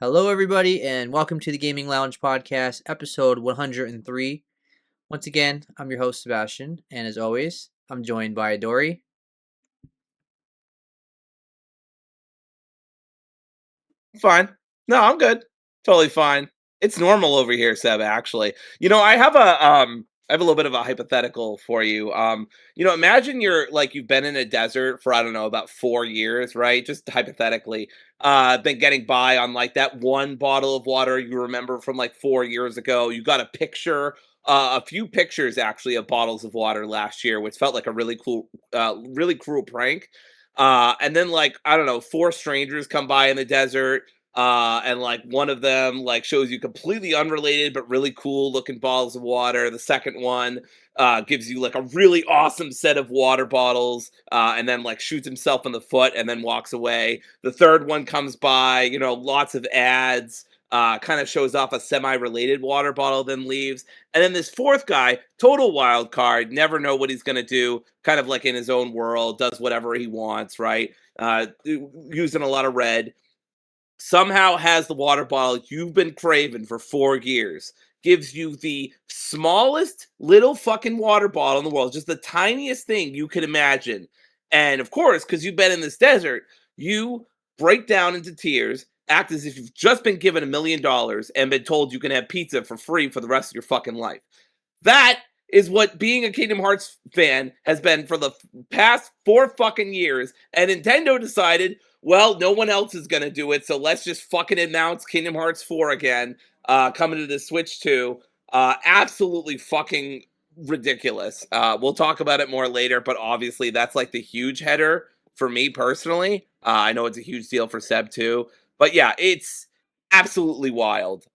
Hello, everybody, and welcome to the Gaming Lounge Podcast, episode 103. Once again, I'm your host, Sebastian, and as always, I'm joined by Dory. Fine. No, I'm good. Totally fine. It's normal over here, Seb, actually. I have a little bit of a hypothetical for you. Imagine you've been in a desert for I don't know about 4 years, right? Just hypothetically. Been getting by on like that one bottle of water you remember from like 4 years ago. You got a picture a few pictures actually of bottles of water last year, which felt like a really cruel prank. And then like I don't know, four strangers come by in the desert, and like one of them like shows you completely unrelated but really cool looking bottles of water. The second one gives you like a really awesome set of water bottles, and then like shoots himself in the foot and then walks away. The third one comes by, lots of ads. Kind of shows off a semi-related water bottle, then leaves. And then this fourth guy, total wild card, never know what he's gonna do, kind of like in his own world, does whatever he wants, right? Using a lot of red. Somehow has the water bottle you've been craving for 4 years. Gives you the smallest little fucking water bottle in the world, just the tiniest thing you could imagine. And of course, because you've been in this desert, you break down into tears, act as if you've just been given $1 million and been told you can have pizza for free for the rest of your fucking life. That is what being a Kingdom Hearts fan has been for the past 4 fucking years. And Nintendo decided, well, no one else is going to do it. So let's just fucking announce Kingdom Hearts 4 again, coming to the Switch 2. Absolutely fucking ridiculous. We'll talk about it more later, but obviously that's like the huge header for me personally. I know it's a huge deal for Seb too. But yeah, it's absolutely wild.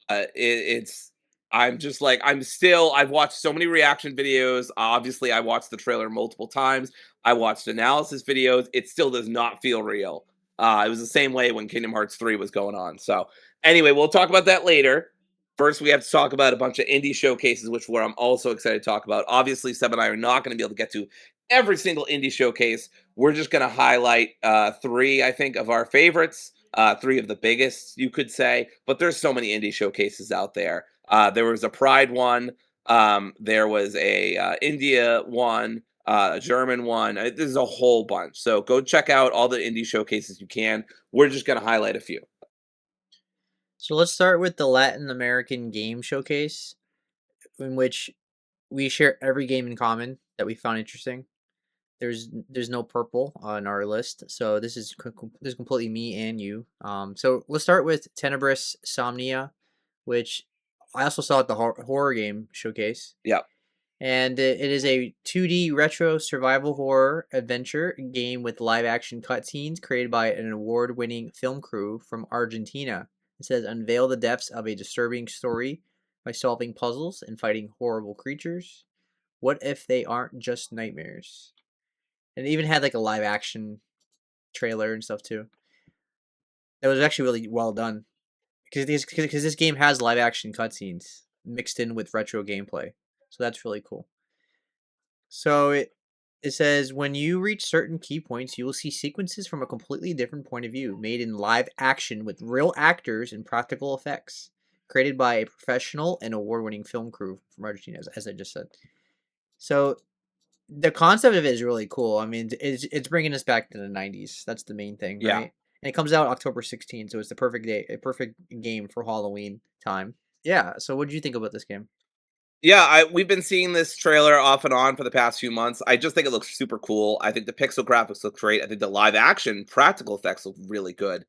It's I'm just like I've watched so many reaction videos. Obviously, I watched the trailer multiple times. I watched analysis videos. It still does not feel real. It was the same way when Kingdom Hearts 3 was going on. So, anyway, we'll talk about that later. First, we have to talk about a bunch of indie showcases, which where I'm also excited to talk about. Obviously, Seb and I are not going to be able to get to every single indie showcase. We're just going to highlight three, I think, of our favorites, three of the biggest, you could say. But there's so many indie showcases out there. There was a Pride one. There was a India one, a German one. There's a whole bunch. So go check out all the indie showcases you can. We're just going to highlight a few. So let's start with the Latin American Game Showcase, in which we share every game in common that we found interesting. There's no purple on our list, so this is completely me and you. So let's start with Tenebris Somnia, which I also saw at the horror game showcase. Yeah. And it is a 2D retro survival horror adventure game with live action cutscenes created by an award winning film crew from Argentina. It says, unveil the depths of a disturbing story by solving puzzles and fighting horrible creatures. What if they aren't just nightmares? And it even had like a live action trailer and stuff too. It was actually really well done because this game has live action cutscenes mixed in with retro gameplay, so that's really cool. So it says when you reach certain key points, you will see sequences from a completely different point of view, made in live action with real actors and practical effects, created by a professional and award-winning film crew from Argentina, as I just said. So the concept of it is really cool. I mean, it's bringing us back to the '90s. That's the main thing, Yeah. right? And it comes out October 16th, so it's the perfect day, a perfect game for Halloween time. Yeah. So what did you think about this game? Yeah, we've been seeing this trailer off and on for the past few months. I just think it looks super cool. I think the pixel graphics look great. I think the live action practical effects look really good.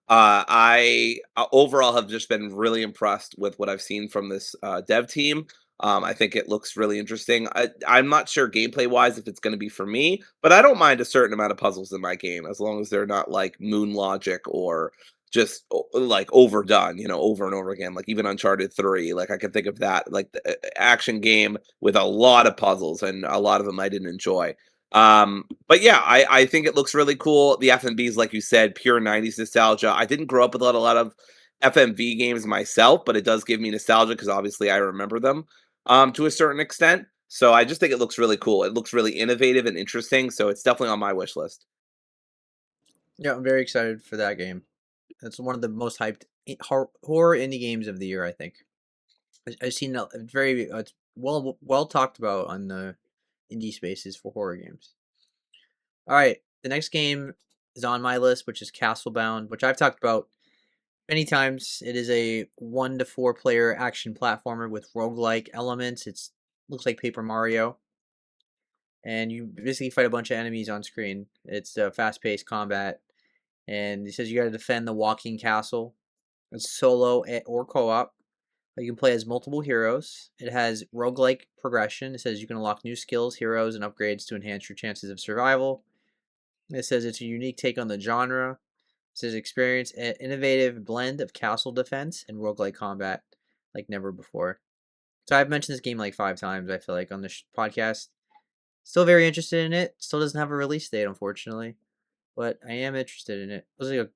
I overall have just been really impressed with what I've seen from this dev team. I think it looks really interesting. I'm not sure gameplay wise if it's going to be for me, but I don't mind a certain amount of puzzles in my game as long as they're not like moon logic or just like overdone, over and over again. Like even Uncharted 3, like I can think of that, like the action game with a lot of puzzles and a lot of them I didn't enjoy. But yeah, I think it looks really cool. The FMVs, like you said, pure 90s nostalgia. I didn't grow up with a lot of FMV games myself, but it does give me nostalgia because obviously I remember them to a certain extent. So I just think it looks really cool. It looks really innovative and interesting. So it's definitely on my wish list. Yeah, I'm very excited for that game. That's one of the most hyped horror indie games of the year, I think. I've seen a very it's well talked about on the indie spaces for horror games. All right, the next game is on my list, which is Castlebound, which I've talked about many times. It is a 1 to 4 player action platformer with roguelike elements. It's looks like Paper Mario, and you basically fight a bunch of enemies on screen. It's fast-paced combat, and it says you got to defend the walking castle. It's solo or co-op. You can play as multiple heroes. It has roguelike progression. It says you can unlock new skills, heroes, and upgrades to enhance your chances of survival. It says it's a unique take on the genre. It says experience an innovative blend of castle defense and roguelike combat like never before. So I've mentioned this game like 5 times, I feel like, on this podcast. Still very interested in it. Still doesn't have a release date, unfortunately. But I am interested in it. It was like a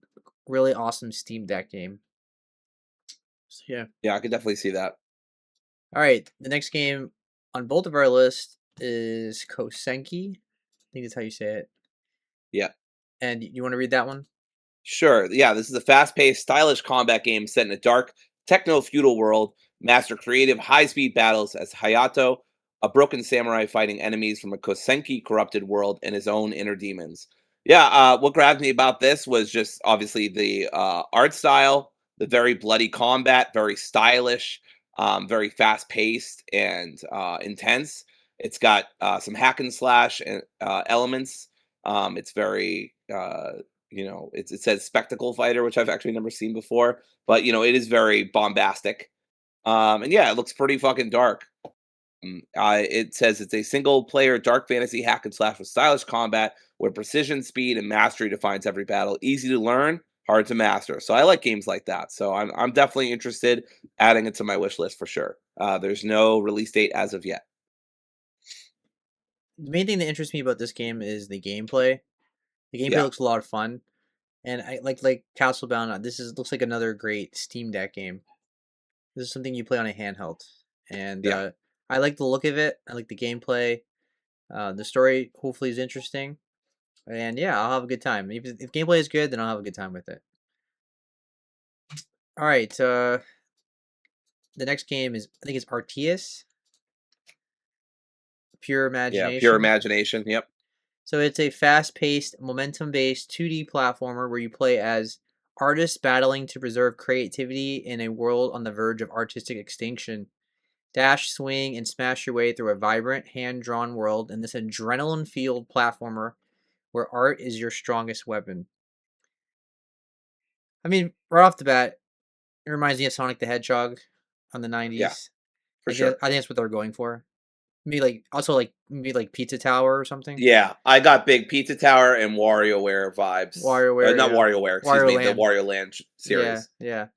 really awesome Steam Deck game. So yeah. Yeah, I could definitely see that. All right. The next game on both of our lists is Kosenki. I think that's how you say it. Yeah. And you want to read that one? Sure. Yeah, this is a fast-paced, stylish combat game set in a dark, techno-feudal world. Master creative, high-speed battles as Hayato, a broken samurai fighting enemies from a Kosenki corrupted world and his own inner demons. Yeah, what grabbed me about this was just obviously the art style, the very bloody combat, very stylish, very fast-paced and intense. It's got some hack and slash elements. It's very it says spectacle fighter, which I've actually never seen before, but it is very bombastic. And yeah, it looks pretty fucking dark. It says it's a single player dark fantasy hack and slash with stylish combat where precision, speed, and mastery defines every battle. Easy to learn, hard to master. So I like games like that. So I'm definitely interested adding it to my wish list for sure. There's no release date as of yet. The main thing that interests me about this game is the gameplay. The gameplay Yeah, looks a lot of fun. And I like Castlebound. This is looks like another great Steam Deck game. This is something you play on a handheld, and yeah. I like the look of it. I like the gameplay. The story hopefully is interesting, and yeah, I'll have a good time. If gameplay is good, then I'll have a good time with it. All right, the next game is I think it's Arceus, Pure Yeah, pure Imagination. imagination. Yep. So it's a fast-paced, momentum-based 2D platformer where you play as artists battling to preserve creativity in a world on the verge of artistic extinction. Dash, swing, and smash your way through a vibrant, hand-drawn world in this adrenaline-fueled platformer where art is your strongest weapon. I mean, right off the bat, it reminds me of Sonic the Hedgehog on the Yeah, 90s. for sure. I think that's what they're going for. Maybe like Pizza Tower or something. Yeah, I got big Pizza Tower and WarioWare vibes. WarioWare, Not yeah. WarioWare, excuse Wario me, the Land. Wario Land Yeah, series. yeah.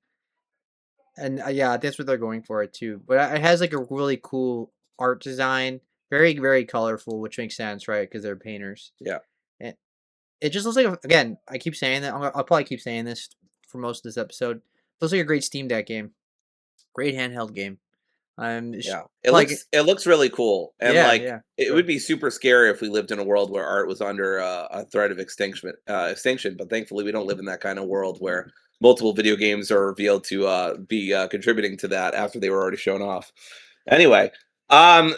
And yeah, that's what they're going for it too. But it has like a really cool art design, very very colorful, which makes sense, right? Because they're painters. Yeah, And it just looks like again. I keep saying that. I'll probably keep saying this for most of this episode. Looks like a great Steam Deck game, great handheld game. yeah. It Like looks really cool, and yeah, like yeah, it sure. would be super scary if we lived in a world where art was under a threat of extinction. Extinction, but thankfully we don't live in that kind of world where multiple video games are revealed to be contributing to that after they were already shown off. Anyway,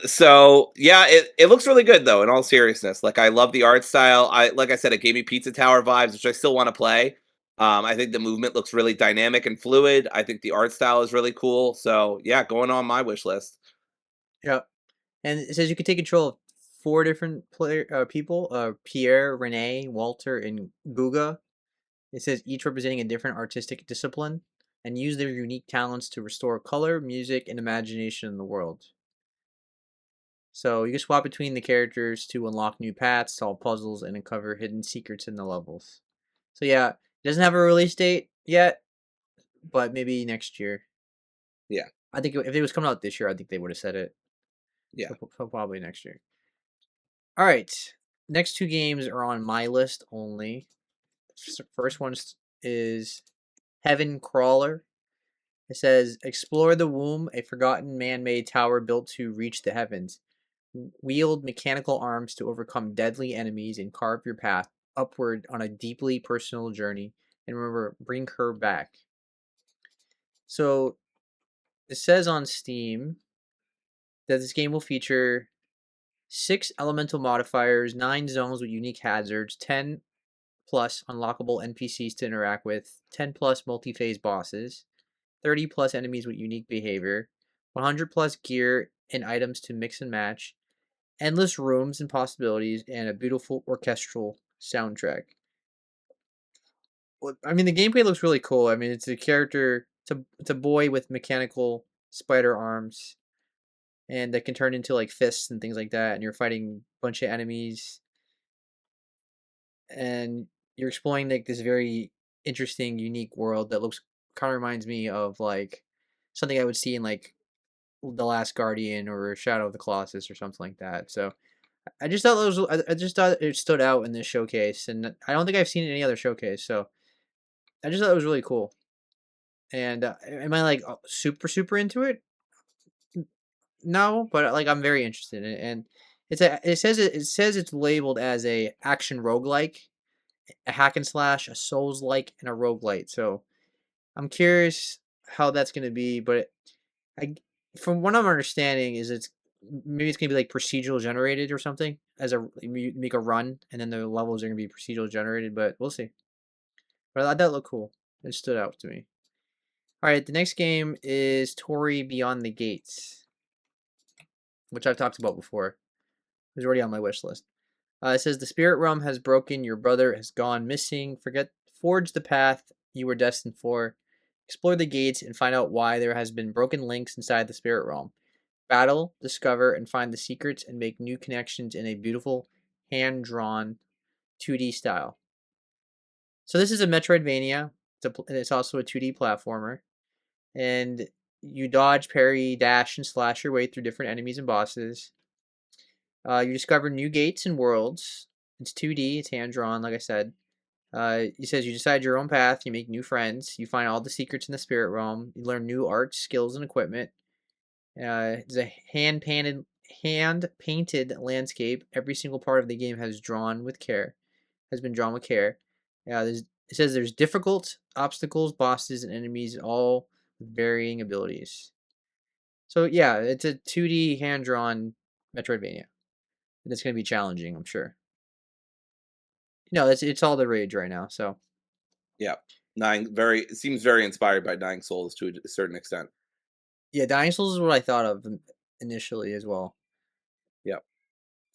so yeah, it looks really good though. In all seriousness, like I love the art style. Like I said, it gave me Pizza Tower vibes, which I still want to play. I think the movement looks really dynamic and fluid. I think the art style is really cool. So yeah, going on my wish list. Yeah. And it says you can take control of 4 different people: Pierre, Renee, Walter, and Guga. It says each representing a different artistic discipline and use their unique talents to restore color, music, and imagination in the world. So you can swap between the characters to unlock new paths, solve puzzles, and uncover hidden secrets in the levels. So yeah, it doesn't have a release date yet, but maybe next year. Yeah, I think if it was coming out this year, I think they would have said it. yeah. So probably next year. All right, next 2 games are on my list only. First one is Heaven Crawler. It says, explore the womb, a forgotten man-made tower built to reach the heavens. Wield mechanical arms to overcome deadly enemies and carve your path upward on a deeply personal journey. and remember, bring her back. So it says on Steam that this game will feature 6 elemental modifiers, 9 zones with unique hazards, 10 plus unlockable NPCs to interact with, 10 plus multi phase bosses, 30 plus enemies with unique behavior, 100 plus gear and items to mix and match, endless rooms and possibilities, and a beautiful orchestral soundtrack. Well, I mean, the gameplay looks really cool. I mean, it's a character, it's a boy with mechanical spider arms, and that can turn into like fists and things like that. And you're fighting a bunch of enemies, and you're exploring like this very interesting, unique world that looks kind of reminds me of like something I would see in like The Last Guardian or Shadow of the Colossus or something like that. So I just thought it was, I just thought it stood out in this showcase, and I don't think I've seen it in any other showcase. So I just thought it was really cool. And am I like super into it? No, but like I'm very interested in it, and it says it's labeled as a action roguelike, a hack and slash, a souls like, and a roguelite. So I'm curious how that's gonna be, but I from what I'm understanding is it's maybe it's gonna be like procedural generated or something as a you make a run and then the levels are gonna be procedural generated, but we'll see. But I thought that looked cool. It stood out to me. All right, the next game is Tori Beyond the Gates, which I've talked about before. It was already on my wish list. It says the spirit realm has broken. Your brother has gone missing. Forge the path you were destined for. Explore the gates and find out why there has been broken links inside the spirit realm. Battle, discover, and find the secrets and make new connections in a beautiful, hand-drawn 2D style. So this is a Metroidvania. It's also a 2D platformer, and you dodge, parry, dash, and slash your way through different enemies and bosses. You discover new gates and worlds. It's 2D. It's hand drawn, like I said. It says you decide your own path. You make new friends. You find all the secrets in the spirit realm. You learn new art, skills, and equipment. It's a hand painted landscape. Every single part of the game has been drawn with care. It says there's difficult obstacles, bosses, and enemies, all with varying abilities. So yeah, it's a 2D hand drawn Metroidvania, and it's going to be challenging, I'm sure. No, it's all the rage right now. So Yeah. Nine very it seems very inspired by Dying Souls to a certain extent. yeah, Dying Souls is what I thought of initially as well. Yeah.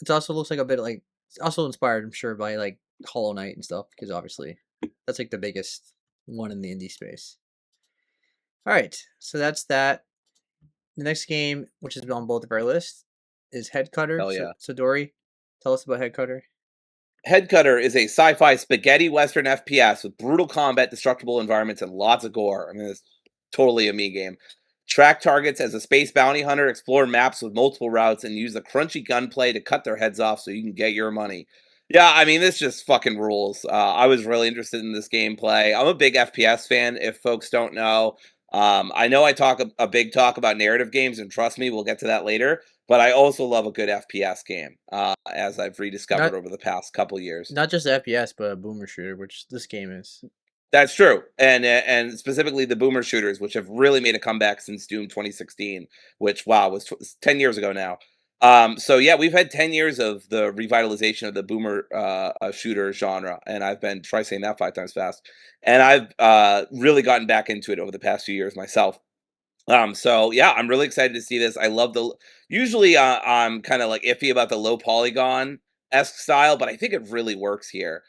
It also looks like a bit like it's also inspired, I'm sure, by like Hollow Knight and stuff because obviously that's like the biggest one in the indie space. All right, so that's that. The next game, which is on both of our lists, is Headcutter. Hell yeah. So Dory, tell us about Headcutter. Headcutter is a sci-fi spaghetti western FPS with brutal combat, destructible environments, and lots of gore. I mean, it's totally a me game. Track targets as a space bounty hunter, explore maps with multiple routes, and use the crunchy gunplay to cut their heads off so you can get your money. Yeah, I mean, this just fucking rules. I was really interested in this gameplay. I'm a big FPS fan, if folks don't know. I know I talk a big talk about narrative games, and trust me, we'll get to that later. But I also love a good FPS game, as I've rediscovered Not over the past couple years. not just FPS, but a boomer shooter, which this game is. That's true, and specifically the boomer shooters, which have really made a comeback since Doom 2016, which wow was 10 years ago now. So yeah, we've had 10 years of the revitalization of the boomer shooter genre, and I've been try saying that 5 times fast, and I've really gotten back into it over the past few years myself. So yeah, I'm really excited to see this. I love the usually I'm kind of like iffy about the low polygon esque style, but I think it really works here.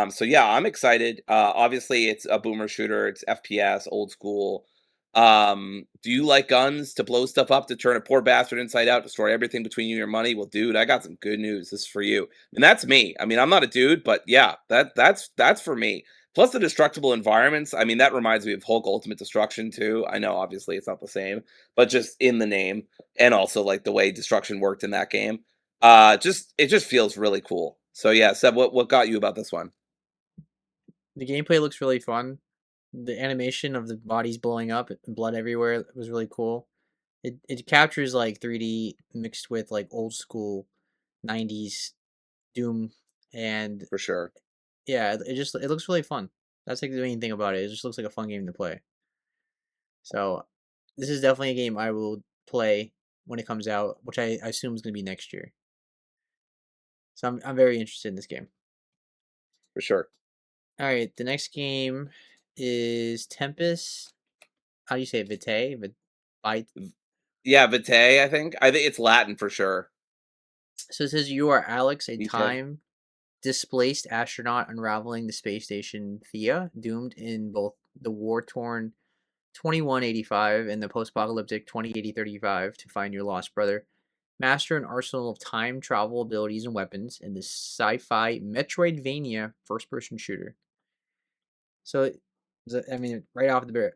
So yeah, I'm excited. Obviously it's a boomer shooter, it's FPS, old school. Do you like guns to blow stuff up to turn a poor bastard inside out, destroy everything between you and your money? Well, dude, I got some good news. This is for you. And that's me. I mean, I'm not a dude, but yeah, that's for me. Plus the destructible environments. I mean, that reminds me of Hulk Ultimate Destruction too. I know obviously it's not the same, but just in the name and also like the way destruction worked in that game. Just it just feels really cool. So yeah, Seb, what got you about this one? The gameplay looks really fun. The animation of the bodies blowing up and blood everywhere was really cool. It captures like 3D mixed with like old school 90s Doom, and For sure. yeah, it looks really fun. That's like the main thing about it. It just looks like a fun game to play. So this is definitely a game I will play when it comes out, which I assume is going to be next year. So I'm very interested in this game. for sure. All right, the next game is Tempest. How do you say it? Vitae? Vite? Yeah, Vitae, I think. I think it's Latin for sure. So it says you are Alex, a Vitae. time displaced astronaut unraveling the space station Thea, doomed in both the war torn 2185 and the post apocalyptic 2080-35 to find your lost brother. Master an arsenal of time travel abilities and weapons in this sci fi Metroidvania first person shooter. So, I mean, right off the bat,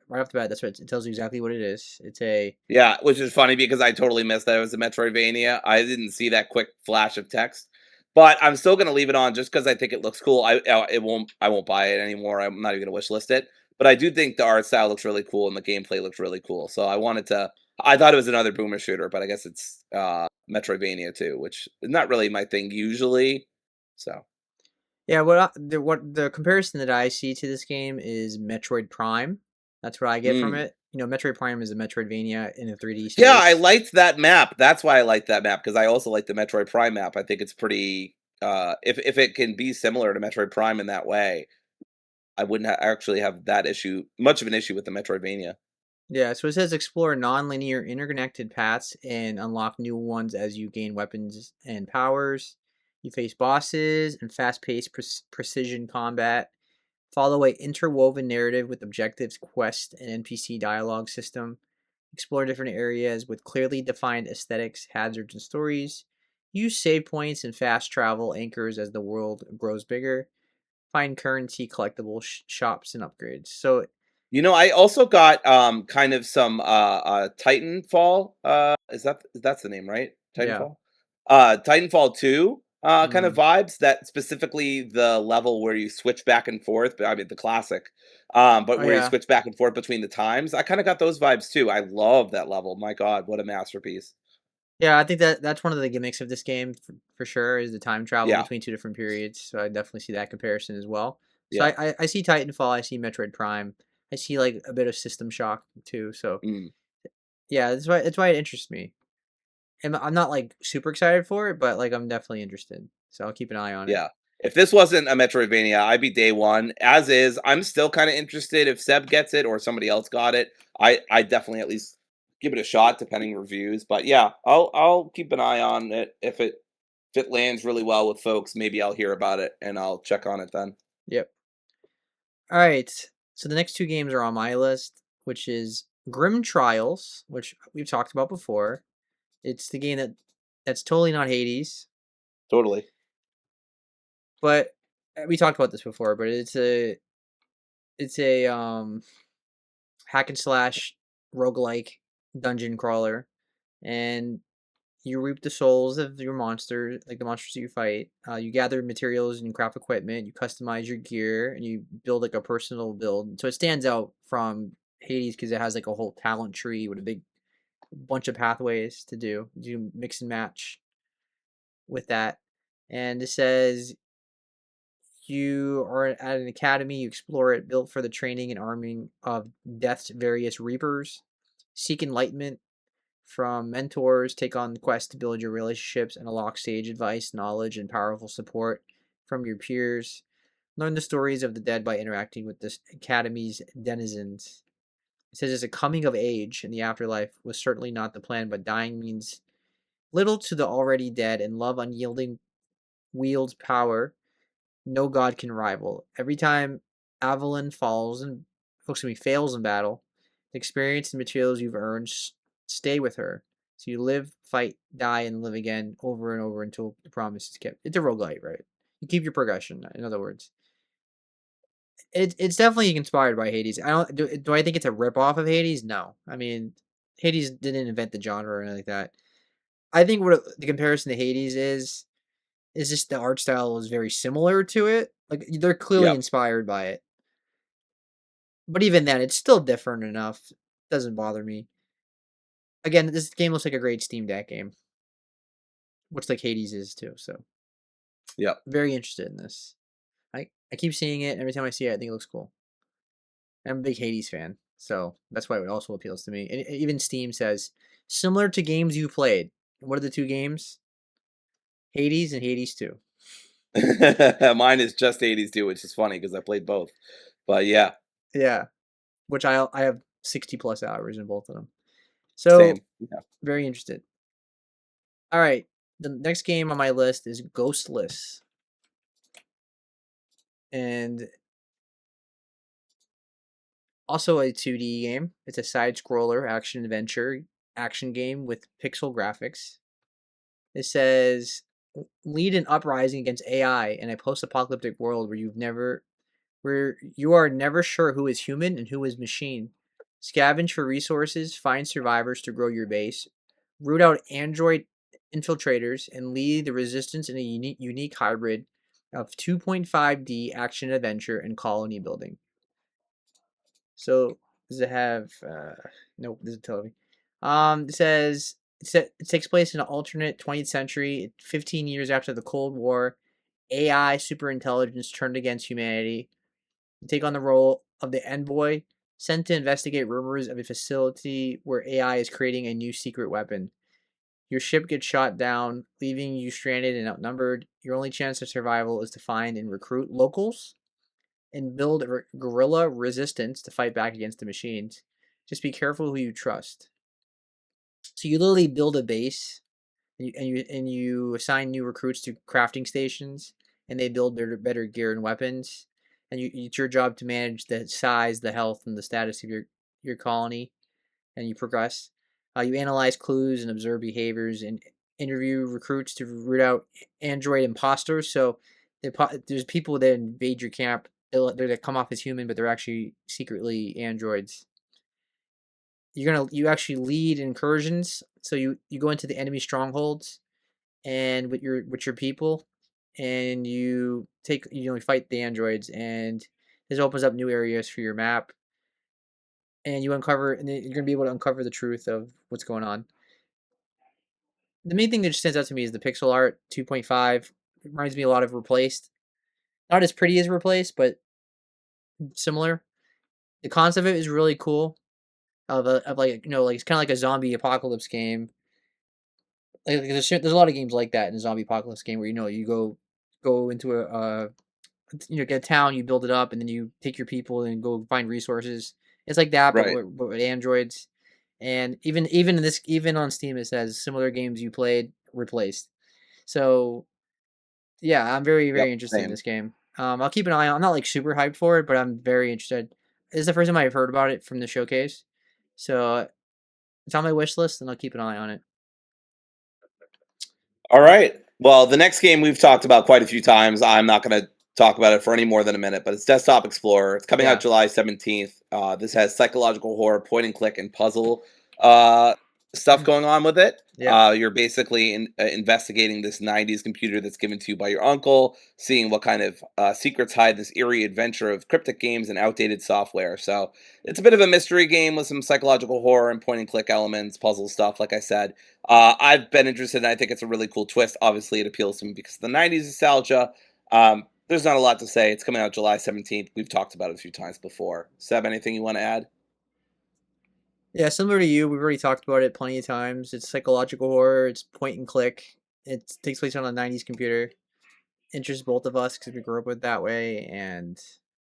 that's what it tells you exactly what it is. It's a Yeah, which is funny because I totally missed that it was a Metroidvania. I didn't see that quick flash of text, but I'm still gonna leave it on just because I think it looks cool. I won't buy it anymore. I'm not even gonna wish list it, but I do think the art style looks really cool and the gameplay looks really cool. So I wanted to. I thought it was another boomer shooter, but I guess it's Metroidvania too, which is not really my thing usually. So Yeah, what the comparison that I see to this game is Metroid Prime. That's what I get from mm. it. You know, Metroid Prime is a Metroidvania in a 3D Yeah, I space. liked that map. That's why I liked that map because I also like the Metroid Prime map. I think it's pretty. If it can be similar to Metroid Prime in that way, I wouldn't actually have that issue much of an issue with the Metroidvania. Yeah, so it says explore non-linear interconnected paths and unlock new ones as you gain weapons and powers. You face bosses and fast-paced precision combat. Follow a interwoven narrative with objectives, quest, and NPC dialogue system. Explore different areas with clearly defined aesthetics, hazards, and stories. Use save points and fast travel anchors as the world grows bigger. Find currency, collectible shops, and upgrades. So, You know, I also got kind of some Titanfall. That's the name, right? yeah. Titanfall. Titanfall 2 kind of Mm. vibes that specifically the level where you switch back and forth, but I mean the classic. But Oh, where you yeah. switch back and forth between the times. I kind of got those vibes too. I love that level. My god, what a masterpiece. Yeah, I think that's one of the gimmicks of this game for sure is the time travel Yeah. between two different periods. So I definitely see that comparison as well. So Yeah. I see Titanfall, I see Metroid Prime, I see like a bit of System Shock too. So Mm, yeah, that's why it interests me. And I'm not like super excited for it, but like I'm definitely interested. So I'll keep an eye on it. yeah. If this wasn't a Metroidvania, I'd be day one. As is, I'm still kind of interested if Seb gets it or somebody else got it. I definitely at least give it a shot, depending reviews. But yeah, I'll keep an eye on it. If it lands really well with folks, maybe I'll hear about it and I'll check on it then. Yep. All right. So the next two games are on my list, which is Grim Trials, which we've talked about before. It's the game that's totally not Hades, Totally. but we talked about this before. But it's a hack and slash roguelike dungeon crawler, and you reap the souls of your monsters, like the monsters you fight. You gather materials and you craft equipment. You customize your gear and you build like a personal build. So it stands out from Hades because it has like a whole talent tree with a big bunch of pathways to do. You mix and match with that, and it says you are at an academy. You explore it, built for the training and arming of Death's various reapers. Seek enlightenment from mentors, take on the quest to build your relationships and unlock sage advice, knowledge, and powerful support from your peers. Learn the stories of the dead by interacting with this academy's denizens. It says it's a coming of age in the afterlife was certainly not the plan, but dying means little to the already dead, and love unyielding wields power no god can rival. Every time Avalon fails in battle, the experience and materials you've earned stay with her. So you live, fight, die, and live again over and over until the promise is kept. It's a roguelite, right? You keep your progression, in other words. It's definitely inspired by Hades. I don't do I think it's a rip off of Hades? No. I mean, Hades didn't invent the genre or anything like that. I think what the comparison to Hades is just the art style is very similar to it. Like they're clearly Yep. inspired by it. But even then, it's still different enough. Doesn't bother me. Again, this game looks like a great Steam Deck game, which like Hades is too. So Yep. very interested in this. I keep seeing it every time I see it. I think it looks cool. I'm a big Hades fan, so that's why it also appeals to me. And even Steam says similar to games you played. What are the two games? Hades and Hades 2. Mine is just 80s too, which is funny because I played both. But yeah, Yeah, which I have 60 plus hours in both of them. So same. Yeah. very interested. All right, the next game on my list is Ghostless, and also a 2D game. It's a side scroller action adventure action game with pixel graphics. It says lead an uprising against AI in a post-apocalyptic world where you are never sure who is human and who is machine. Scavenge for resources, find survivors to grow your base, root out android infiltrators, and lead the resistance in a unique hybrid of 2.5D action adventure and colony building. So does it have? Nope, doesn't tell me. It says it takes place in an alternate 20th century, 15 years after the Cold War. AI superintelligence turned against humanity. You take on the role of the envoy sent to investigate rumors of a facility where AI is creating a new secret weapon. Your ship gets shot down, leaving you stranded and outnumbered. Your only chance of survival is to find and recruit locals and build a guerrilla resistance to fight back against the machines. Just be careful who you trust. So you literally build a base, and you assign new recruits to crafting stations, and they build better gear and weapons. And it's your job to manage the size, the health, and the status of your colony, and you progress. You analyze clues and observe behaviors, and interview recruits to root out android imposters. So there's people that invade your camp. They come off as human, but they're actually secretly androids. You actually lead incursions. So you go into the enemy strongholds and with your people, and you fight the androids, and this opens up new areas for your map, and you're gonna be able to uncover the truth of what's going on. The main thing that just stands out to me is the pixel art 2.5. It reminds me a lot of Replaced. Not as pretty as Replaced, but similar. The concept of it is really cool. Of like like it's kind of like a zombie apocalypse game. Like there's a lot of games like that in a zombie apocalypse game where you go into get a town, you build it up, and then you take your people and go find resources. It's like that, but Right. with androids. And even on Steam, it says similar games you played replaced. So yeah, I'm very Yep. very interested in Same. this game. I'll keep an eye on. I'm not like super hyped for it, but I'm very interested. This is the first time I've heard about it from the showcase, so it's on my wish list, and I'll keep an eye on it. All Uh, right. Well, the next game we've talked about quite a few times. I'm not going to talk about it for any more than a minute, but it's Desktop Explorer. It's coming out yeah, July 17th. This has psychological horror, point and click, and puzzle uh, stuff going on with it. yeah. You're basically investigating this 90s computer that's given to you by your uncle, seeing what kind of secrets hide this eerie adventure of cryptic games and outdated software. So it's a bit of a mystery game with some psychological horror and point and click elements, puzzle stuff, like I said. I've been interested, and I think it's a really cool twist. Obviously, it appeals to me because of the 90s nostalgia. There's not a lot to say. It's coming out July 17th. We've talked about it a few times before. Seb, anything you want to add? Yeah, similar to you, we've already talked about it plenty of times. It's psychological horror. It's point and click. It takes place on a '90s computer. Interests both of us because we grew up with it that way, and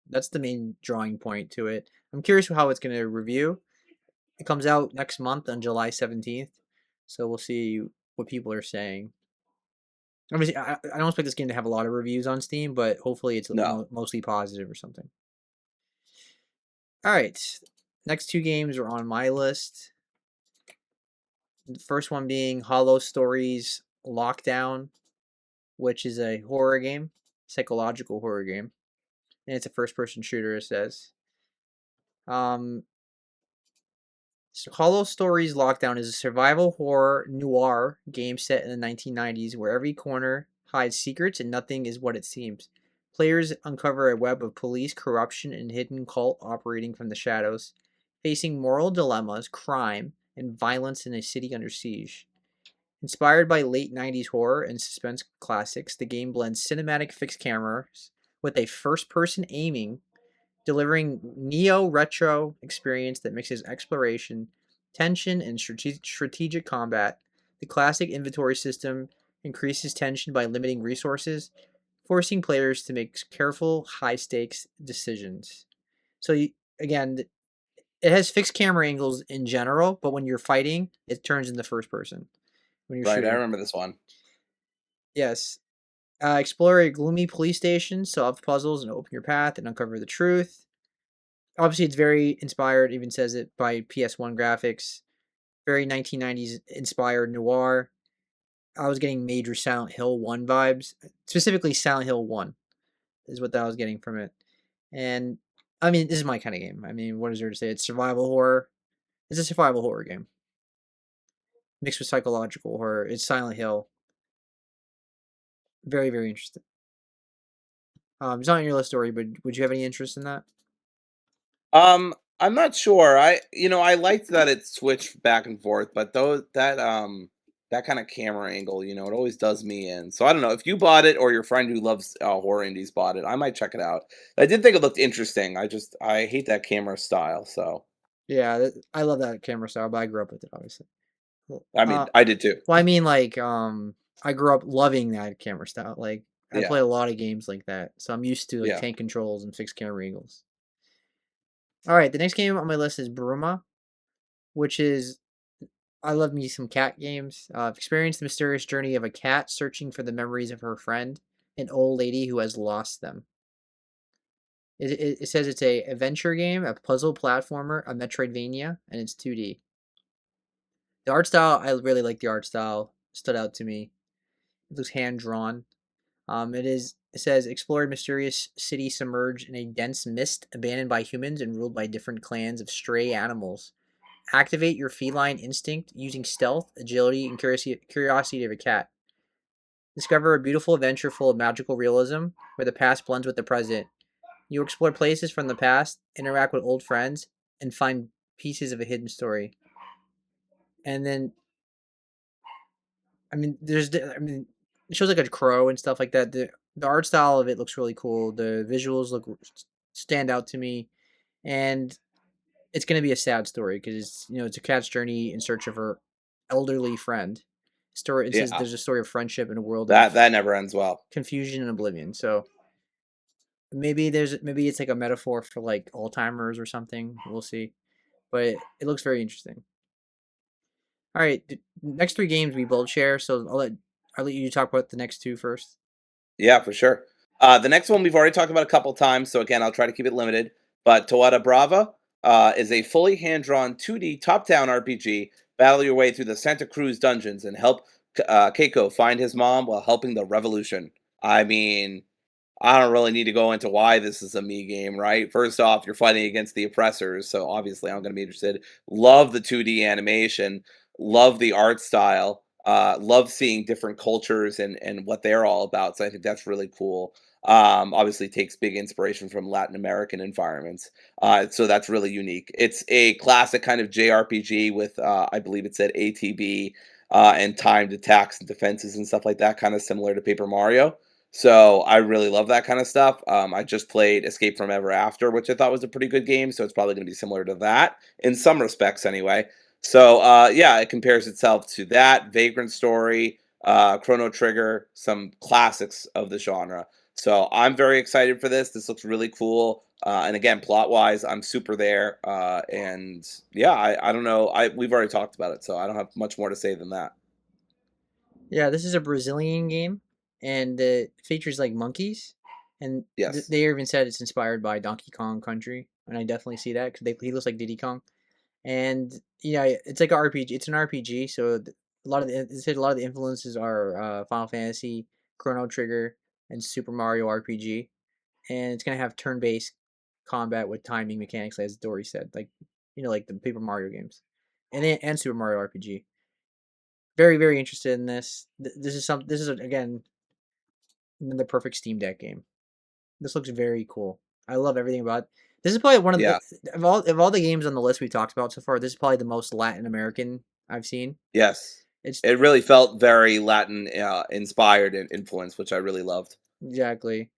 that's the main drawing point to it. I'm curious how it's going to review. It comes out next month on July 17th, so we'll see what people are saying. Obviously, I don't expect this game to have a lot of reviews on Steam, but hopefully it's No. mostly positive or something. All right, next two games are on my list. The first one being Hollow Stories Lockdown, which is a horror game, psychological horror game, and it's a first-person shooter. It says, um, so Hollow Stories Lockdown is a survival horror noir game set in the 1990s, where every corner hides secrets and nothing is what it seems. Players uncover a web of police corruption and hidden cult operating from the shadows, facing moral dilemmas, crime, and violence in a city under siege. Inspired by late 90s horror and suspense classics, the game blends cinematic fixed cameras with a first person aiming delivering neo retro experience that mixes exploration, tension, and strategic combat. The classic inventory system increases tension by limiting resources, forcing players to make careful, high stakes decisions. So again, it has fixed camera angles in general, but when you're fighting, it turns into first person when you're Right, I shooting. remember this one. Yes. Explore a gloomy police station, solve puzzles, and open your path and uncover the truth. Obviously, it's very inspired. Even says it by PS1 graphics. Very 1990s inspired noir. I was getting major Silent Hill 1 vibes. Specifically, Silent Hill 1 is what I was getting from it. And I mean, this is my kind of game. I mean, what is there to say? It's survival horror. It's a survival horror game mixed with psychological horror. It's Silent Hill. Very, very interesting. It's not on your list story, but would you have any interest in that? I'm not sure. I liked that it switched back and forth, but though that kind of camera angle, it always does me in. So I don't know if you bought it or your friend who loves horror indies bought it. I might check it out. I did think it looked interesting. I hate that camera style. So Yeah, I love that camera style, but I grew up with it, obviously. Well, I mean, I did too. I mean, like, I grew up loving that camera style. Like, I Yeah, play a lot of games like that, so I'm used to like yeah. tank controls and fixed camera angles. All right, the next game on my list is Bruma, which is I love me some cat games. Experience the mysterious journey of a cat searching for the memories of her friend, an old lady who has lost them. It says it's a adventure game, a puzzle platformer, a Metroidvania, and it's 2D. The art style, I really like the art style. Stood out to me. It looks hand drawn. It says explore a mysterious city submerged in a dense mist, abandoned by humans and ruled by different clans of stray animals. Activate your feline instinct using stealth, agility, and curiosity of a cat. Discover a beautiful adventure full of magical realism, where the past blends with the present. You explore places from the past, interact with old friends, and find pieces of a hidden story. And then, I mean, it shows like a crow and stuff like that. The art style of it looks really cool. The visuals stand out to me, and it's gonna be a sad story because it's a cat's journey in search of her elderly friend. Story. It says Yeah. there's a story of friendship in a world of That never ends well. confusion and oblivion. So maybe it's like a metaphor for like Alzheimer's or something. We'll see, but it looks very interesting. All right, the next three games we both share, so I'll let you talk about the next two first. Yeah, for sure. The next one we've already talked about a couple times, so again, I'll try to keep it limited. But Tawada Brava is a fully hand-drawn 2D top-down RPG. Battle your way through the Santa Cruz dungeons and help Keiko find his mom while helping the revolution. I mean, I don't really need to go into why this is a me game, right? First off, you're fighting against the oppressors, so obviously I'm going to be interested. Love the 2D animation, love the art style, love seeing different cultures and what they're all about. So I think that's really cool. Obviously takes big inspiration from Latin American environments, so that's really unique. It's a classic kind of JRPG with, I believe it said ATB, and timed attacks and defenses and stuff like that, kind of similar to Paper Mario. So I really love that kind of stuff. I just played Escape from Ever After, which I thought was a pretty good game. So it's probably going to be similar to that in some respects, anyway. So yeah, it compares itself to that Vagrant Story, Chrono Trigger, some classics of the genre. So I'm very excited for this. This looks really cool. And again, plot wise, I'm super there. And yeah, I don't know. We've already talked about it, so I don't have much more to say than that. Yeah, this is a Brazilian game, and it features like monkeys, and Yes. they even said it's inspired by Donkey Kong Country, and I definitely see that because he looks like Diddy Kong, and yeah, it's like a RPG. It's an RPG, so a lot of it said a lot of the influences are Final Fantasy, Chrono Trigger, and Super Mario RPG, and it's gonna have turn-based combat with timing mechanics, as Dory said, like like the Paper Mario games, and Super Mario RPG. Very, very interested in this. This is again the perfect Steam Deck game. This looks very cool. I love everything about it. This is probably one of the Yes. of all the games on the list we talked about so far. This is probably the most Latin American I've seen. Yes. It's It really felt very Latin, inspired and influenced, which I really loved. exactly.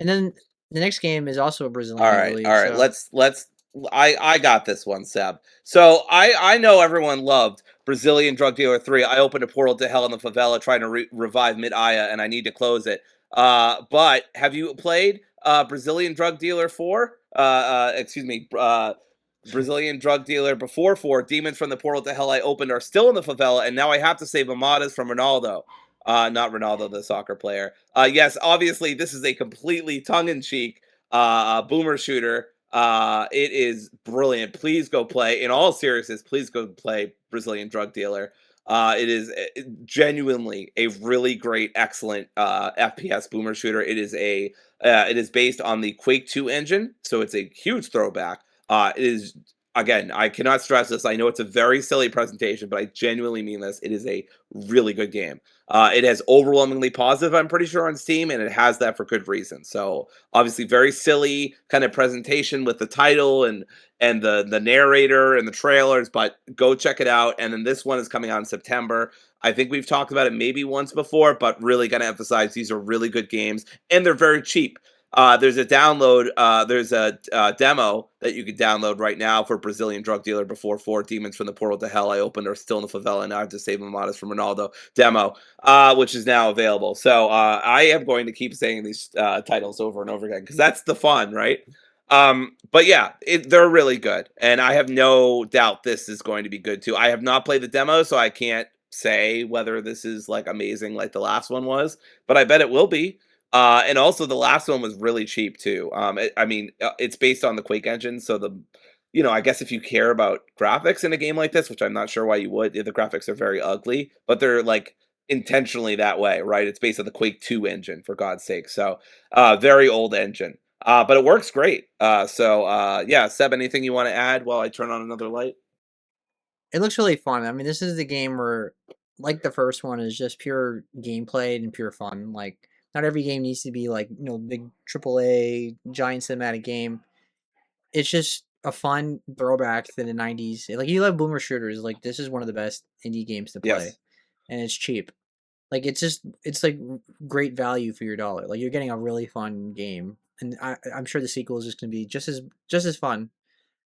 And then The next game is also Brazilian, I All believe. right. So Let's. I got this one, Seb. So I know everyone loved Brazilian Drug Dealer 3. I opened a portal to hell in the favela trying to revive Mid Aya, and I need to close it. But have you played Brazilian Drug Dealer 4? Excuse me. Brazilian drug dealer before 4. Demons from the portal to hell I opened are still in the favela, and now I have to save Amadas from Ronaldo. Not Ronaldo, the soccer player. Yes, obviously, this is a completely tongue in cheek boomer shooter. It is brilliant. Please go play. In all seriousness, please go play Brazilian Drug Dealer. It is genuinely a really great, excellent FPS boomer shooter. It is based on the Quake 2 engine, so it's a huge throwback. It is again, I cannot stress this. I know it's a very silly presentation, but I genuinely mean this. It is a really good game. It has overwhelmingly positive, I'm pretty sure, on Steam, and it has that for good reason. So obviously, very silly kind of presentation with the title and the narrator and the trailers, but go check it out. And then this one is coming out in September. I think we've talked about it maybe once before, but really going to emphasize these are really good games and they're very cheap. There's a download. There's a demo that you can download right now for Brazilian Drug Dealer before 4. Demons from the portal to hell I opened are still in the favela, and I have to save Amadas from Ronaldo demo, which is now available. So I am going to keep saying these titles over and over again because that's the fun, right? But yeah, they're really good, and I have no doubt this is going to be good too. I have not played the demo, so I can't say whether this is like amazing like the last one was, but I bet it will be. And also the last one was really cheap too. I mean, it's based on the Quake engine, so I guess if you care about graphics in a game like this, which I'm not sure why you would, the graphics are very ugly, but they're like intentionally that way, right? It's based on the Quake 2 engine, for God's sake. So, very old engine. But it works great. Yeah, Seb, anything you want to add while I turn on another light? it looks really fun. I mean, this is the game where, like the first one, is just pure gameplay and pure fun. Like, not every game needs to be like big AAA giant cinematic game. It's just a fun throwback to the '90s. Like, you love boomer shooters. Like, this is one of the best indie games to play, Yes. and it's cheap. Like, it's like great value for your dollar. Like, you're getting a really fun game, and I'm sure the sequel is just gonna be just as fun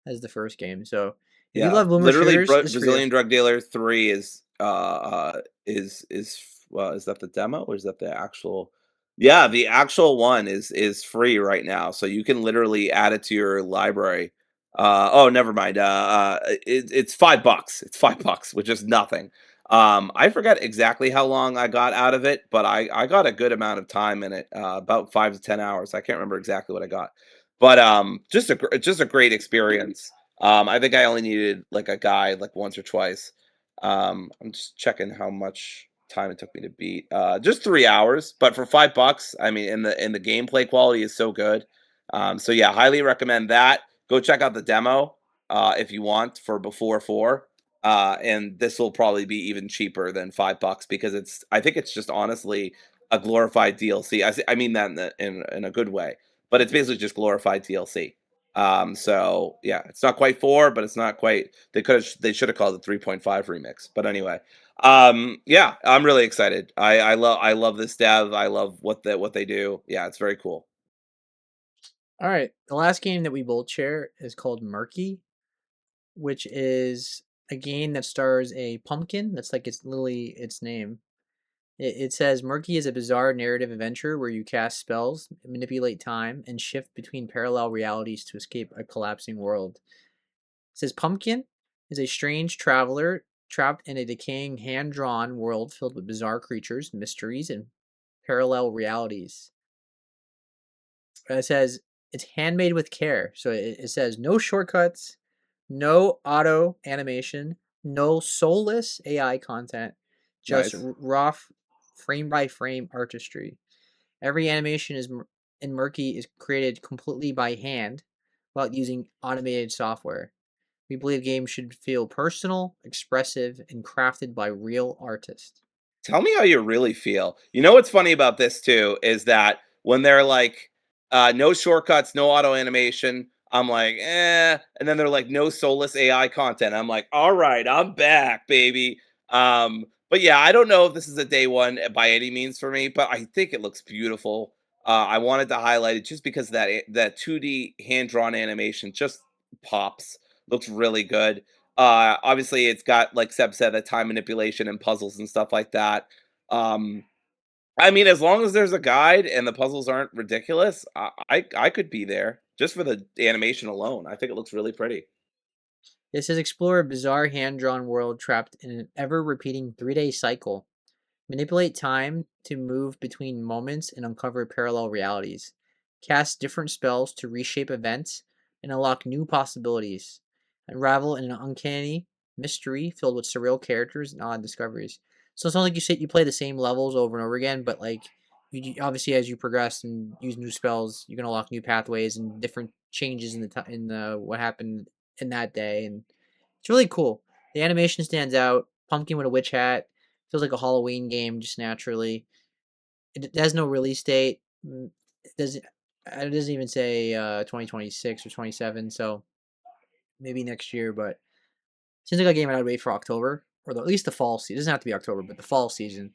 as the first game. So if you Yeah, love boomer literally, shooters, this is for you. Brazilian Drug Dealer 3 is that the demo or is that the actual? Yeah, the actual one is free right now, so you can literally add it to your library. Oh, never mind. It's $5. It's $5, which is nothing. I forget exactly how long I got out of it, but I got a good amount of time in it, about 5 to 10 hours. I can't remember exactly what I got, but just a great experience. I think I only needed like a guide like once or twice. I'm just checking how much time it took me to beat. Just 3 hours, but for $5, I mean, and the gameplay quality is so good. So yeah, highly recommend that. Go check out the demo if you want for before 4. And this will probably be even cheaper than $5 because I think it's just honestly a glorified DLC. I mean that in a good way, but it's basically just glorified DLC. So yeah, it's not quite 4, but it's not quite they should have called it 3.5 remix. But anyway, yeah, I'm really excited. I love this dev. I love what they do. Yeah, it's very cool. All right, the last game that we both share is called Murky, which is a game that stars a pumpkin. That's like it's literally its name. It says Murky is a bizarre narrative adventure where you cast spells, manipulate time, and shift between parallel realities to escape a collapsing world. It says Pumpkin is a strange traveler trapped in a decaying hand drawn world filled with bizarre creatures, mysteries, and parallel realities. It says it's handmade with care. So it says no shortcuts, no auto animation, no soulless AI content, just Nice. raw frame by frame artistry. Every animation is in Murky is created completely by hand without using automated software. We believe games should feel personal, expressive, and crafted by real artists. Tell me how you really feel. You know what's funny about this too is that when they're like, no shortcuts, no auto animation, I'm like, and then they're like, no soulless AI content. I'm like, all right, I'm back, baby. But yeah, I don't know if this is a day one by any means for me, but I think it looks beautiful. I wanted to highlight it just because that 2D hand drawn animation just pops. Looks really good. Obviously, it's got like Seb said, that time manipulation and puzzles and stuff like that. Um, I mean, as long as there's a guide and the puzzles aren't ridiculous, I could be there just for the animation alone. I think it looks really pretty. It says explore a bizarre hand drawn world trapped in an ever repeating 3-day cycle. Manipulate time to move between moments and uncover parallel realities. Cast different spells to reshape events and unlock new possibilities. Unravel in an uncanny mystery filled with surreal characters and odd discoveries. So it's not like you say you play the same levels over and over again, but like obviously as you progress and use new spells, you can unlock new pathways and different changes in the what happened in that day, and it's really cool. The animation stands out. Pumpkin with a witch hat. Feels like a Halloween game just naturally. It has no release date. It doesn't even say 2026 or 27, so maybe next year, but seems like a game I'd wait for October, or at least the fall season. It doesn't have to be October, but the fall season.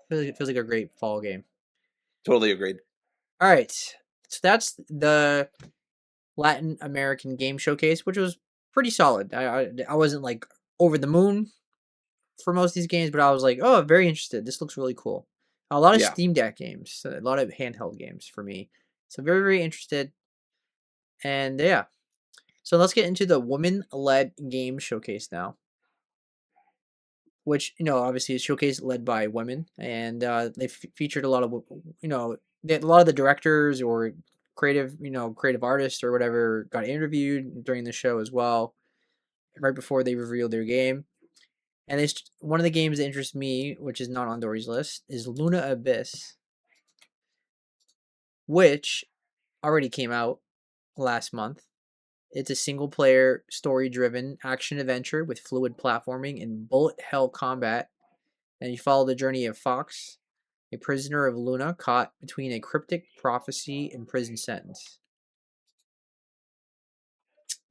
Feels like a great fall game. Totally agreed. All right. So that's the Latin American Game Showcase, which was pretty solid. I wasn't like over the moon for most of these games, but I was like, oh, very interested. This looks really cool. A lot of Yeah, Steam Deck games, a lot of handheld games for me. So very, very interested. And yeah. So let's get into the woman led game showcase now, which, obviously is showcase led by women. And they featured a lot of, a lot of the directors or creative artists or whatever got interviewed during the show as well, right before they revealed their game. And one of the games that interests me, which is not on Dory's list, is Luna Abyss, which already came out last month. It's a single player, story driven action adventure with fluid platforming and bullet hell combat. And you follow the journey of Fox, a prisoner of Luna caught between a cryptic prophecy and prison sentence.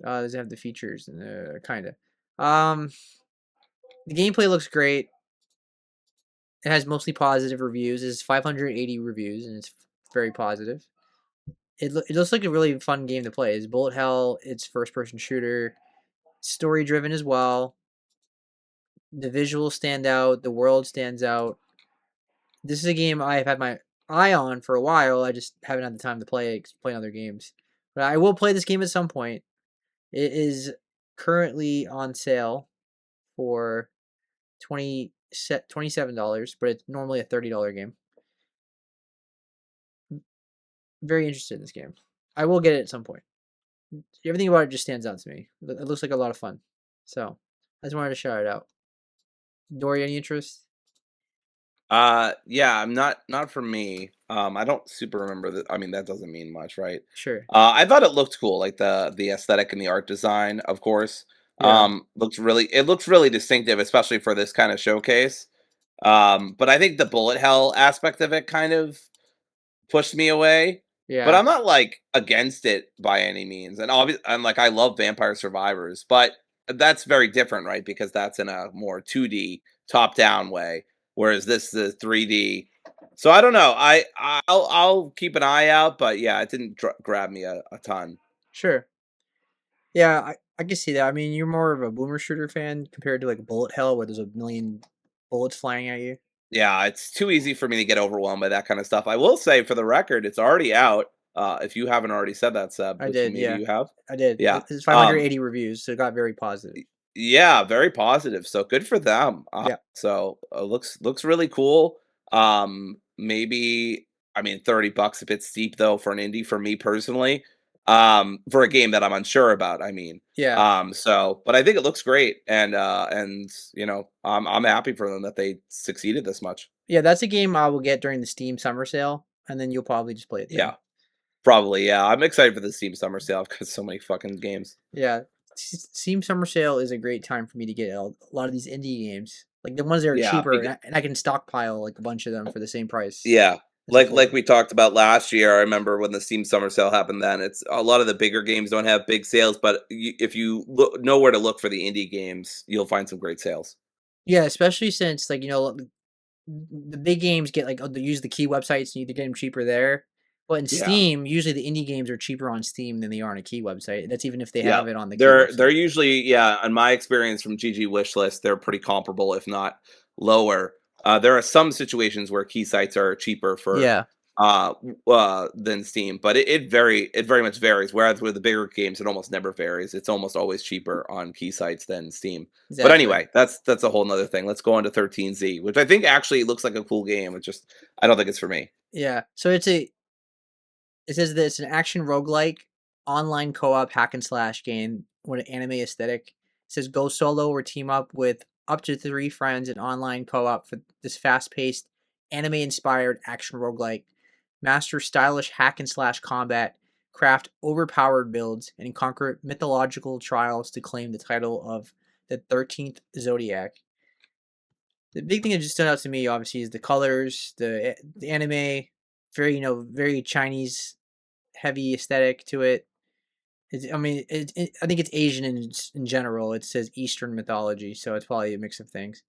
Does it have the features? Kind of. The gameplay looks great. It has mostly positive reviews. It's 580 reviews, and it's very positive. It looks like a really fun game to play. It's bullet hell. It's first person shooter, story driven as well. The visuals stand out. The world stands out. This is a game I've had my eye on for a while. I just haven't had the time to play it, playing other games. But I will play this game at some point. It is currently on sale for $27, but it's normally a $30 game. Very interested in this game. I will get it at some point. Everything about it just stands out to me. It looks like a lot of fun. So I just wanted to shout it out. Dory, any interest? yeah, I'm not for me. I don't super remember that. I mean, that doesn't mean much, right? Sure. I thought it looked cool, like the aesthetic and the art design, of course. Yeah. It looks really distinctive, especially for this kind of showcase. But I think the bullet hell aspect of it kind of pushed me away. But Yeah. I'm not like against it by any means. And obviously, I'm like I love Vampire Survivors, but that's very different, right? Because that's in a more 2D top down way, whereas this is 3D. So I don't know. I'll keep an eye out, but yeah, it didn't grab me a ton. Sure. Yeah, I can see that. I mean, you're more of a boomer shooter fan compared to like bullet hell, where there's a million bullets flying at you. Yeah, it's too easy for me to get overwhelmed by that kind of stuff. I will say, for the record, it's already out. If you haven't already said that, Seb, I which did, maybe yeah, you have, I did. yeah. It's Um, 580 reviews, so it got very positive. Yeah, very positive. So good for them. Yeah, So looks really cool. Maybe I mean $30 a bit steep though for an indie for me personally. For a game that I'm unsure about. I mean, yeah, but I think it looks great, and I'm happy for them that they succeeded this much. yeah. That's a game I will get during the Steam summer sale, and then you'll probably just play it then. Yeah, probably. Yeah, I'm excited for the Steam Summer Sale. I've got so many fucking games. Yeah, Steam summer sale is a great time for me to get a lot of these indie games, like the ones that are Yeah, cheaper, and I can stockpile like a bunch of them for the same price Yeah. as a Like full. we talked about last year, I remember when the Steam Summer Sale happened then, it's a lot of the bigger games don't have big sales, but if you know where to look for the indie games, you'll find some great sales. Yeah, especially since like the big games get like, oh, they use the key websites, and you either get them cheaper there. But in Yeah. Steam, usually the indie games are cheaper on Steam than they are on a key website. That's even if they Yeah. have it on the key They're website. usually, yeah, in my experience from GG Wishlist, they're pretty comparable, if not lower. There are some situations where key sites are cheaper for Yeah, than Steam, but it very much varies. Whereas with the bigger games, it almost never varies. It's almost always cheaper on key sites than Steam. But exactly. anyway, that's a whole nother thing. Let's go on to 13Z, which I think actually looks like a cool game. It's just I don't think it's for me. Yeah. So it says that it's an action roguelike online co-op hack and slash game with an anime aesthetic. It says go solo or team up with up to 3 friends in online co-op for this fast-paced anime inspired action roguelike. Master stylish hack and slash combat, craft overpowered builds, and conquer mythological trials to claim the title of the 13th Zodiac. The big thing that just stood out to me, obviously, is the colors, the anime, very very Chinese heavy aesthetic to it. I mean, I think it's Asian in general. It says Eastern mythology, so it's probably a mix of things.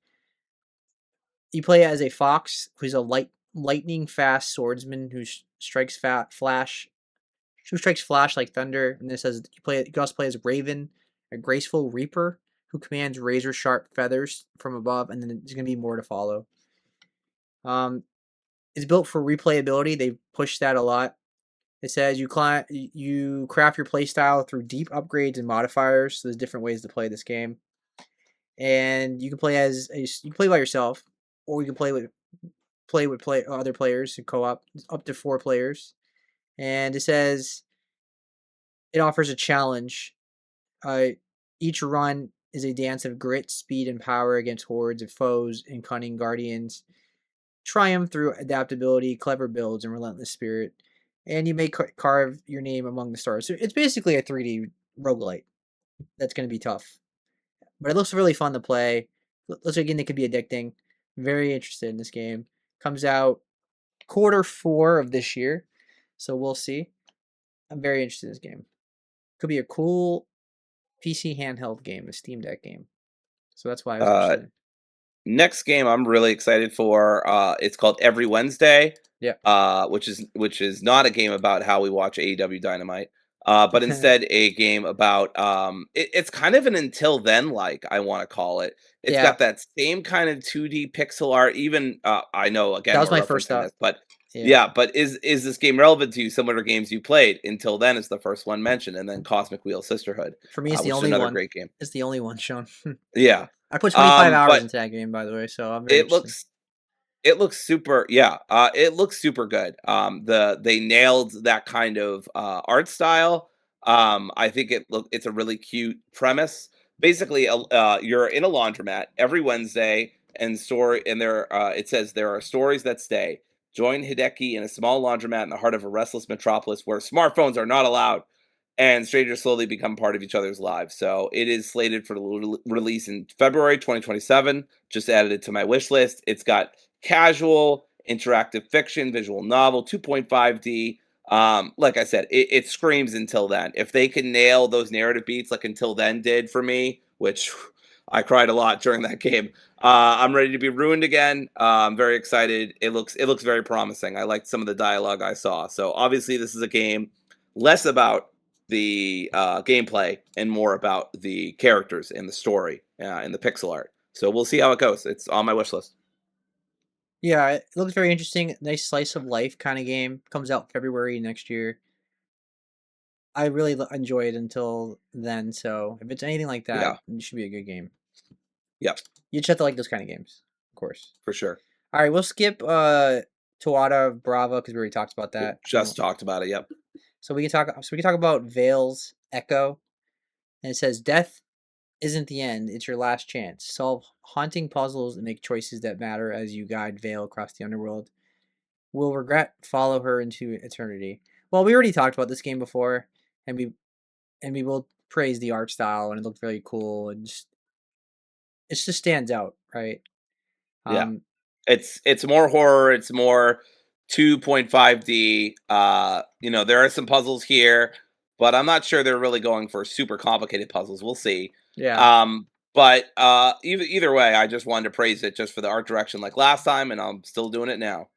You play as a fox who's a lightning fast swordsman strikes who strikes flash like thunder. And this says you can also play as Raven, a graceful reaper who commands razor sharp feathers from above, and then there's gonna be more to follow. Um, it's built for replayability. They push that a lot. It says you craft your playstyle through deep upgrades and modifiers. So there's different ways to play this game, and you can play you can play by yourself, or you can play with other players and co-op up to 4 players. And it says it offers a challenge. Uh, each run is a dance of grit, speed, and power against hordes of foes and cunning guardians. Triumph through adaptability, clever builds, and relentless spirit. And you may carve your name among the stars. So it's basically a 3D roguelite that's going to be tough. But it looks really fun to play. Looks like again it could be addicting. Very interested in this game. Comes out quarter 4 of this year. So we'll see. I'm very interested in this game. Could be a cool PC handheld game, a Steam Deck game. So that's why I was Uh, interested in it. Next game I'm really excited for, it's called Every Wednesday, Yeah. which is not a game about how we watch AEW Dynamite, but instead a game about it's kind of an Until Then like I want to call it. It's Yeah. got that same kind of 2D pixel art. Even I know That again was we're my first referencing thought. this, but Yeah. yeah, but is this game relevant to you? Similar games you played? Until Then is the first one mentioned, and then Cosmic Wheel Sisterhood, For me, it's the which is only another one. great game. It's the only one shown. Yeah. I put 25 hours But into that game, by the way, so I'm very it interested. looks it looks super yeah, it looks super good. They nailed that kind of, art style. I think it's a really cute premise. Basically, you're in a laundromat every Wednesday, it says, "There are stories that stay. Join Hideki in a small laundromat in the heart of a restless metropolis where smartphones are not allowed, and strangers slowly become part of each other's lives." So, it is slated for release in February 2027. Just added it to my wish list. It's got casual, interactive fiction, visual novel, 2.5D. Like I said, it screams Until Then. If they can nail those narrative beats like Until Then did for me, which I cried a lot during that game, I'm ready to be ruined again. I'm very excited. It looks very promising. I liked some of the dialogue I saw. So obviously, this is a game less about the gameplay and more about the characters and the story and the pixel art. So we'll see how it goes. It's on my wish list. Yeah, it looks very interesting. Nice slice of life kind of game. Comes out February next year. I really enjoyed Until Then, so if it's anything like that, Yeah. it should be a good game. Yep. You just have to like those kind of games, of course. For sure. All right, we'll skip Tawada Brava because we already talked about We that. just talked about it. Yep. So we can talk about Vale's Echo, and it says death isn't the end; it's your last chance. Solve haunting puzzles and make choices that matter as you guide Vale across the underworld. Will regret follow her into eternity. Well, we already talked about this game before, and we will praise the art style, and it looked very cool, and it just stands out, right? Yeah. Um, It's more horror. It's more 2.5D. There are some puzzles here, but I'm not sure they're really going for super complicated puzzles. We'll see. yeah, Um, But either way, I just wanted to praise it just for the art direction like last time, and I'm still doing it now.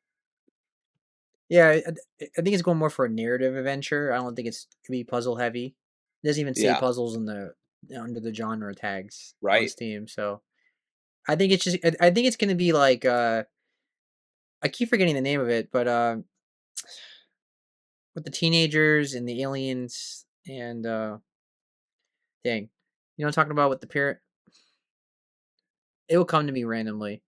Yeah, I think it's going more for a narrative adventure. I don't think it's gonna be puzzle heavy. It doesn't even say Yeah, puzzles in the under the genre tags on right. Steam, so I think it's just I think it's gonna be like I keep forgetting the name of it, but with the teenagers and the aliens and dang, you know what I'm talking about with the parent. It will come to me randomly.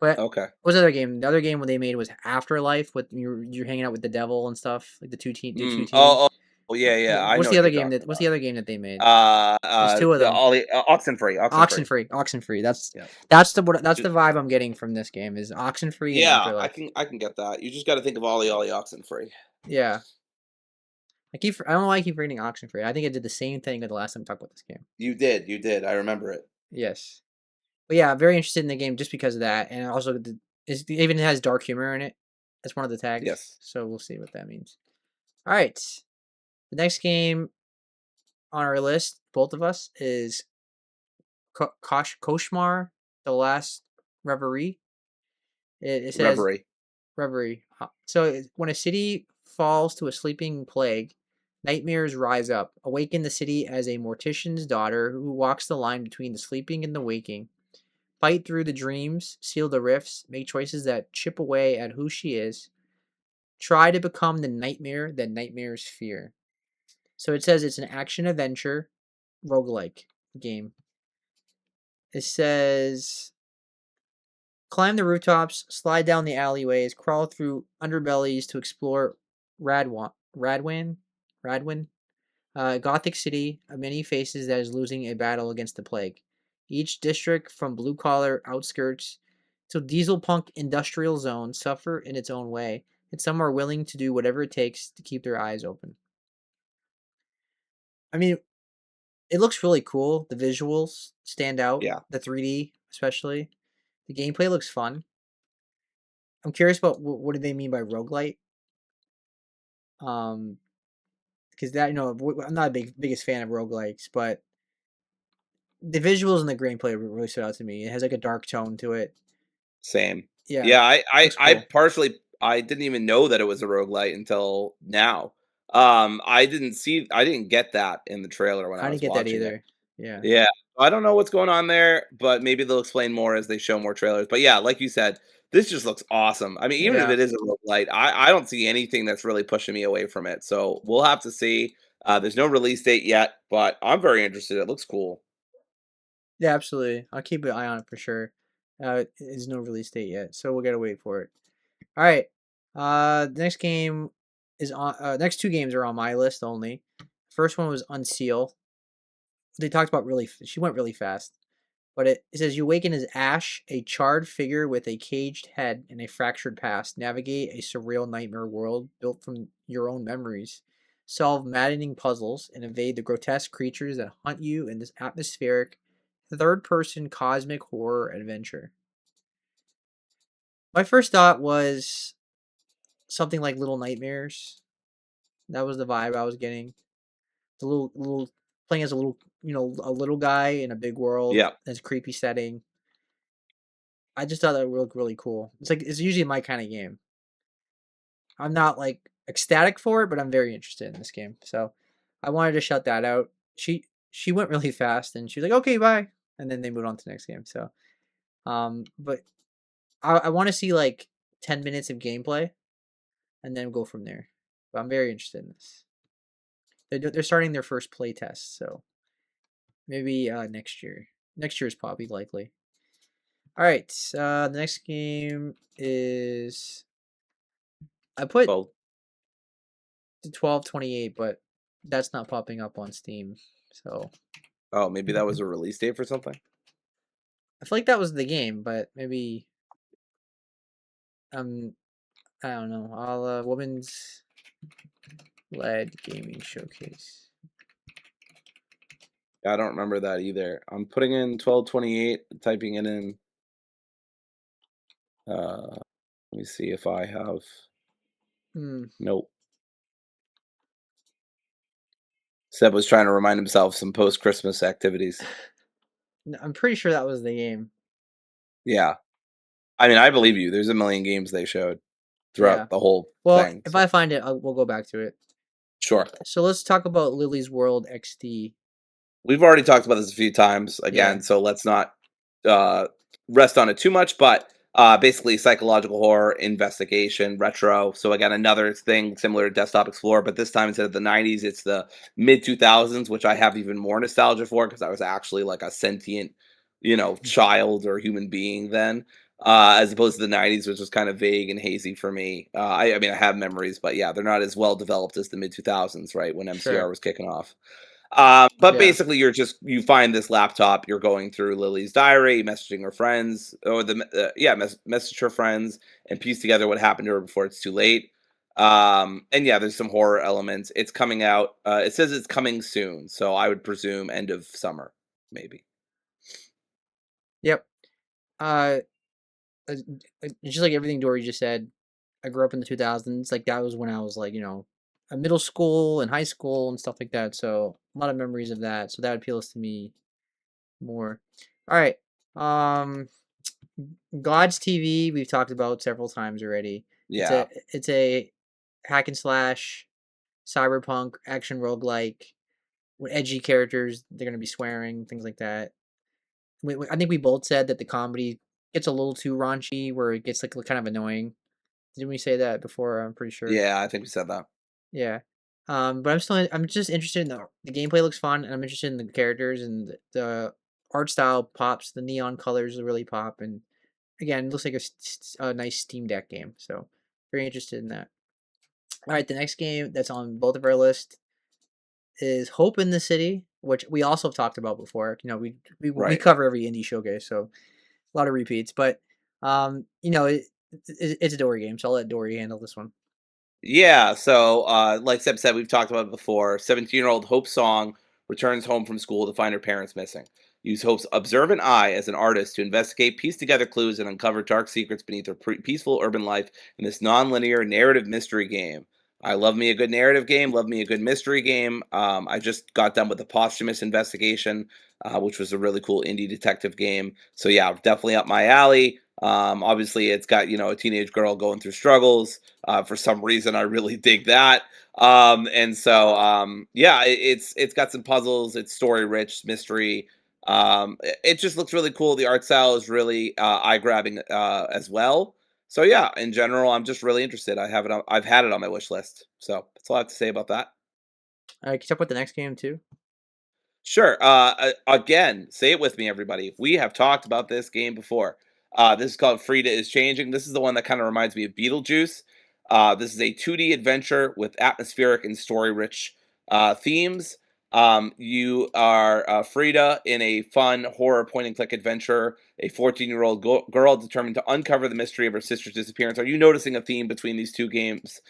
But Okay. what's the other game? The other game what they made was Afterlife with you're hanging out with the devil and stuff, like the two teens. Oh, yeah, yeah. I What's know the what other you're game talking that what's about. the other game that they made? There's two of The them. Ollie, Oxenfree, Oxenfree. Oxenfree. Yeah. That's Ju- the vibe I'm getting from this game is Oxenfree and Yeah, Afterlife. I can get that. You just got to think of Ollie Oxenfree. Yeah. I don't know why I keep forgetting Oxenfree. I think I did the same thing the last time we talked about this game. You did. I remember it. Yes. But yeah, very interested in the game just because of that, and also it even has dark humor in it. That's one of the tags, Yes. so we'll see what that means. All right, the next game on our list, both of us, is Koshmar: The Last Reverie. It says Reverie. Reverie. When a city falls to a sleeping plague, nightmares rise up. Awaken the city as a mortician's daughter who walks the line between the sleeping and the waking. Fight through the dreams, seal the rifts, make choices that chip away at who she is. Try to become the nightmare that nightmares fear. So it says it's an action adventure roguelike game. It says climb the rooftops, slide down the alleyways, crawl through underbellies to explore Radwin, Gothic city of many faces that is losing a battle against the plague. Each district, from blue collar outskirts to diesel punk industrial zone, suffer in its own way, and some are willing to do whatever it takes to keep their eyes open. I mean, it looks really cool. The visuals stand out, Yeah. the 3D especially. The gameplay looks fun. I'm curious about what do they mean by roguelite? Um, because that I'm not a biggest fan of roguelikes, but the visuals and the gameplay really stood out to me. It has like a dark tone to it. Same. Yeah, Yeah, looks cool. I didn't even know that it was a roguelite until now. I didn't get that in the trailer when I I didn't was get that watching it. either. Yeah, Yeah. I don't know what's going on there, but maybe they'll explain more as they show more trailers. But yeah, like you said, this just looks awesome. I mean, even if yeah, it is a roguelite, I don't see anything that's really pushing me away from it. So we'll have to see. There's no release date yet, but I'm very interested. It looks cool. yeah. Absolutely, I'll keep an eye on it for sure. There's no release date yet, so we'll gotta wait for it. All right. The next game is on. Next two games are on my list only. First one was Unseal. They talked about really. She went really fast. But it says you awaken as Ash, a charred figure with a caged head and a fractured past. Navigate a surreal nightmare world built from your own memories. Solve maddening puzzles and evade the grotesque creatures that hunt you in this atmospheric, third person cosmic horror adventure. My first thought was something like Little Nightmares. That was the vibe I was getting. The little playing as a little, a little guy in a big world. Yeah. That's a creepy setting. I just thought that would look really cool. It's usually my kind of game. I'm not like ecstatic for it, but I'm very interested in this game. So I wanted to shut that out. She went really fast and she was like, okay, bye. And then they moved on to the next game. So but I want to see like 10 minutes of gameplay and then go from there. But I'm very interested in this. They're starting their first play test, so maybe next year. Next year is probably likely. All right. The next game is I put Well, to 12/28, but that's not popping up on Steam. So oh, maybe that was a release date for something. I feel like that was the game, but maybe I don't know. I'll women's led gaming showcase. I don't remember that either. I'm putting in 12/28, typing it in. Let me see if I have. Hmm. Nope. Seb was trying to remind himself some post Christmas activities. I'm pretty sure that was the game. Yeah. I mean, I believe you. There's a million games they showed Yeah. throughout the whole Well, thing. if So I find it, we'll go back to it. sure. So let's talk about Lily's World XD. We've already talked about this a few times Yeah. again, so let's not uh, rest on it too much. But basically, psychological horror investigation retro. So again, another thing similar to Desktop Explorer, but this time instead of the '90s, it's the mid 2000s, which I have even more nostalgia for because I was actually like a sentient, child or human being then. As opposed to the '90s, which was kind of vague and hazy for me. I mean, I have memories, but yeah, they're not as well developed as the mid 2000s, right? When MCR Sure. was kicking off. But Yeah. basically, you find this laptop, you're going through Lily's diary, messaging her friends, or message her friends, and piece together what happened to her before it's too late. And yeah, there's some horror elements. It's coming out. It says it's coming soon, so I would presume end of summer, maybe. Yep. Uh, uh, just like everything Dory just said, I grew up in the 2000s. Like that was when I was like, a middle school and high school and stuff like that. So a lot of memories of that. So that appeals to me more. All right. Um, God's TV we've talked about several times already. Yeah, It's a hack and slash cyberpunk action roguelike with edgy characters. They're gonna be swearing things like that. I think we both said that the comedy gets a little too raunchy, where it gets like kind of annoying. Didn't we say that before? I'm pretty sure. yeah, I think we said that. Yeah. But I'm just interested in the gameplay looks fun, and I'm interested in the characters and the art style pops. The neon colors really pop, and again, it looks like a nice Steam Deck game. So very interested in that. All right, the next game that's on both of our list is Hope in the City, which we also have talked about before. We Right. cover every indie showcase, so a lot of repeats. But it's a Dory game, so I'll let Dory handle this one. Yeah, so like Seb said, we've talked about it before. 17-year-old Hope Song returns home from school to find her parents missing. Use Hope's observant eye as an artist to investigate, piece together clues, and uncover dark secrets beneath her peaceful urban life in this non-linear narrative mystery game. I love me a good narrative game, love me a good mystery game. I just got done with the Posthumous Investigation, which was a really cool indie detective game. So yeah, definitely up my alley. Obviously, it's got a teenage girl going through struggles. For some reason, I really dig that. And so yeah, it's got some puzzles. It's story rich, mystery. It just looks really cool. The art style is really eye grabbing as well. So yeah, in general, I'm just really interested. I've had it on my wish list. So that's all I have to say about that. Can you talk about the next game too? Sure. Again, say it with me, everybody. We have talked about this game before. This is called Frida is Changing. This is the one that kind of reminds me of Beetlejuice. This is a 2D adventure with atmospheric and story-rich themes. You are Frida in a fun horror point-and-click adventure. A 14-year-old girl determined to uncover the mystery of her sister's disappearance. Are you noticing a theme between these two games,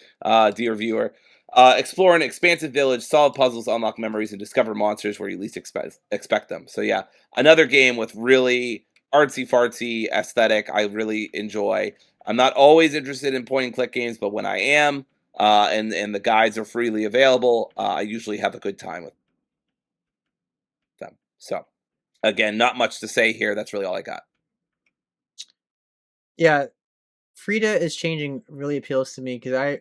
dear viewer? Explore an expansive village, solve puzzles, unlock memories, and discover monsters where you least expect them. So yeah, another game with really artsy fartsy aesthetic. I really enjoy. I'm not always interested in point and click games, but when I am, and the guides are freely available, I usually have a good time with them. So again, not much to say here. That's really all I got. Yeah, Frida is changing really appeals to me because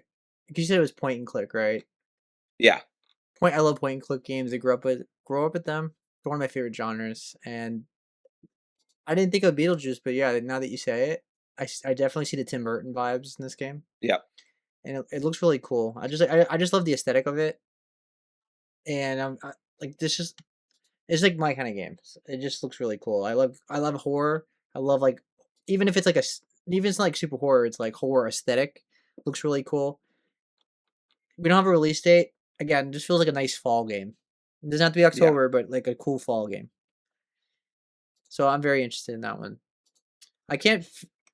you said it was point and click, right? Yeah, I love point and click games. I grew up with them. They're one of my favorite genres, and I didn't think of Beetlejuice, but yeah, now that you say it, I definitely see the Tim Burton vibes in this game, yeah, and it looks really cool. I just love the aesthetic of it, and like this just it's like my kind of game. It just looks really cool. I love horror. I love like even if it's like even if it's not like super horror, it's like horror aesthetic. Looks really cool. We don't have a release date. Again, just feels like a nice fall game. It doesn't have to be yeah. October, but like a cool fall game. So I'm very interested in that one. I can't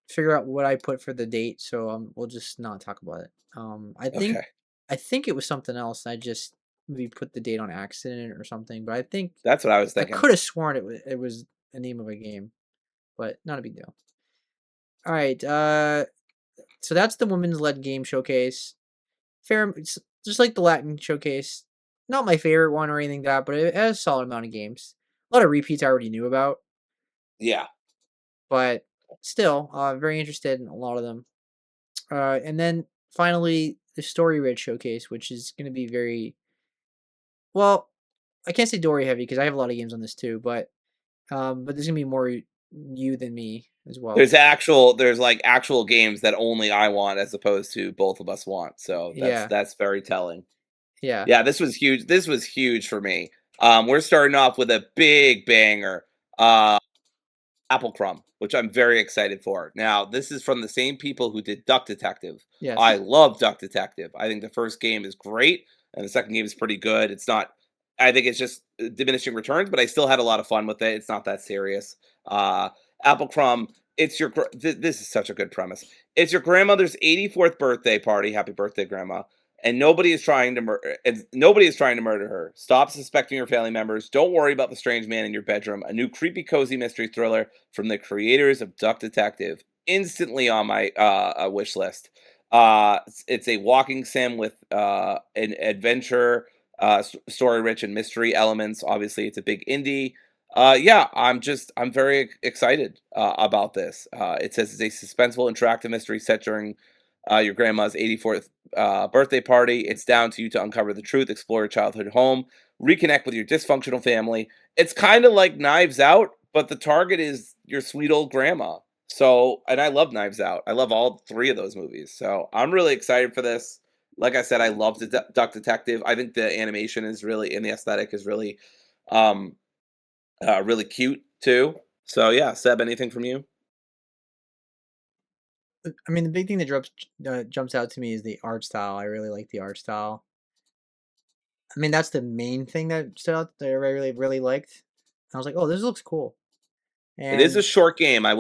figure out what I put for the date, so we'll just not talk about it. Okay, I think it was something else. I just maybe put the date on accident or something, but I think that's what I was I thinking. could have sworn it was the name of a game, but not a big deal. All right, so that's the women's led game showcase. It's just like the Latin showcase. Not my favorite one or anything like that, but it has a solid amount of games. A lot of repeats I already knew about. Yeah. but still, very interested in a lot of them. And then finally, the Story Ridge Showcase, which is going to be very well. I can't say Dory heavy because I have a lot of games on this too, but there's gonna be more you than me as well. There's like actual games that only I want as opposed to both of us want. So Yeah, that's very telling. yeah, Yeah, this was huge. This was huge for me. We're starting off with a big banger. Apple Crumb, which I'm very excited for. Now, this is from the same people who did Duck Detective. I yes, love Duck Detective. I think the first game is great, and the second game is pretty good. It's not. I think it's just diminishing returns, but I still had a lot of fun with it. It's not that serious. Uh, Apple Crumb. This is such a good premise. It's your grandmother's 84th birthday party. Happy birthday, grandma! And nobody is trying to murder her. Stop suspecting your family members. Don't worry about the strange man in your bedroom. A new creepy cozy mystery thriller from the creators of Duck Detective. Instantly on my wish list. It's a walking sim with an adventure, story rich and mystery elements. Obviously, it's a big indie. Yeah, I'm very excited about this. It says it's a suspenseful interactive mystery set during your grandma's 84th birthday party. It's down to you to uncover the truth, explore your childhood home, reconnect with your dysfunctional family. It's kind of like Knives Out, but the target is your sweet old grandma. So, and I love Knives Out. I love all three of those movies. So, I'm really excited for this. Like I said, I love the Duck Detective. I think the animation is really, and the aesthetic is really, um, really cute too. So, yeah, Seb, anything from you? I mean, the big thing that jumps out to me is the art style. I really like the art style. I mean, that's the main thing that stood out that I really liked. I was like, oh, this looks cool, It is a and short game. I yeah,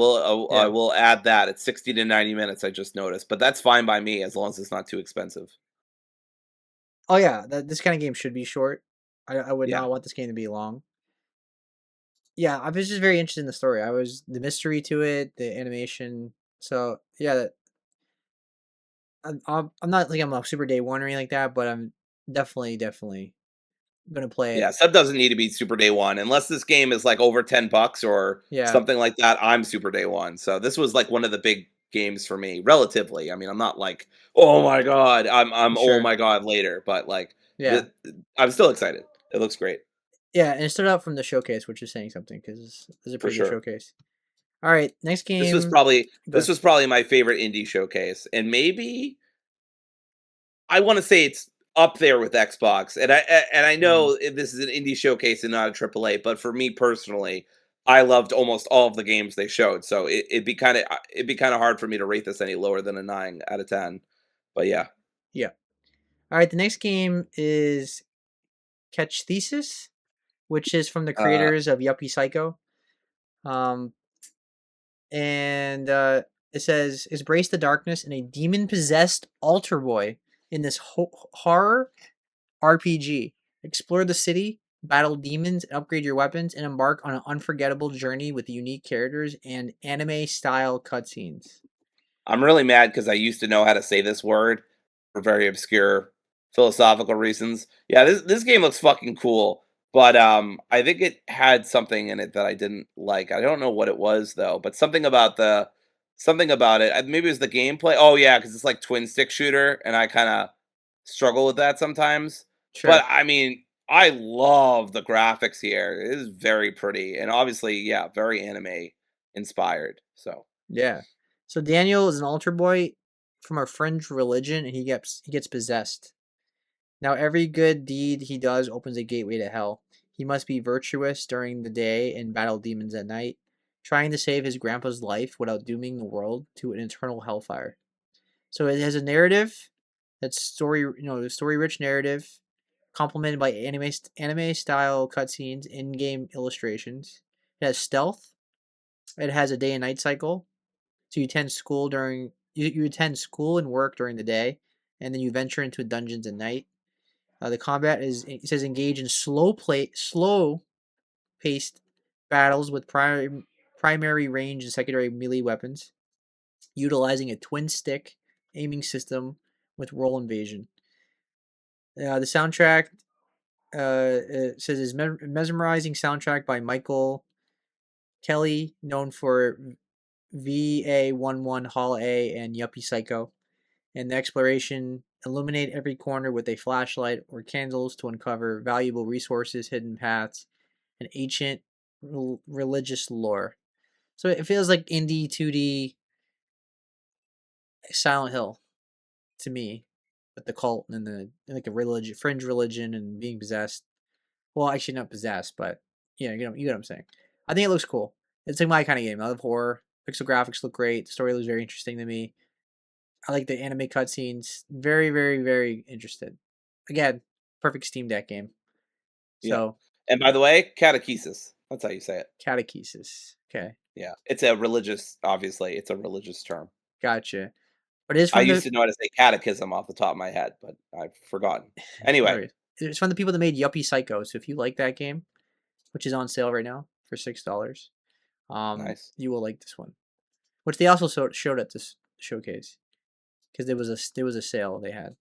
will add that. It's 60 to 90 minutes, I just noticed, but that's fine by me as long as it's not too expensive. oh yeah, this kind of game should be short. I would Yeah. not want this game to be long. Yeah, I was just very interested in the story. I was the mystery to it, the animation. So yeah, I'm not like I'm a super day one or anything like that, but I'm definitely gonna play it. Yeah, sub doesn't need to be super day one unless this game is like over $10 or Yeah, something like that. I'm super day one. So this was like one of the big games for me, relatively. I mean, I'm not like, oh my god, I'm oh sure. my god later, but like Yeah, the I'm still excited. It looks great yeah, and it stood out from the showcase, which is saying something because this is a for pretty good sure. showcase. All right, next This was game. probably this Good. was probably my favorite indie showcase, and maybe I want to say it's up there with Xbox, and I Mm, know this is an indie showcase and not a AAA, but for me personally, I loved almost all of the games they showed. So it'd be kind of hard for me to rate this any lower than a 9 out of 10. But yeah, yeah. All right, the next game is Catch Thesis, which is from the uh, creators of Yuppie Psycho. Um, and it says, "Embrace the darkness in a demon-possessed altar boy in this horror RPG. Explore the city, battle demons, upgrade your weapons, and embark on an unforgettable journey with unique characters and anime-style cutscenes." I'm really mad because I used to know how to say this word for very obscure philosophical reasons. Yeah, this game looks fucking cool, but I think it had something in it that I didn't like. I don't know what it was though, but something about it. Maybe it was the gameplay. Oh yeah, because it's like twin stick shooter, and I kind of struggle with that sometimes. But Sure. I mean, I love the graphics here. It is very pretty, and obviously, yeah, very anime inspired. So. Yeah. So Daniel is an altar boy from a fringe religion, and he gets possessed. Now every good deed he does opens a gateway to hell. He must be virtuous during the day and battle demons at night, trying to save his grandpa's life without dooming the world to an eternal hellfire. So it has a narrative that's story rich narrative, complemented by anime style cutscenes, in game illustrations. It has stealth. It has a day and night cycle. So you attend school and work during the day, and then you venture into dungeons at night. The combat is it says engage in slow paced battles with primary range and secondary melee weapons, utilizing a twin stick aiming system with roll invasion. The soundtrack it says is mesmerizing soundtrack by Michael Kelly, known for VA11 Hall A and Yuppie Psycho. And the exploration, illuminate every corner with a flashlight or candles to uncover valuable resources, hidden paths, and ancient religious lore. So it feels like indie 2D Silent Hill to me, with the cult and the like a religion, fringe religion, and being possessed. Well, actually not possessed, but yeah, you know what I'm saying. I think it looks cool. It's like my kind of game. I love horror. Pixel graphics look great. The story looks very interesting to me. I like the anime cutscenes. Very, very, very interested. Again, perfect Steam Deck game. Yeah. So And by the way, catechesis. That's how you say it. catechesis. Okay, Yeah. It's a religious, obviously, it's a religious term. gotcha. But it is I from used the to know how to say catechism off the top of my head, but I've forgotten. no, Anyway, it's from the people that made Yuppie Psycho. So if you like that game, which is on sale right now for $6, nice. you will like this one. Which they also showed at this showcase because there was a sale they had.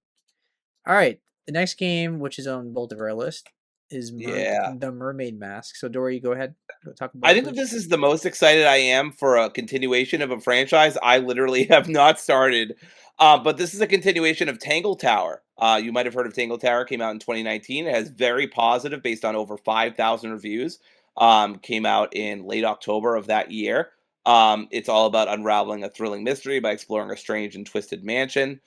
All right, the next game, which is on both of our list, is Yeah. the Mermaid Mask. So Dory, go ahead, go talk about I it, think that please. this is the most excited I am for a continuation of a franchise I literally have not started. But this is a continuation of Tangle Tower. You might have heard of Tangle Tower. Came out in 2019. It has very positive, based on over 5,000 reviews. Came out in late October of that year. It's all about unraveling a thrilling mystery by exploring a strange and twisted mansion.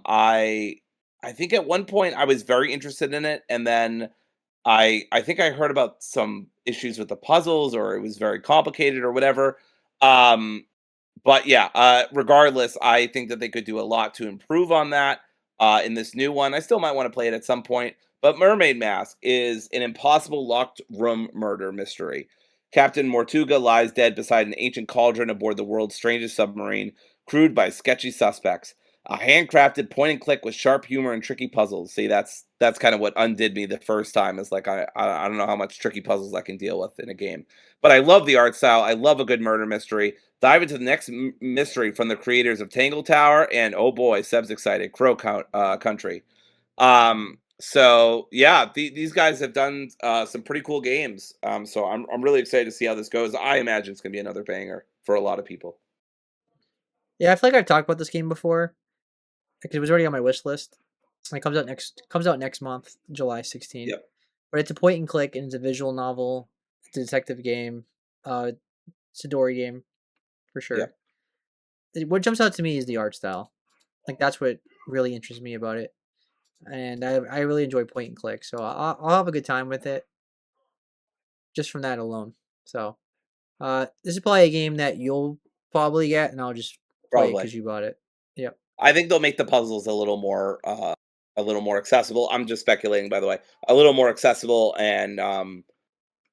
I think at one point I was very interested in it, and then I think I heard about some issues with the puzzles, or it was very complicated or whatever. Um, but yeah, regardless, I think that they could do a lot to improve on that in this new one. I still might want to play it at some point. But Mermaid Mask is an impossible locked room murder mystery. Captain Mortuga lies dead beside an ancient cauldron aboard the world's strangest submarine, crewed by sketchy suspects. A handcrafted point and click with sharp humor and tricky puzzles. See, that's kind of what undid me the first time. Is like I don't know how much tricky puzzles I can deal with in a game, but I love the art style. I love a good murder mystery. Dive into the next mystery from the creators of Tangle Tower, and oh boy, Seb's excited. Country. So yeah, these guys have done some pretty cool games. So I'm really excited to see how this goes. I imagine it's gonna be another banger for a lot of people. Yeah, I feel like I've talked about this game before because it was already on my wish list. It comes out next month, July 16th. Yep. But it's a point and click and it's a visual novel. It's a detective game. It's a Dory game for sure. Yep. What jumps out to me is the art style. Like that's what really interests me about it, and I really enjoy point and click. So I'll have a good time with it just from that alone. So this is probably a game that you'll probably get, and I'll just play it Probably. because you bought it. Yep. I think they'll make the puzzles a little more accessible. I'm just speculating, by the way. A little more accessible, and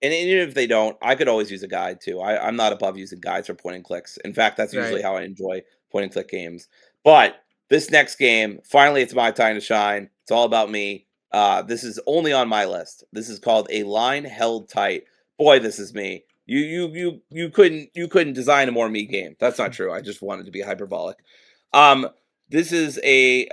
even if they don't, I could always use a guide too. I'm not above using guides for point and clicks. In fact, that's usually Right. how I enjoy point and click games. But this next game, finally, it's my time to shine. It's all about me. This is only on my list. This is called A Line Held Tight. Boy, this is me. You couldn't design a more me game. That's not true. I just wanted to be hyperbolic. Um, this is a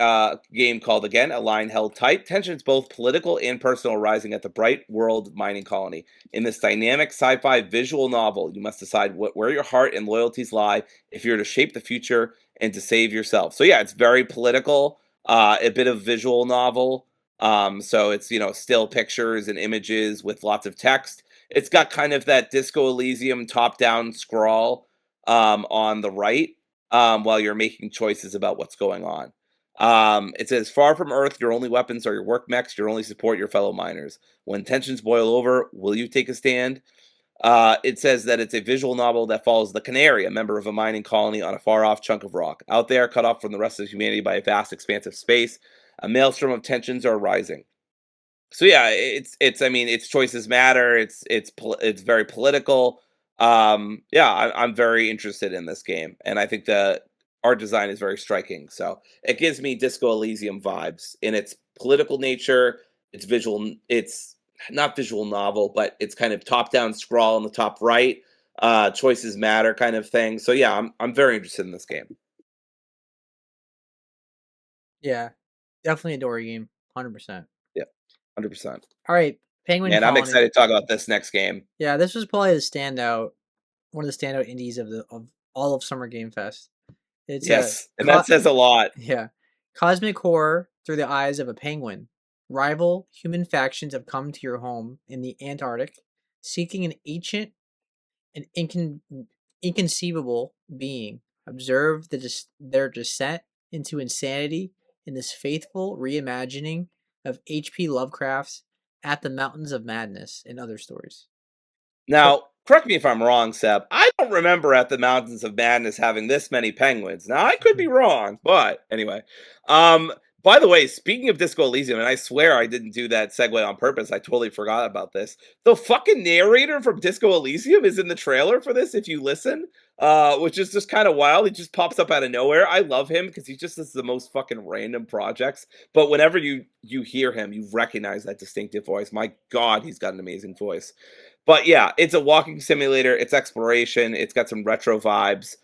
game called again A Line Held Tight. Tensions both political and personal rising at the Bright World mining colony. In this dynamic sci-fi visual novel, you must decide where your heart and loyalties lie if you're to shape the future and to save yourself. So yeah, it's very political, a bit of visual novel. So it's still pictures and images with lots of text. It's got kind of that Disco Elysium top-down scroll on the right while you're making choices about what's going on. It says, far from Earth, your only weapons are your work mechs, your only support, your fellow miners. When tensions boil over, will you take a stand? It says that it's a visual novel that follows the Canary, a member of a mining colony on a far off chunk of rock. Out there, cut off from the rest of humanity by a vast expanse of space, a maelstrom of tensions are rising. So yeah, it's I mean, its choices matter. It's very political. Yeah, I'm very interested in this game, and I think the art design is very striking. So it gives me Disco Elysium vibes in its political nature. It's visual. It's not visual novel, but it's kind of top down scroll on the top right. Choices matter kind of thing. So yeah, I'm very interested in this game. Yeah. Definitely a Dory game. 100%. Yeah, 100%. All right. Penguin And I'm Colony. excited to talk about this next game. Yeah, this was probably the standout. one of the standout indies of all of Summer Game Fest. It's a Yes, and that says a lot. yeah, cosmic horror through the eyes of a penguin. Rival human factions have come to your home in the Antarctic, seeking an ancient and inconceivable being. Observe their descent into insanity in this faithful reimagining of H.P. Lovecraft's At the Mountains of Madness and other stories. So Now, correct me if I'm wrong, Seb. I don't remember at the Mountains of Madness having this many penguins. Now, I could be wrong, but anyway. Um, by the way, speaking of Disco Elysium, and I swear I didn't do that segue on purpose. I totally forgot about this. The fucking narrator from Disco Elysium is in the trailer for this. If you listen, which is just kind of wild. He just pops up out of nowhere. I love him because he just does the most fucking random projects. But whenever you hear him, you recognize that distinctive voice. My God, he's got an amazing voice. But yeah, it's a walking simulator. It's exploration. It's got some retro vibes.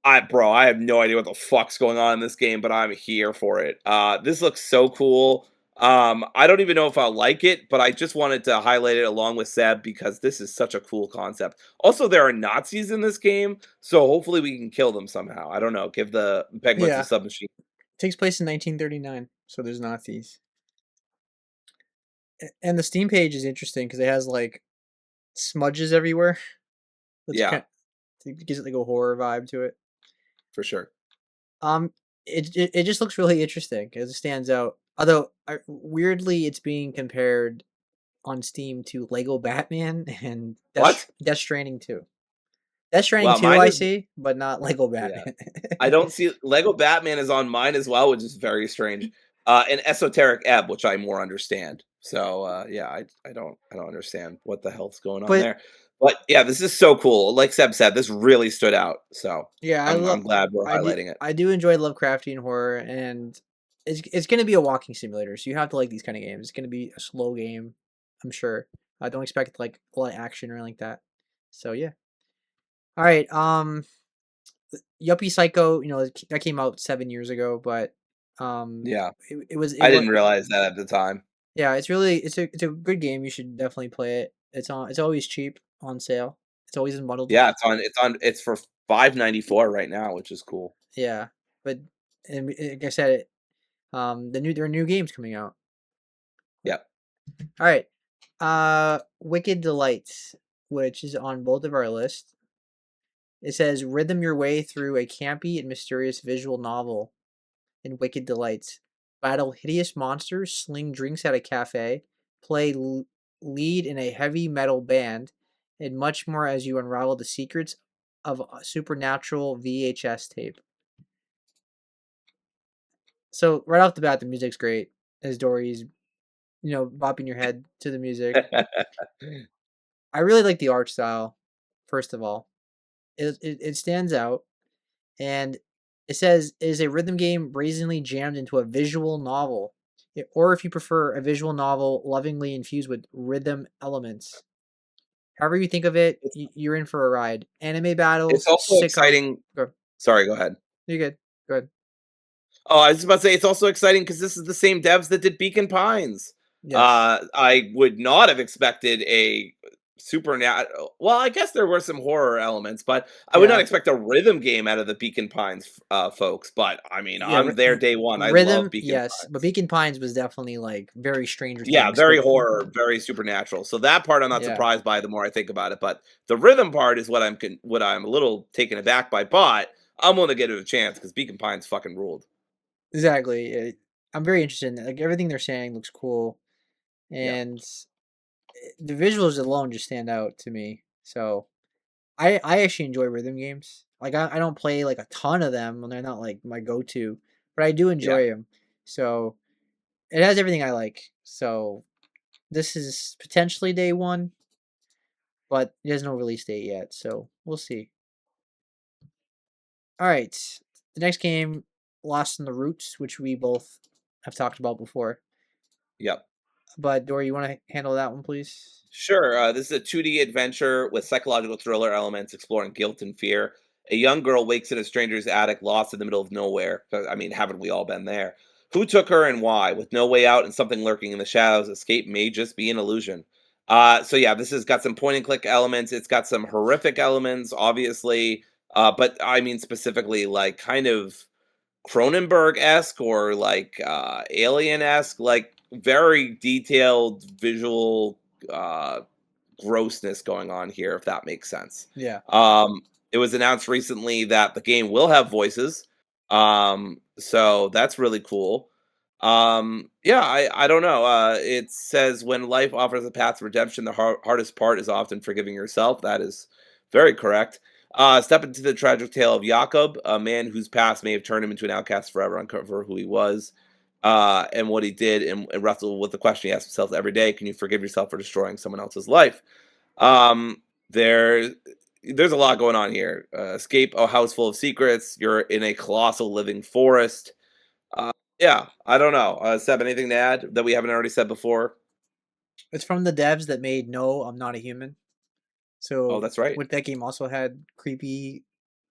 I have no idea what the fuck's going on in this game, but I'm here for it. This looks so cool. I don't even know if I'll like it, but I just wanted to highlight it along with Seb because this is such a cool concept. Also, there are Nazis in this game, so hopefully we can kill them somehow. I don't know. Give the penguins a yeah, submachine. takes place in 1939. So there's Nazis, and the Steam page is interesting because it has like smudges everywhere, which Yeah, kind of gives it like a horror vibe to it. for sure. Um, it just looks really interesting as it stands out. Although weirdly, it's being compared on Steam to Lego Batman and What? Death Stranding 2. Death Stranding Wow, 2 mine I is. see, but not Lego Yeah. Batman. I don't see Lego Batman is on mine as well, which is very strange. And Esoteric Ebb, which I more understand. So yeah, I don't understand what the hell's going on But there. But yeah, this is so cool. Like Seb said, this really stood out. So yeah, I'm glad we're highlighting it. I do enjoy Lovecraftian horror, and it's gonna be a walking simulator, so you have to like these kind of games. It's gonna be a slow game, I'm sure. I don't expect like a lot of action or anything like that. So yeah. All right. Yuppie Psycho, that came out 7 years ago, but Yeah. it I was didn't realize that at the time. yeah, it's a good game. You should definitely play it. It's always cheap on sale. It's always in bundled. Yeah, it's for 5.94 right now, which is cool. Yeah, but and like I said, there are new games coming out. Yeah. All right, Wicked Delights, which is on both of our lists. It says rhythm your way through a campy and mysterious visual novel in Wicked Delights. Battle hideous monsters, sling drinks at a cafe, play lead in a heavy metal band, and much more as you unravel the secrets of a supernatural VHS tape. So right off the bat, the music's great. As Dory's, bopping your head to the music. I really like the art style. First of all, it stands out, and it says it is a rhythm game brazenly jammed into a visual novel, or if you prefer, a visual novel lovingly infused with rhythm elements. However you think of it, it's you're in for a ride. Anime it's battles, also sitcom. exciting. Go. Sorry, go ahead. You're good. Go ahead. Oh, I was just about to say it's also exciting because this is the same devs that did Beacon Pines. Yes. I would not have expected a supernatural. Well, I guess there were some horror elements, but I would not Yeah. expect a rhythm game out of the Beacon Pines folks. But I mean, Yeah. I'm there day one. I love Rhythm, Beacon yes, but Pines. Beacon Pines was definitely like very Stranger Yeah, Things, very but horror, very supernatural. So that part I'm not yeah, surprised by. The more I think about it, but the rhythm part is what I'm a little taken aback by. But I'm willing to give it a chance because Beacon Pines fucking ruled. exactly. I'm very interested in it. Like everything they're saying looks cool, Yeah, and the visuals alone just stand out to me. So I actually enjoy rhythm games. Like I don't play like a ton of them, and they're not like my go to, but I do yeah, enjoy them. So it has everything I like. So this is potentially day one, but there's no release date yet. So we'll see. All right, the next game, Lost in the Roots, which we both have talked about before. yep. But Dory, you want to handle that one, please? Sure. This is a 2D adventure with psychological thriller elements exploring guilt and fear. A young girl wakes in a stranger's attic, lost in the middle of nowhere. I mean, haven't we all been there? Who took her and why? With no way out and something lurking in the shadows, escape may just be an illusion. So yeah, this has got some point and click elements. It's got some horrific elements, obviously, but I mean specifically like kind of Cronenberg-esque or like Alien-esque, like very detailed visual uh, grossness going on here, if that makes sense. Yeah. It was announced recently that the game will have voices, so that's really cool. Yeah, I don't know. It says when life offers a path to redemption, the hardest part is often forgiving yourself. That is very correct. Step into the tragic tale of Jakob, a man whose past may have turned him into an outcast forever. Uncover who he was, and what he did, and wrestle with the question he asks himself every day: Can you forgive yourself for destroying someone else's life? Um, there, there's a lot going on here. Escape a house full of secrets. You're in a colossal living forest. Uh, yeah, I don't know. Seb, anything to add that we haven't already said before? It's from the devs that made No, I'm Not a Human. Oh, So that's right. with that game also had creepy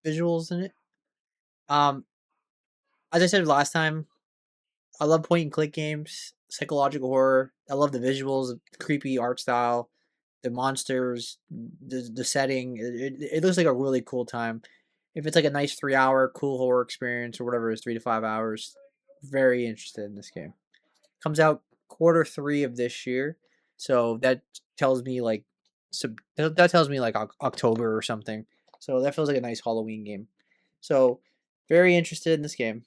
visuals in it. Um, as I said last time, I love point and click games, psychological horror. I love the visuals, the creepy art style, the monsters, the setting. It looks like a really cool time. If it's like a nice 3 hour cool horror experience or whatever it is, 3 to 5 hours, very interested in this game. Comes out quarter 3 of this year, so that tells me like that tells me like October or something. So that feels like a nice Halloween game. So very interested in this game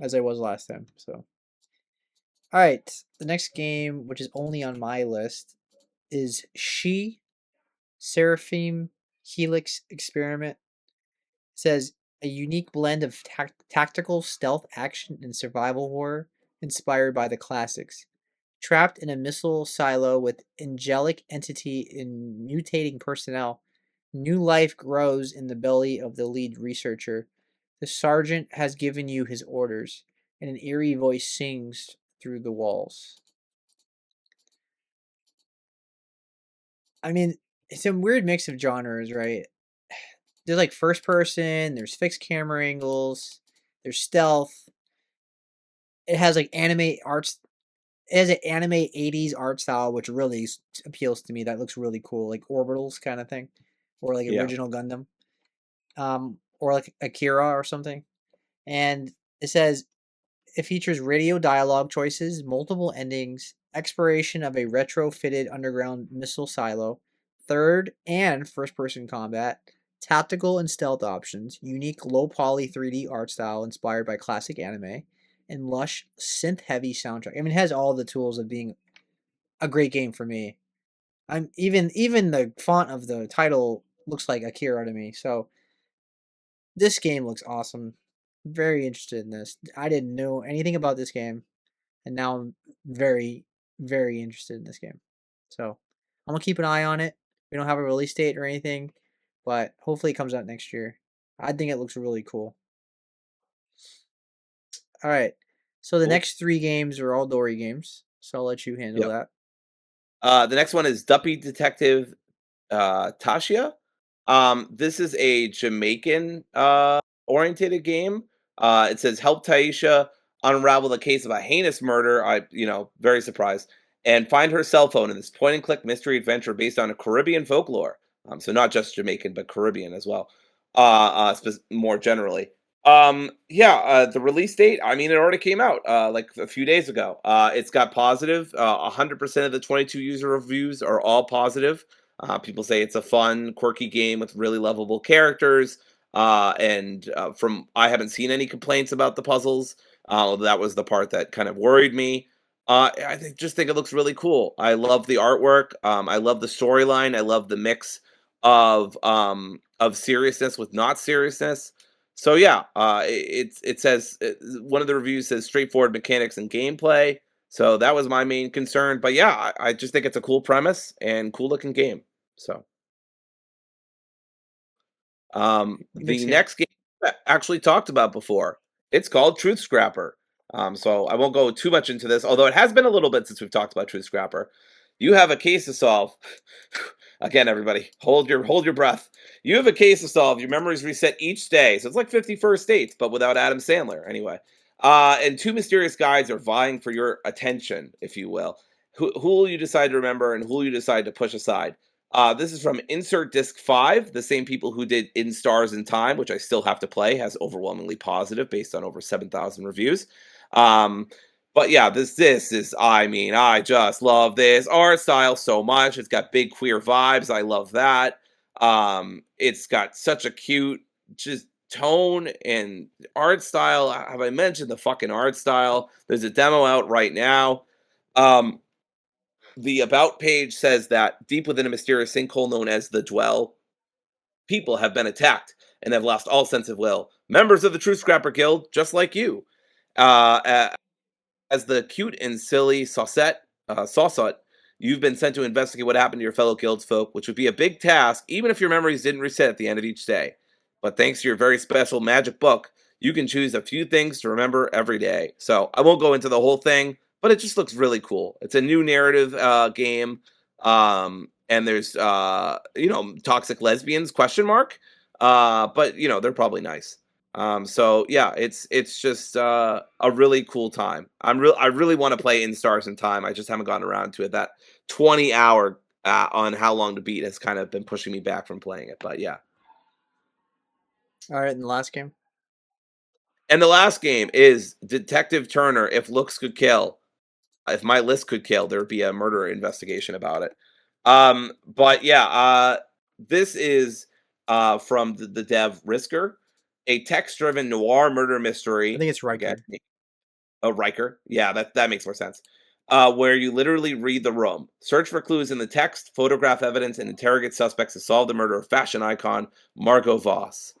as I was last time. So all right, the next game, which is only on my list, is She Seraphim Helix Experiment. It says a unique blend of tactical stealth action and survival horror inspired by the classics. Trapped in a missile silo with angelic entity and mutating personnel, new life grows in the belly of the lead researcher. The sergeant has given you his orders, and an eerie voice sings through the walls. I mean, it's a weird mix of genres, right? There's like first person, there's fixed camera angles, there's stealth. It has like anime arts. It has an anime 80s art style, which really appeals to me. That looks really cool, like orbitals kind of thing, or like Yeah. original Gundam, or like Akira or something. And it says it features radio dialogue choices, multiple endings, exploration of a retrofitted underground missile silo, third and first person combat, tactical and stealth options, unique low poly 3D art style inspired by classic anime, and lush synth heavy soundtrack. I mean, it has all the tools of being a great game for me. I'm even the font of the title looks like Akira to me. So this game looks awesome. Very interested in this. I didn't know anything about this game, and now I'm very, very interested in this game. So I'm gonna keep an eye on it. We don't have a release date or anything, but hopefully it comes out next year. I think it looks really cool. All right. So the Cool. next 3 games are all Dory games. So I'll let you handle Yep. that. The next one is Duppy Detective Tasha. This is a Jamaican orientated game. It says help Taisha unravel the case of a heinous murder. Very surprised. And find her cell phone in this point and click mystery adventure based on a Caribbean folklore. So not just Jamaican, but Caribbean as well. More generally. Yeah, the release date, I mean, it already came out like a few days ago. It's got positive. 100% of the 22 user reviews are all positive. People say it's a fun, quirky game with really lovable characters. And from I haven't seen any complaints about the puzzles. That was the part that kind of worried me. Just think it looks really cool. I love the artwork. I love the storyline. I love the mix of seriousness with not seriousness. So yeah, it says one of the reviews says straightforward mechanics and gameplay. So that was my main concern. But yeah, I just think it's a cool premise and cool looking game. So Big the fan. next game I actually talked about before. It's called Truth Scrapper. So I won't go too much into this, although it has been a little bit since we've talked about Truth Scrapper. You have a case to solve. Again, everybody, hold your breath. You have a case to solve. Your memories reset each day, so it's like 51st Dates, but without Adam Sandler. Anyway, and two mysterious guides are vying for your attention, if you will. who will you decide to remember and who will you decide to push aside? This is from Insert Disc 5, the same people who did In Stars in Time, which I still have to play, has overwhelmingly positive based on over 7,000 reviews. Um, but yeah, this is, I mean, I just love this art style so much. It's got big queer vibes. I love that. It's got such a cute just tone and art style. Have I mentioned the fucking art style? There's a demo out right now. Um, the about page says that deep within a mysterious sinkhole known as the Dwell, people have been attacked and have lost all sense of will. Members of the True Scrapper Guild, just like you. Uh, as the cute and silly Saucet, you've been sent to investigate what happened to your fellow guildsfolk, which would be a big task, even if your memories didn't reset at the end of each day. But thanks to your very special magic book, you can choose a few things to remember every day. So I won't go into the whole thing, but it just looks really cool. It's a new narrative game, and there's toxic lesbians question mark, but they're probably nice. So yeah, it's just a really cool time. I really want to play In Stars in Time. I just haven't gotten around to it. That 20-hour on how long to beat has kind of been pushing me back from playing it. But yeah. All right, in the last game. And the last game is Detective Turner. If looks could kill, if my list could kill, there would be a murder investigation about it. But yeah, this is from the dev Risker, a text-driven noir murder I mystery. think it's Again, Riker. oh, Riker. Yeah, that makes more sense. Where you literally read the room, search for clues in the text, photograph evidence, and interrogate suspects to solve the murder of fashion icon Margot Voss.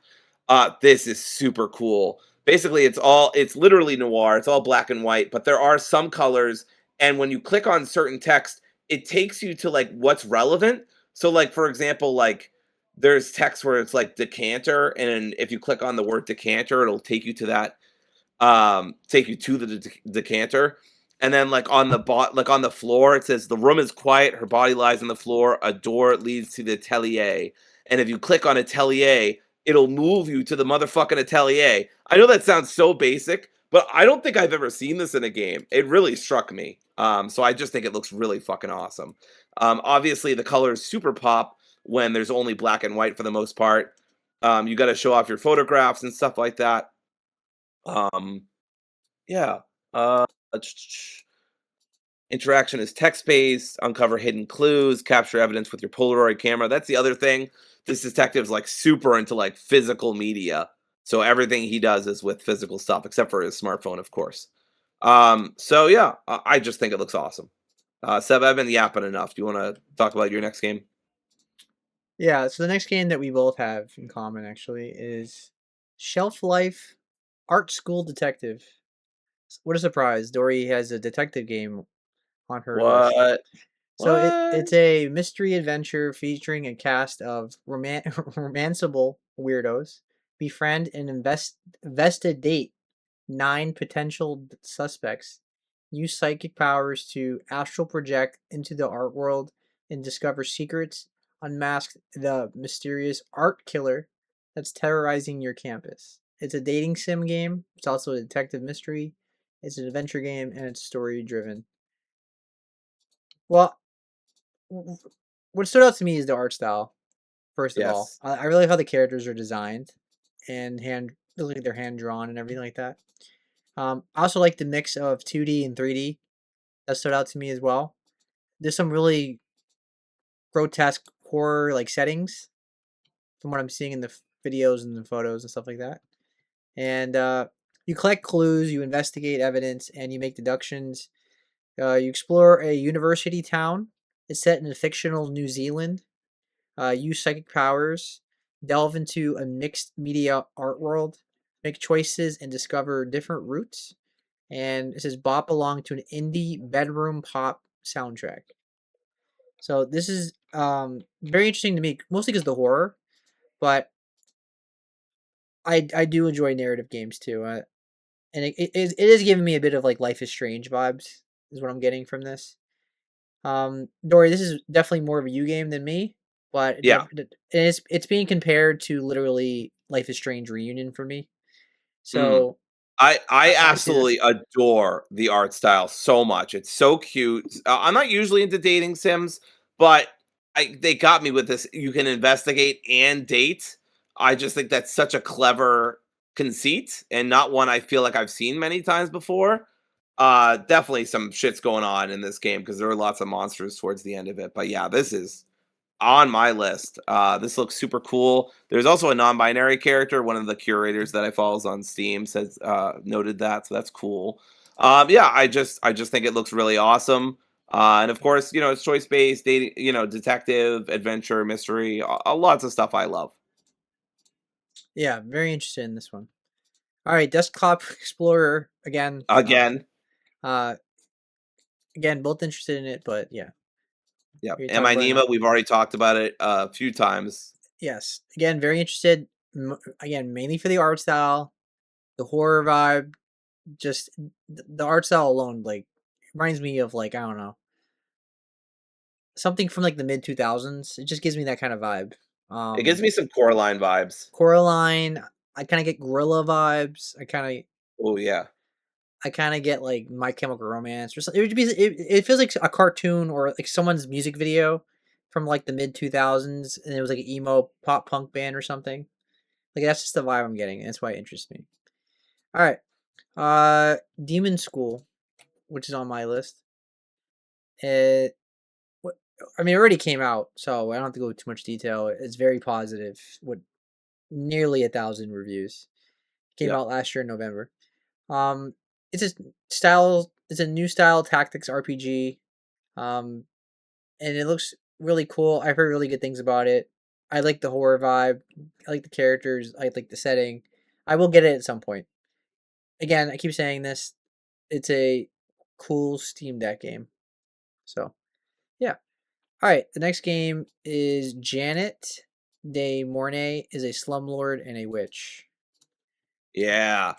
This is super cool. Basically, it's literally noir. It's all black and white, but there are some colors. And when you click on certain text, it takes you to like what's relevant. So, like for example, like there's text where it's like decanter, and if you click on the word decanter, it'll take you to the decanter. And then like on the floor it says the room is quiet, her body lies on the floor, a door leads to the atelier, and if you click on atelier it'll move you to the motherfucking atelier. I know that sounds so basic, but I don't think I've ever seen this in a game. It really struck me. So I just think it looks really fucking awesome. Obviously the colors super pop when there's only black and white for the most part. You got to show off your photographs and stuff like that. um yeah. Uh, Interaction is text based, uncover hidden clues, capture evidence with your Polaroid camera. That's the other thing. This detective's like super into like physical media. So everything he does is with physical stuff, except for his smartphone, of course. So yeah, I just think it looks awesome. Seb, I've been yapping enough. Do you want to talk about your next game? Yeah, so the next game that we both have in common actually is Shelf Life Art School Detective. What a surprise. Dory has a detective game on her list. What? So What? it's a mystery adventure featuring a cast of romanceable weirdos. Befriend and investigate 9 potential suspects. Use psychic powers to astral project into the art world and discover secrets. Unmask the mysterious art killer that's terrorizing your campus. It's a dating sim game. It's also a detective mystery. It's an adventure game and it's story driven. Well, what stood out to me is the art style. First of all, Yes. I really like how the characters are designed and look like they're hand drawn and everything like that. I also like the mix of 2D and 3D. That stood out to me as well. There's some really grotesque horror like settings from what I'm seeing in the videos and the photos and stuff like that. And you collect clues, you investigate evidence, and you make deductions. You explore a university town. It's set in a fictional New Zealand. Use psychic powers. Delve into a mixed media art world. Make choices and discover different routes. And it says bop along to an indie bedroom pop soundtrack. So this is very interesting to me, mostly because of the horror, but I do enjoy narrative games too, and it is giving me a bit of like Life is Strange vibes, is what I'm getting from this. Dory, this is definitely more of a you game than me, but Yeah. it's being compared to literally Life is Strange Reunion for me. Mm. So I I see this. absolutely adore the art style so much. It's so cute. I'm not usually into dating sims, but they got me with this. You can investigate and date. I just think that's such a clever conceit and not one I feel like I've seen many times before. Definitely some shit's going on in this game because there are lots of monsters towards the end of it. But yeah, this is on my list. This looks super cool. There's also a non-binary character. One of the curators that I follows on Steam says noted that, so that's cool. Yeah, I just think it looks really awesome. And of course, it's choice based, dating, detective, adventure, mystery, lots of stuff I love. Yeah, very interested in this one. All right, Desktop Explorer again. Again, Uh, again, both interested in it, but yeah, yep. we Am talk I about it now. Nemo? We've already talked about it a few times. Yes, again, very interested. Again, mainly for the art style, the horror vibe. Just the art style alone, like, reminds me of, like, I don't know, something from like the mid 2000s. It just gives me that kind of vibe. It gives Um, me some Coraline vibes. Coraline. I kind of get Gorilla vibes. Oh yeah. I kind of get like My Chemical Romance or something. It would be. It feels like a cartoon or like someone's music video from like the mid 2000s, and it was like an emo pop punk band or something. Like that's just the vibe I'm getting. And that's why it interests me. All right. Demon School, which is on my list. It. I mean, it already came out, so I don't have to go into too much detail. It's very positive. With nearly 1,000 reviews. Came Yep. out last year in November. Um, it's a style. It's a new style tactics RPG. Um, and it looks really cool. I've heard really good things about it. I like the horror vibe. I like the characters. I like the setting. I will get it at some point. Again, I keep saying this. It's a cool Steam Deck game. So yeah. All right. The next game is Janet de Mornay is a slumlord and a witch. Yeah.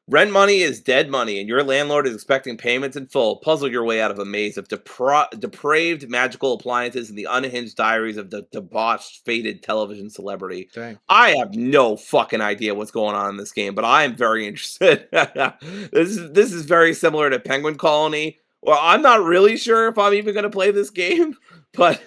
Rent money is dead money, and your landlord is expecting payments in full. Puzzle your way out of a maze of depraved magical appliances and the unhinged diaries of the debauched, faded television celebrity. Dang. I have no fucking idea what's going on in this game, but I am very interested. This is very similar to Penguin Colony. Well, I'm not really sure if I'm even going to play this game, but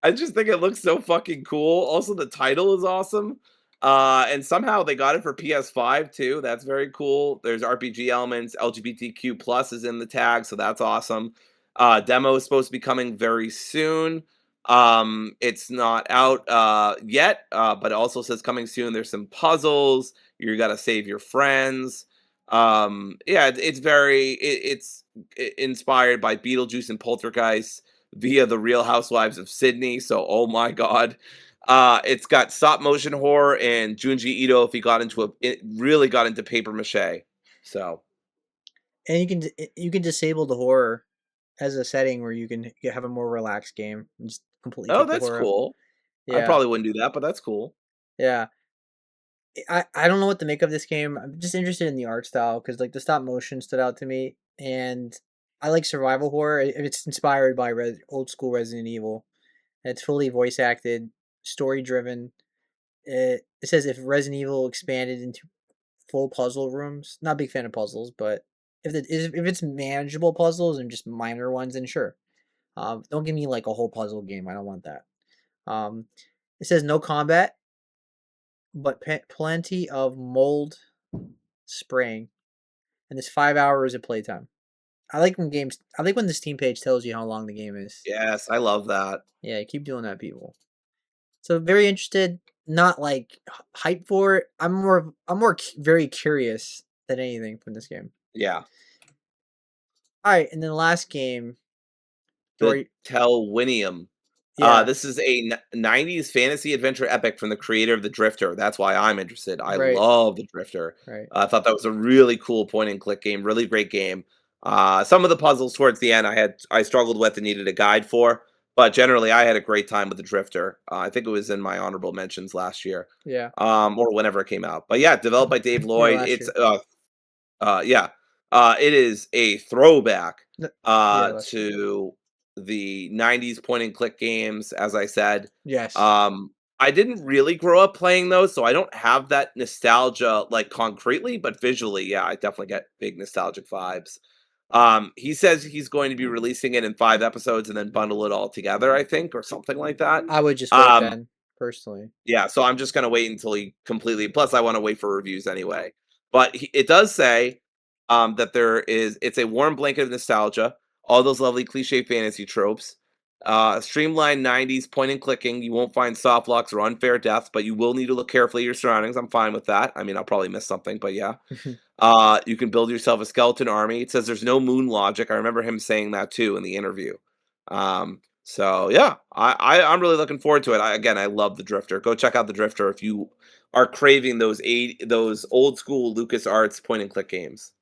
I just think it looks so fucking cool. Also, the title is awesome. And somehow they got it for PS5 too. That's very cool. There's RPG elements. LGBTQ plus is in the tag, so that's awesome. Demo is supposed to be coming very soon. It's not out yet, but it also says coming soon. There's some puzzles. You got to save your friends. Yeah, it's very inspired by Beetlejuice and Poltergeist via the Real Housewives of Sydney. So, oh my god, it's got stop motion horror and Junji Ito if he got into it really got into paper mache. So, And you can disable the horror as a setting where you can have a more relaxed game and just completely oh, take the that's horror out. cool. I Yeah, probably wouldn't do that, but that's cool. yeah. I don't know what to make of this game. I'm just interested in the art style because like the stop motion stood out to me, and I like survival horror. It's inspired by old school Resident Evil. And it's fully voice acted, story driven. It says if Resident Evil expanded into full puzzle rooms. Not a big fan of puzzles, but if it's manageable puzzles and just minor ones, then sure. Don't give me like a whole puzzle game. I don't want that. Um, it says no combat, but plenty of mold spraying, and it's 5 hours of playtime. I like when games. I like when the Steam page tells you how long the game is. Yes, I love that. Yeah, keep doing that, people. So very interested. Not like hyped for it. Very curious than anything from this game. Yeah. All right, and then the last game, The Dory. Telwinium. Yeah, This is a 90s fantasy adventure epic from the creator of The Drifter. That's why I'm interested. I right, love The Drifter. right. I thought that was a really cool point and click game, really great game. Some of the puzzles towards the end I struggled with and needed a guide for, but generally I had a great time with The Drifter. I think it was in my honorable mentions last year, Yeah, or whenever it came out. But yeah, developed by Dave yeah, Lloyd. last It's year. yeah, it is a throwback N- Yeah, last year. to the 90s point and click games, as I said. Yes. Um, I didn't really grow up playing those, so I don't have that nostalgia, like, concretely, but visually, yeah, I definitely get big nostalgic vibes. He says he's going to be releasing it in 5 episodes and then bundle it all together, I think, or something like that. I would just wait Um, then, personally. yeah, so I'm just gonna wait until he completely plus I wanna wait for reviews anyway. But it does say, that it's a warm blanket of nostalgia, all those lovely cliche fantasy tropes, streamlined 90s point and clicking, you won't find soft locks or unfair deaths, but you will need to look carefully at your surroundings, I'm fine with that. I mean, I'll probably miss something, but yeah. You can build yourself a skeleton army. It says there's no moon logic. I remember him saying that too in the interview. So yeah, I'm really looking forward to it. Again, I love the Drifter. Go check out the Drifter if you are craving those old school LucasArts point and click games.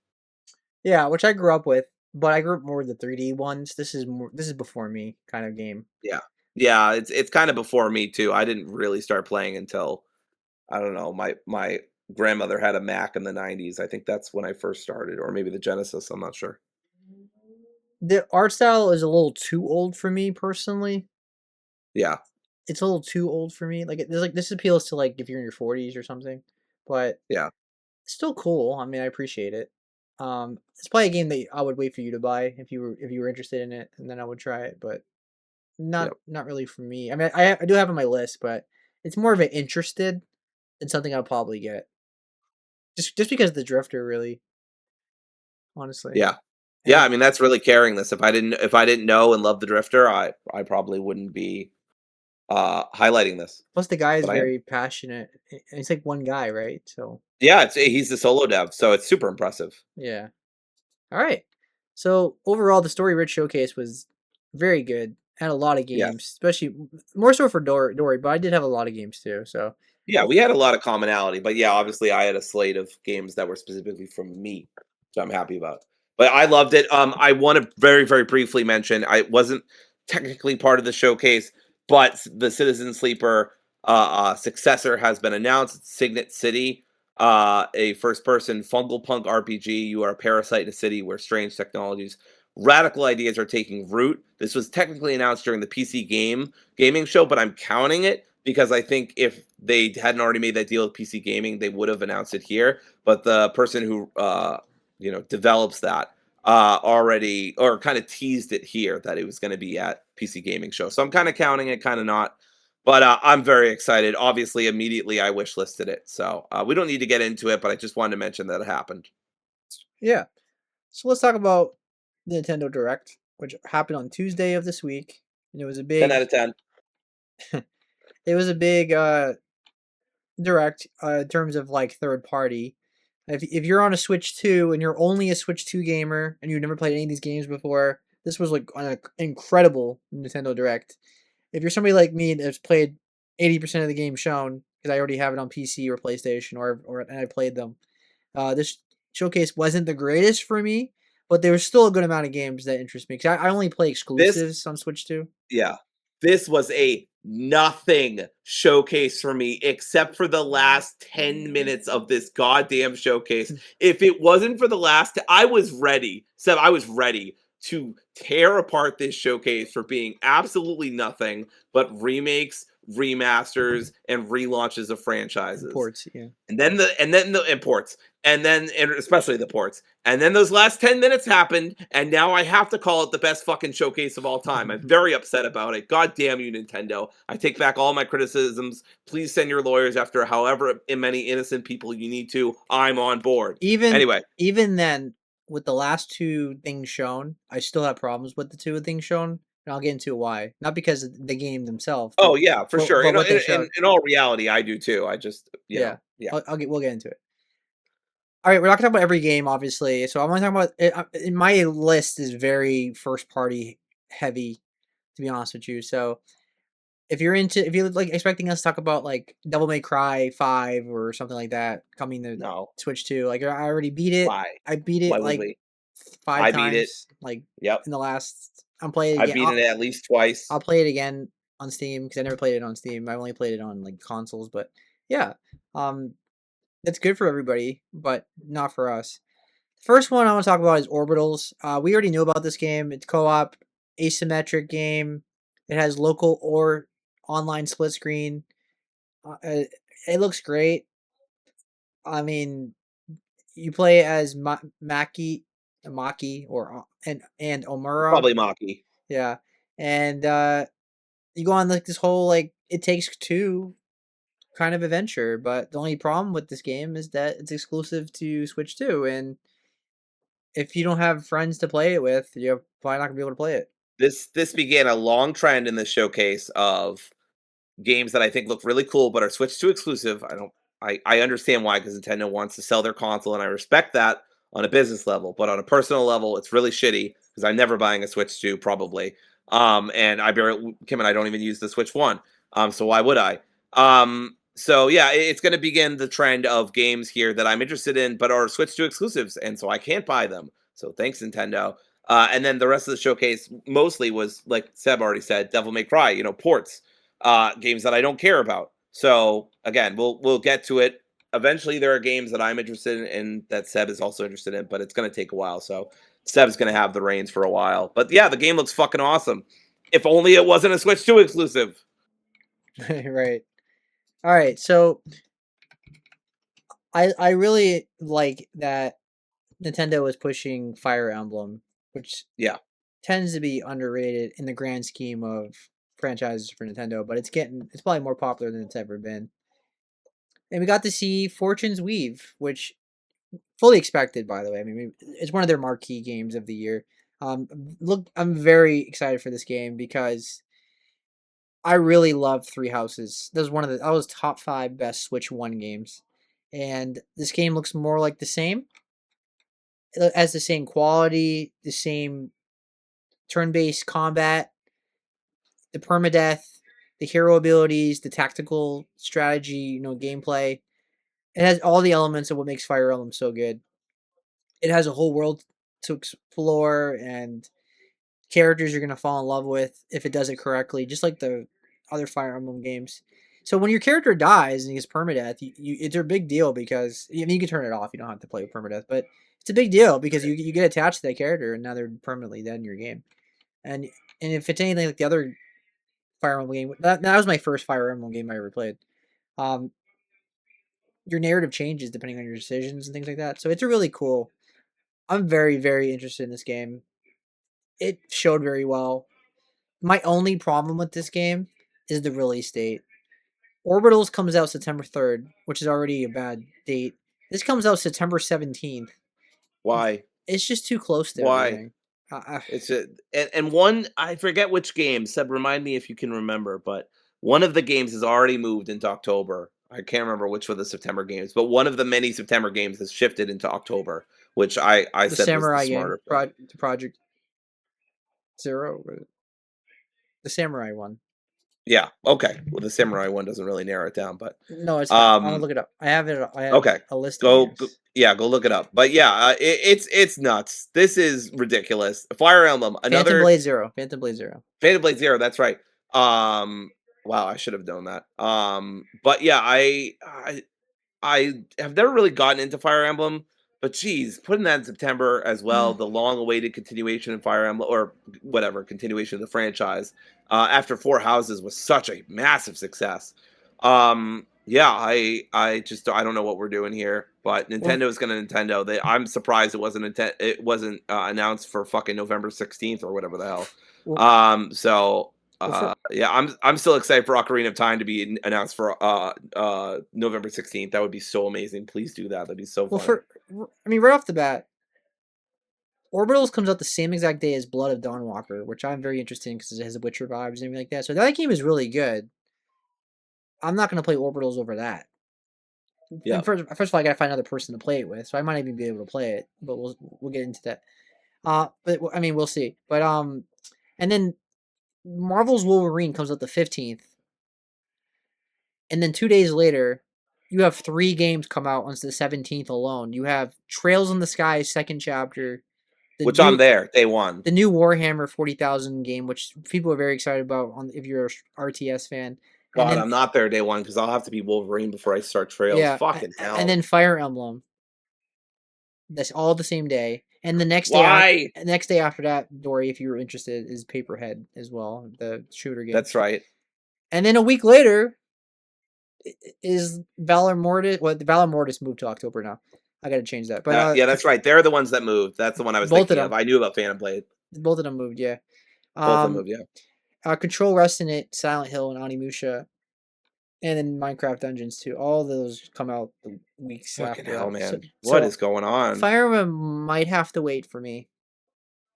Yeah, which I grew up with, but I grew up more with the 3D ones. This is before me kind of game. Yeah, yeah, it's kind of before me too. I didn't really start playing until I don't know. My grandmother had a Mac in the '90s. I think that's when I first started, or maybe the Genesis. I'm not sure. The art style is a little too old for me personally. Yeah, It's a little too old for me. This appeals to like if you're in your 40s or something, but yeah, it's still cool. I mean, I appreciate it. It's probably a game that I would wait for you to buy if you were interested in it, and then I would try it. But yep. not really for me. I mean, I do have it on my list, but it's more of an interested than something I'll probably get. Just because of the drifter, really, honestly. Yeah. Yeah, I And mean, that's really carrying this. If I didn't know and love the Drifter, I probably wouldn't be, highlighting this, plus, the guy is but I am. very passionate. And it's like one guy, right? So Yeah, he's the solo dev, so it's super impressive. yeah. All right. So overall, the story rich showcase was very good. Had a lot of games, Yes. especially more so for Dory, but I did have a lot of games too. So Yeah, we had a lot of commonality, but yeah, obviously I had a slate of games that were specifically from me, so I'm happy about. But I loved it. I want to very, very briefly mention I wasn't technically part of the showcase, but the Citizen Sleeper successor has been announced. Signet City, a first-person fungal punk RPG. You are a parasite in a city where strange technologies, radical ideas are taking root. This was technically announced during the gaming show, but I'm counting it because I think if they hadn't already made that deal with PC Gaming, they would have announced it here. But the person who develops that already or kind of teased it here that it was going to be at PC Gaming show. So I'm kind of counting it, kind of not. But I'm very excited. Obviously, immediately I wish listed it. So we don't need to get into it, but I just wanted to mention that it happened. yeah. So let's talk about the Nintendo Direct, which happened on Tuesday of this week, and 10 out of 10. it was a big direct in terms of like third party. If you're on a Switch 2 and you're only a Switch 2 gamer and you've never played any of these games before, this was like an incredible Nintendo Direct. If you're somebody like me that's played 80% of the games shown because I already have it on PC or PlayStation or and I played them, this showcase wasn't the greatest for me, but there was still a good amount of games that interest me because I only play This exclusives on Switch 2. Yeah. This was a nothing showcase for me except for the last 10 minutes of this goddamn showcase. If it wasn't for the last I was ready. Seb, I was ready to tear apart this showcase for being absolutely nothing but remakes, remasters, and relaunches of franchises. Imports, yeah. And then the imports. And especially the ports. And then those last 10 minutes happened, and now I have to call it the best fucking showcase of all time. I'm very upset about it. God damn you, Nintendo. I take back all my criticisms. Please send your lawyers after however many innocent people you need to. I'm on board. Even Anyway, even then, with the last two things shown, I still have problems with the two things shown, and I'll get into why. Not because of the game themselves, oh yeah, for sure. but In, what they in, in showed. in all reality, I do too. I just, Yeah, yeah. we'll get into it. All right, we're not gonna talk about every game, obviously. So I'm gonna talk about my list is very first party heavy, to be honest with you. So if you're like expecting us to talk about like Devil May Cry 5 or something like that coming to No. Switch 2, like I already beat it. Why? I beat Why it would like we? 5 I beat it. times, like Yep. in the last. I'm playing it I've again. beaten it at least twice. I'll play it again on Steam because I never played it on Steam. I only played it on like consoles, but yeah, um, that's good for everybody, but not for us. First one I want to talk about is Orbitals. We already knew about this game. It's co-op, asymmetric game. It has local or online split screen. It looks great. I mean, you play as Maki or and Omura. Probably Maki. Yeah, and you go on like this whole like it takes two kind of adventure. But the only problem with this game is that it's exclusive to Switch 2, and if you don't have friends to play it with, you're probably not gonna be able to play it. This began a long trend in the showcase of games that I think look really cool, but are Switch 2 exclusive. I understand why, because Nintendo wants to sell their console, and I respect that on a business level. But on a personal level, it's really shitty because I'm never buying a Switch 2 probably. And I barely Kim and I don't even use the Switch 1. So why would I? So yeah, it's going to begin the trend of games here that I'm interested in, but are Switch 2 exclusives, and so I can't buy them. So thanks, Nintendo. And then the rest of the showcase mostly was, like Seb already said, Devil May Cry, ports, games that I don't care about. So again, we'll get to it. Eventually, there are games that I'm interested in and that Seb is also interested in, but it's going to take a while. So Seb's going to have the reins for a while. But yeah, the game looks fucking awesome. If only it wasn't a Switch 2 exclusive. Right. All right. So I really like that Nintendo is pushing Fire Emblem, which Yeah. tends to be underrated in the grand scheme of franchises for Nintendo, but it's probably more popular than it's ever been. And we got to see Fortune's Weave, which fully expected, by the way. I mean, it's one of their marquee games of the year. Look, I'm very excited for this game because I really love Three Houses. That was top 5 best Switch 1 games. And this game looks more like the same. It has the same quality, the same turn-based combat, the permadeath, the hero abilities, the tactical strategy, gameplay. It has all the elements of what makes Fire Emblem so good. It has a whole world to explore and characters you're gonna fall in love with if it does it correctly, just like the other Fire Emblem games. So when your character dies and he gets permadeath, it's a big deal because you can turn it off. You don't have to play with permadeath, but it's a big deal because you get attached to that character and now they're permanently dead in your game. And and if it's anything like the other Fire Emblem game, that was my first Fire Emblem game I ever played. Um, your narrative changes depending on your decisions and things like that. So it's a really cool. I'm very very interested in this game. It showed very well. My only problem with this game is the release date. Orbitals comes out September 3rd, which is already a bad date. This comes out September 17th. Why? It's just too close to Why? everything. It's a and one, I forget which game. Seb, remind me if you can remember, but one of the games has already moved into October. I can't remember which were the September games, but one of the many September games has shifted into October, which I The said was the Samurai game, smarter play. Project Zero, the Samurai one. Yeah, okay. Well, the Samurai one doesn't really narrow it down, but No, it's fine. I'll um look it up. I have it. I have okay. a list of Go, games. yeah, go look it up. But yeah, it's nuts. This is ridiculous. Fire Emblem, Phantom another Blade Zero. Phantom Blade Zero. Fated Blade Zero, that's right. Wow, I should have known that. But yeah, I have never really gotten into Fire Emblem, but geez, putting that in September as well, the long-awaited continuation of Fire Emblem, or whatever continuation of the franchise, after Four Houses was such a massive success. Yeah, I don't know what we're doing here, but Well, Nintendo is going to Nintendo. I'm surprised it wasn't announced for fucking November 16th or whatever the hell. well, So well for yeah, I'm still excited for Ocarina of Time to be announced for November 16th. That would be so amazing. Please do that. That'd be so well funny. for I mean, right off the bat, Orbitals comes out the same exact day as Blood of Dawnwalker, which I'm very interested in because it has Witcher vibes and everything like that. So that game is really good. I'm not gonna play Orbitals over that. Yeah. And first of all, I gotta find another person to play it with, so I might even be able to play it. But we'll get into that. But I mean, we'll see. But and then Marvel's Wolverine comes out the 15th, and then 2 days later, you have 3 games come out on the 17th alone. You have Trails in the Sky second chapter, the Which I'm new there. Day one. the new Warhammer 40,000 game, which people are very excited about on if you're a RTS fan, and God, then I'm not there day one because I'll have to be Wolverine before I start Trails. yeah, Fucking and hell. then Fire Emblem. That's all the same day, and the Why? next day after that, Dory, if you were interested, is Paperhead as well, the shooter game, That's right. and then a week later is Valor Mortis? Well, the Valor Mortis moved to October now. I gotta change that. But Yeah, that's right. They're the ones that moved. That's the one I was both of thinking of. them, I knew about Phantom Blade. both of them moved. Yeah. Both of them Um, moved. Yeah. Control Resonant, Silent Hill, and Onimusha, and then Minecraft Dungeons too. All those come out the weeks Fucking after hell, that. So, man. What so is going on? Fire Emblem might have to wait for me.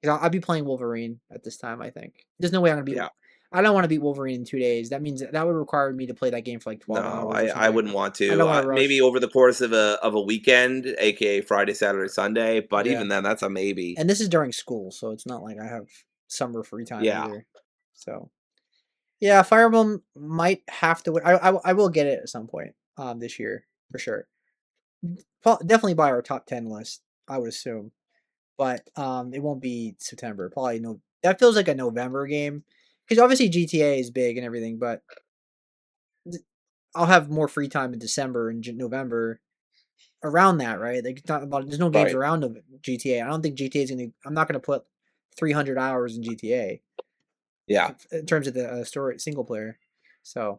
'Cause I'll be playing Wolverine at this time. I think there's no way I'm gonna beat. Yeah. I don't want to beat Wolverine in 2 days. That means that would require me to play that game for like 12 No, hours or I something. wouldn't want I to. don't want to Maybe rush. over the course of a weekend, aka Friday, Saturday, Sunday. But Yeah, even then, that's a maybe. and this is during school, so it's not like I have summer free time Yeah. either. So yeah, Fire Emblem might have to. I will get it at some point this year for sure. Definitely by our top 10 list, I would assume. But it won't be September. Probably no. That feels like a November game because obviously GTA is big and everything, but I'll have more free time in December and November around that, right? Like, it's not about there's no games Right. around of GTA. I don't think GTA is gonna. I'm not gonna put 300 hours in GTA Yeah. in terms of the story single player. So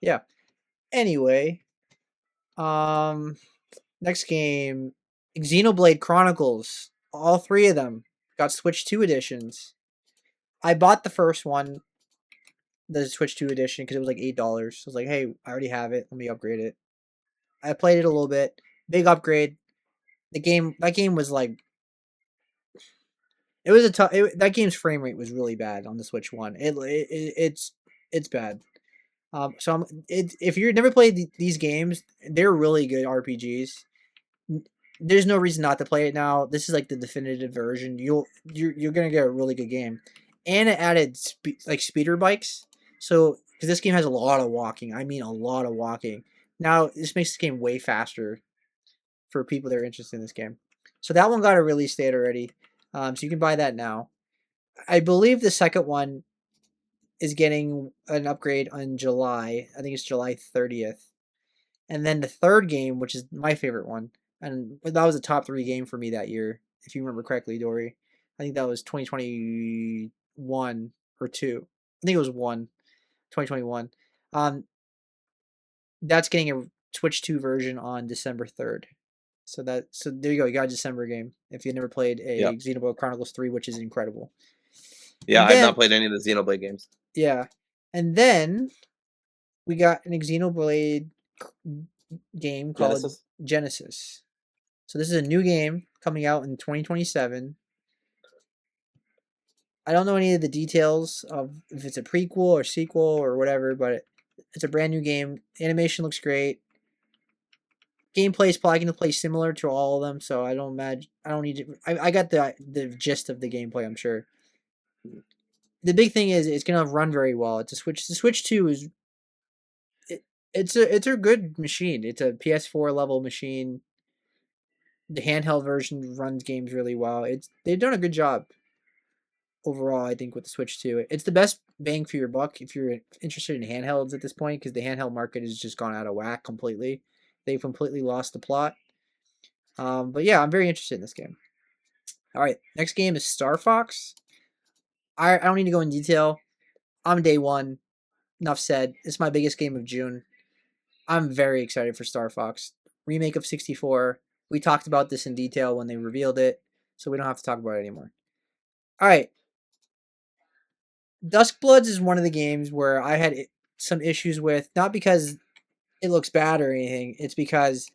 yeah. Anyway, um, next game, Xenoblade Chronicles. All three of them got Switch 2 editions. I bought the first one, the Switch 2 edition, because it was like $8. I was like, hey, I already have it. Let me upgrade it. I played it a little bit. Big upgrade. That game was like it was a tough. That game's frame rate was really bad on the Switch One. It's bad. If you've never played these games, they're really good RPGs. There's no reason not to play it now. This is like the definitive version. You're gonna get a really good game, and it added like speeder bikes. So because this game has a lot of walking, I mean a lot of walking. Now this makes this game way faster for people that are interested in this game. So that one got a release date already. So you can buy that now. I believe the second one is getting an upgrade on July. I think it's July 30th. And then the third game, which is my favorite one, and that was a top 3 game for me that year, if you remember correctly, Dory. I think that was 2021 or 2. I think it was 1, 2021. Um, that's getting a Switch 2 version on December 3rd. So there you go. You got a December game. If you never played Yeah. a Xenoblade Chronicles 3, which is incredible. Yeah. And I've not then played any of the Xenoblade games. yeah. And then we got an Xenoblade game called Genesis. Genesis. So this is a new game coming out in 2027. I don't know any of the details of if it's a prequel or sequel or whatever, but it's a brand new game. Animation looks great. Gameplay is probably going to play similar to all of them, so I don't imagine I don't need to. I got the gist of the gameplay. I'm sure. The big thing is it's going to run very well. It's a Switch. The Switch 2 is it's a good machine. It's a PS4 level machine. The handheld version runs games really well. They've done a good job overall. I think with the Switch 2, it's the best bang for your buck if you're interested in handhelds at this point because the handheld market has just gone out of whack completely. They've completely lost the plot. But yeah, I'm very interested in this game. All right, next game is Star Fox. I don't need to go in detail. I'm day one. Enough said. It's my biggest game of June. I'm very excited for Star Fox remake of 64. We talked about this in detail when they revealed it, so we don't have to talk about it anymore. All right, Duskbloods is one of the games where I had some issues with, not because it looks bad or anything. It's because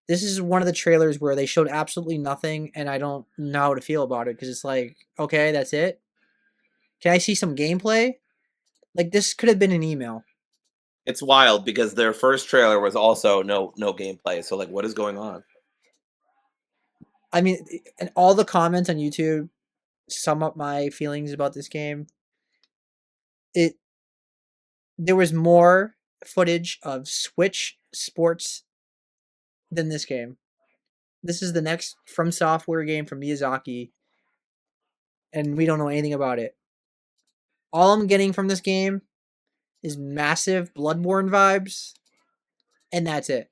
this is one of the trailers where they showed absolutely nothing, and I don't know how to feel about it because it's like, okay, that's it. Can I see some gameplay? Like this could have been an email. It's wild because their first trailer was also no gameplay. So like, what is going on? I mean, and all the comments on YouTube sum up my feelings about this game. It There was more footage of Switch sports than this game. This is the next From Software game from Miyazaki, and we don't know anything about it. All I'm getting from this game is massive Bloodborne vibes, and that's it.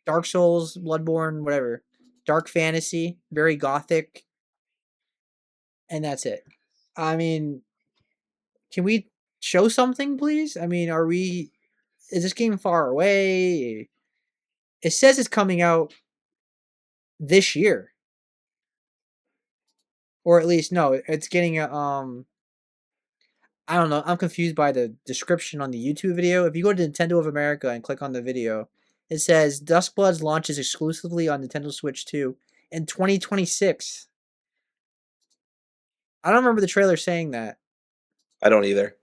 Dark Souls, Bloodborne, whatever. Dark fantasy, very gothic, and that's it. I mean, can we show something, please? I mean, are we? is this game far away? It says it's coming out this year, or at least no, it's getting a I don't know. I'm confused by the description on the YouTube video. If you go to Nintendo of America and click on the video, it says Duskbloods launches exclusively on Nintendo Switch 2 in 2026. I don't remember the trailer saying that. I don't either.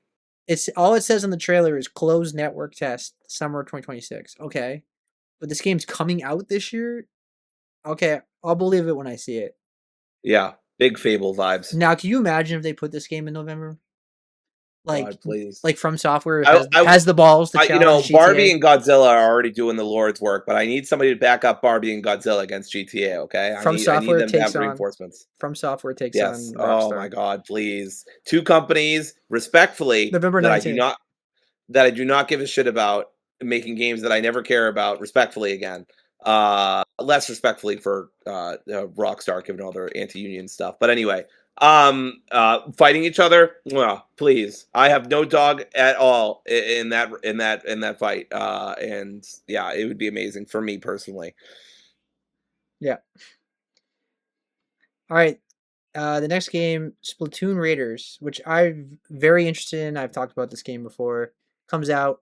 It's all it says on the trailer is closed network test summer 2026. Okay. But this game's coming out this year? Okay, I'll believe it when I see it. Yeah, big Fable vibes. Now, can you imagine if they put this game in November? Like God, please. like From Software I, I, has the balls to challenge Barbie GTA. and Godzilla are already doing the Lord's work, but I need somebody to back up Barbie and Godzilla against GTA. Okay, From I need Software them to takes have on reinforcements. From Software takes Yes. on Oh my Rockstar. God, please. Two companies, respectfully, November 19th. that I do not give a shit about making games that I never care about. Respectfully, again, less respectfully for Rockstar, given all their anti-union stuff. But anyway, fighting each other. Well, please, I have no dog at all in that fight. And yeah, it would be amazing for me personally. Yeah. All right. The next game, Splatoon Raiders, which I'm very interested in. I've talked about this game before. Comes out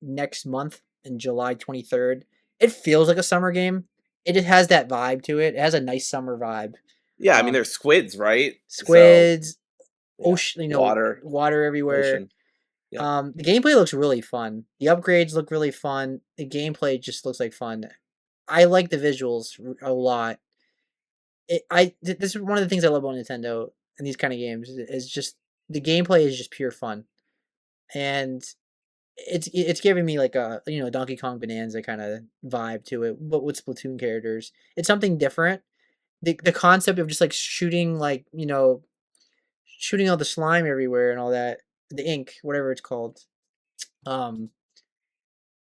next month in July 23rd. It feels like a summer game. It just has that vibe to it. It has a nice summer vibe. Yeah, I mean, Um, they're squids, right? So Squids, yeah, ocean, water, water everywhere. ocean. Yeah. The gameplay looks really fun. The upgrades look really fun. The gameplay just looks like fun. I like the visuals a lot. This is one of the things I love about Nintendo and these kind of games is just the gameplay is just pure fun, and it's giving me like a Donkey Kong Bonanza kind of vibe to it, but with Splatoon characters. It's something different. The concept of just like shooting shooting all the slime everywhere and all that, the ink, whatever it's called, um,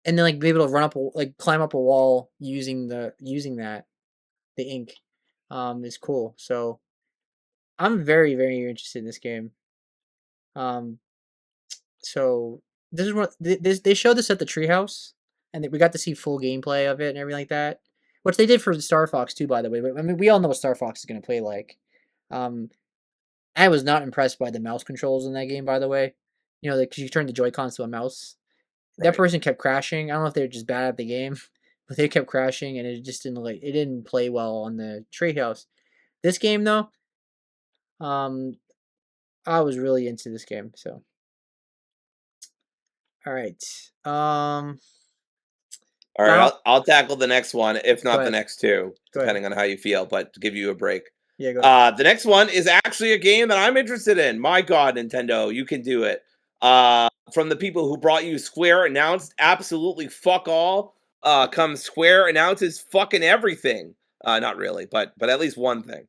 and then like be able to climb up a wall using the ink, is cool. So I'm very very interested in this game. Um, so this is what this they showed this at the treehouse, and we got to see full gameplay of it and everything like that, which they did for Star Fox too, by the way. But I mean, we all know what Star Fox is going to play like. Um, I was not impressed by the mouse controls in that game, by the way. Because you turn the Joy Cons to a mouse. That Right. person kept crashing. I don't know if they're just bad at the game, but they kept crashing, and it just didn't play well on the treehouse. This game though, um, I was really into this game. So, all right, All right, final. I'll tackle the next one, if Go not the ahead. next two, Go ahead. depending on how you feel, but to give you a break. Yeah, go ahead. The next one is actually a game that I'm interested in. My God, Nintendo, you can do it. From the people who brought you Square announced absolutely fuck all. Comes Square announces fucking everything. Not really, but at least one thing.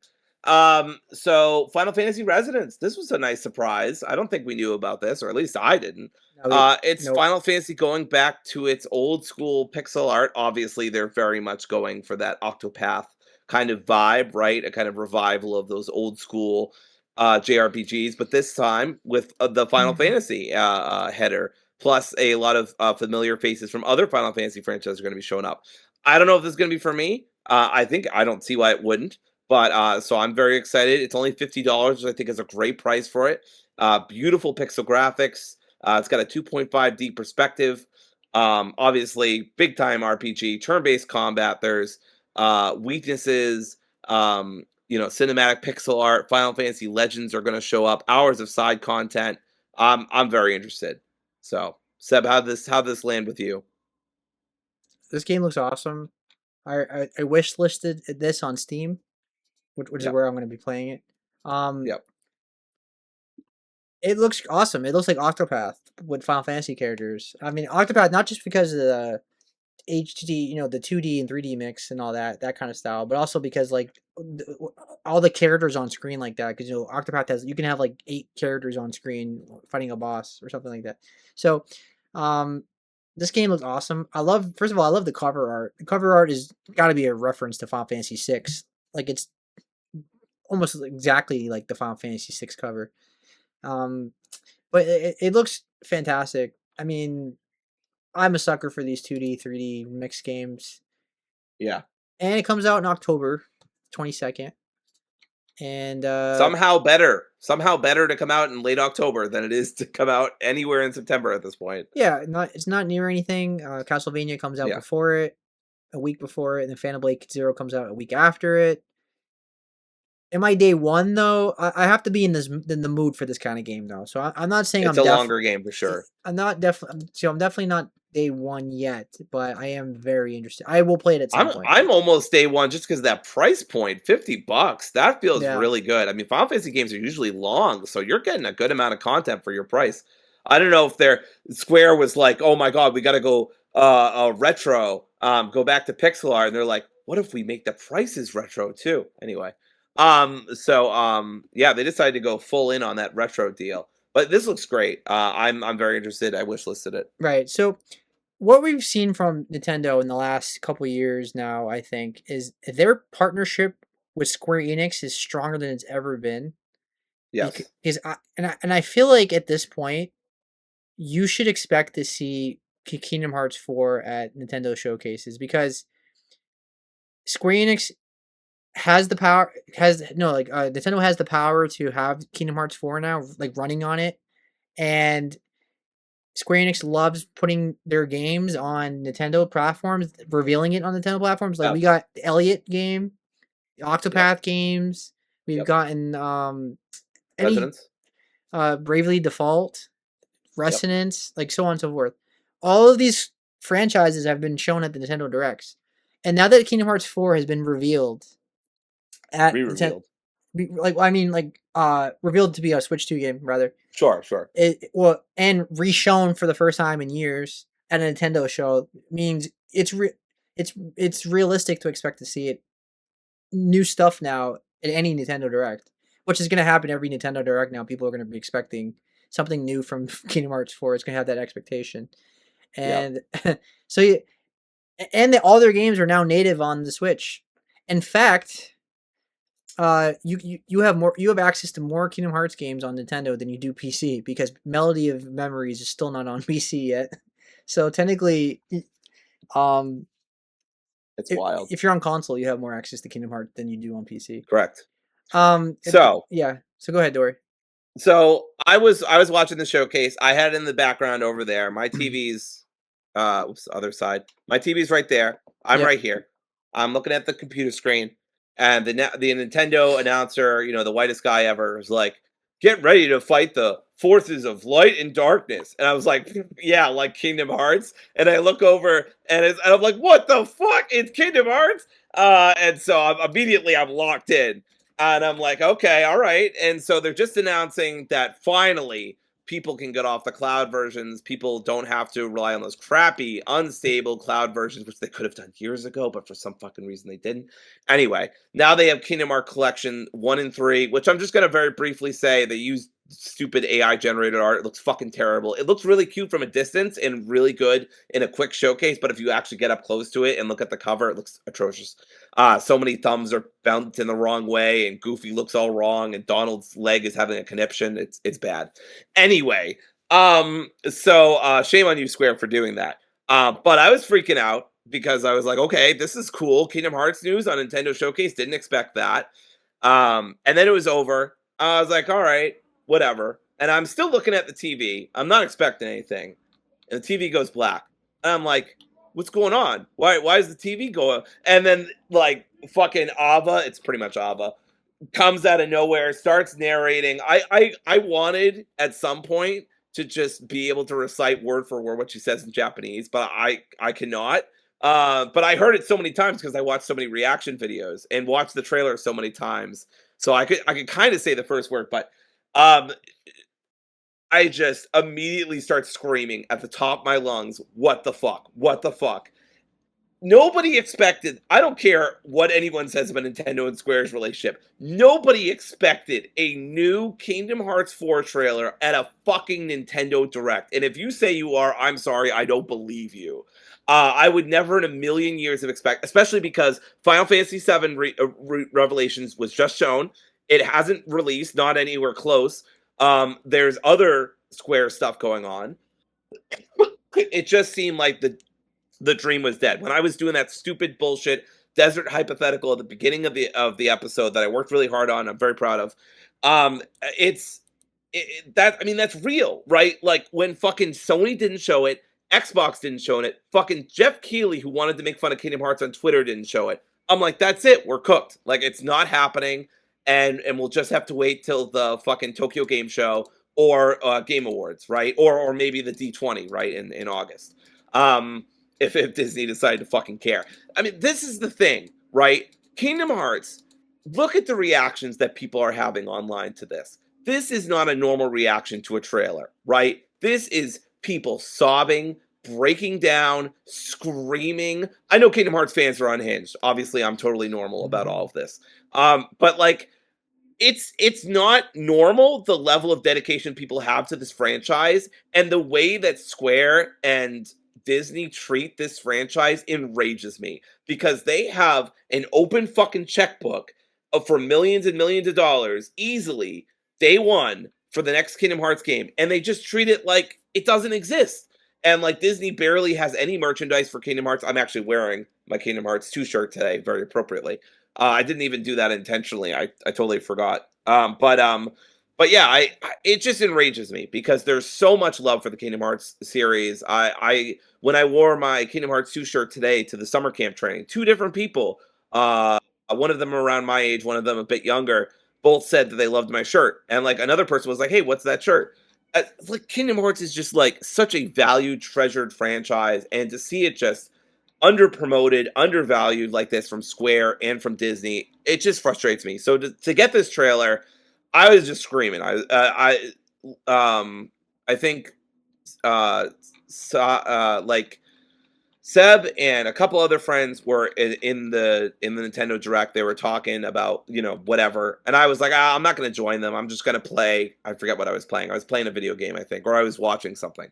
So Final Fantasy Resonance. This was a nice surprise. I don't think we knew about this, or at least I didn't. No, we It's nope. Final Fantasy going back to its old school pixel art. Obviously, they're very much going for that Octopath kind of vibe, right? A kind of revival of those old school JRPGs, but this time with the Final Mhm. Fantasy header, plus a lot of familiar faces from other Final Fantasy franchises are going to be showing up. I don't know if this is going to be for me. I don't see why it wouldn't. But so I'm very excited. It's only $50, which I think is a great price for it. Beautiful pixel graphics. It's got a 2.5D perspective. Obviously, big time RPG, turn-based combat. There's weaknesses. Cinematic pixel art. Final Fantasy Legends are going to show up. Hours of side content. I'm very interested. So, Seb, how this land with you? This game looks awesome. I wish listed this on Steam, which is Yep. where I'm going to be playing it. Um, Yep. it looks awesome. It looks like Octopath with Final Fantasy characters. I mean, Octopath not just because of the HD, the 2D and 3D mix and all that kind of style, but also because like all the characters on screen like that. Because Octopath you can have like 8 characters on screen fighting a boss or something like that. So, um, this game looks awesome. First of all, I love the cover art. The cover art is got to be a reference to Final Fantasy VI. Like it's almost exactly like the Final Fantasy VI cover. Um, but it looks fantastic. I mean, I'm a sucker for these 2D, 3D mixed games. Yeah. And it comes out in October 22nd. And Somehow better to come out in late October than it is to come out anywhere in September at this point. yeah, it's not near anything. Castlevania comes out Yeah. before it, a week before it, and then Phantom Blade Zero comes out a week after it. Am I day one though? I have to be in the mood for this kind of game though. So I'm not saying It's a longer game for sure. I'm not definitely. So I'm definitely not day one yet, but I am very interested. I will play it at some point. I'm almost day one just because that price point, $50. That feels Yeah. really good. I mean, Final Fantasy games are usually long, so you're getting a good amount of content for your price. I don't know if their Square was like, oh my god, we got to go retro, go back to pixel art, and they're like, what if we make the prices retro too? Anyway, yeah, they decided to go full in on that retro deal. But this looks great. I'm very interested. I wish listed it. Right. So what we've seen from Nintendo in the last couple years now, I think, is their partnership with Square Enix is stronger than it's ever been. Yes. Because I feel like at this point, you should expect to see Kingdom Hearts 4 at Nintendo showcases because Square Enix has the power has no like Nintendo has the power to have Kingdom Hearts 4 now like running on it, and Square Enix loves putting their games on Nintendo platforms, revealing it on Nintendo platforms. Like we Yes. got the Elliot game, Yep. Octopath games. We've Yep. gotten any Residents. Bravely Default, Yep. Resonance, like so on and so forth. All of these franchises have been shown at the Nintendo Directs, and now that Kingdom Hearts 4 has been revealed at Nintendo, Re-revealed. like I mean like revealed to be a Switch 2 game rather. Sure, sure. It well and reshown for the first time in years at a Nintendo show means it's realistic to expect to see it new stuff now at any Nintendo Direct, which is going to happen every Nintendo Direct now. People are going to be expecting something new from Kingdom Hearts 4. It's going to have that expectation, Yep. and so you, all their games are now native on the Switch. In fact, you have you have access to more Kingdom Hearts games on Nintendo than you do PC because Melody of Memories is still not on PC yet. So technically, um, It's wild. if you're on console, you have more access to Kingdom Hearts than you do on PC. Correct. So, Yeah. So go ahead, Dory. I was watching the showcase. I had it in the background over there. My TV's other side. My TV's right there. I'm Yep. right here. I'm looking at the computer screen, and the Nintendo announcer, the whitest guy ever, was like, "Get ready to fight the forces of light and darkness." And I was like, "Yeah, like Kingdom Hearts." And I look over, and I'm like, "What the fuck? It's Kingdom Hearts!" And so I'm locked in. And I'm like, okay, all right. And so they're just announcing that finally people can get off the cloud versions. People don't have to rely on those crappy, unstable cloud versions, which they could have done years ago, but for some fucking reason they didn't. Anyway, now they have Kingdom Hearts Collection 1 and 3, which I'm just going to very briefly say they use stupid AI generated art. It looks fucking terrible. It looks really cute from a distance and really good in a quick showcase, but if you actually get up close to it and look at the cover, it looks atrocious. So many thumbs are bent in the wrong way, and Goofy looks all wrong, and Donald's leg is having a conniption. It's bad. Anyway, shame on you, Square, for doing that. But I was freaking out because I was like, okay, this is cool. Kingdom Hearts news on Nintendo Showcase. Didn't expect that. And then it was over. I was like, all right, whatever. And I'm still looking at the TV. I'm not expecting anything. And the TV goes black. And I'm like, what's going on? Why is the TV going? And then like fucking Ava, it's pretty much Ava, comes out of nowhere, starts narrating. I wanted at some point to just be able to recite word for word what she says in Japanese, but I cannot. But I heard it so many times because I watched so many reaction videos and watched the trailer so many times. So I could kind of say the first word, but um I just immediately start screaming at the top of my lungs, what the fuck? What the fuck? Nobody expected, I don't care what anyone says about Nintendo and Square's relationship, nobody expected a new Kingdom Hearts 4 trailer at a fucking Nintendo Direct. And if you say you are, I'm sorry, I don't believe you. I would never in a million years have expected, especially because Final Fantasy VII Revelations was just shown. It hasn't released, not anywhere close. There's other Square stuff going on. it just seemed like the dream was dead. When I was doing that stupid bullshit desert hypothetical at the beginning of the episode that I worked really hard on, I'm very proud of. It's that I mean that's real, right? Like when fucking Sony didn't show it, Xbox didn't show it, fucking Jeff Keighley, who wanted to make fun of Kingdom Hearts on Twitter, didn't show it. I'm like, that's it, we're cooked. Like it's not happening, and we'll just have to wait till the fucking Tokyo Game Show or Game Awards, right? Or maybe the D20, right, in August. If Disney decided to fucking care. I mean, this is the thing, right? Kingdom Hearts, look at the reactions that people are having online to this. This is not a normal reaction to a trailer, right? This is people sobbing, breaking down, screaming. I know Kingdom Hearts fans are unhinged. Obviously, I'm totally normal about Mhm. all of this. But like it's not normal the level of dedication people have to this franchise and the way that Square and Disney treat this franchise enrages me because they have an open fucking checkbook for millions and millions of dollars easily day one for the next Kingdom Hearts game and they just treat it like it doesn't exist. And like Disney barely has any merchandise for Kingdom Hearts. I'm actually wearing my Kingdom Hearts 2 shirt today very appropriately. I didn't even do that intentionally. I totally forgot. But yeah, it just enrages me because there's so much love for the Kingdom Hearts series. I when I wore my Kingdom Hearts 2 shirt today to the summer camp training, two different people, one of them around my age, one of them a bit younger, both said that they loved my shirt. And like another person was like, "Hey, what's that shirt?" Like Kingdom Hearts is just like such a valued, treasured franchise, and to see it just under promoted, undervalued like this from Square and from Disney, it just frustrates me. So to get this trailer, I was just screaming. I think like Seb and a couple other friends were in the Nintendo Direct. They were talking about whatever, and I was like, I'm not going to join them. I'm just going to play. I forget what I was playing. I was playing a video game, I think, or I was watching something.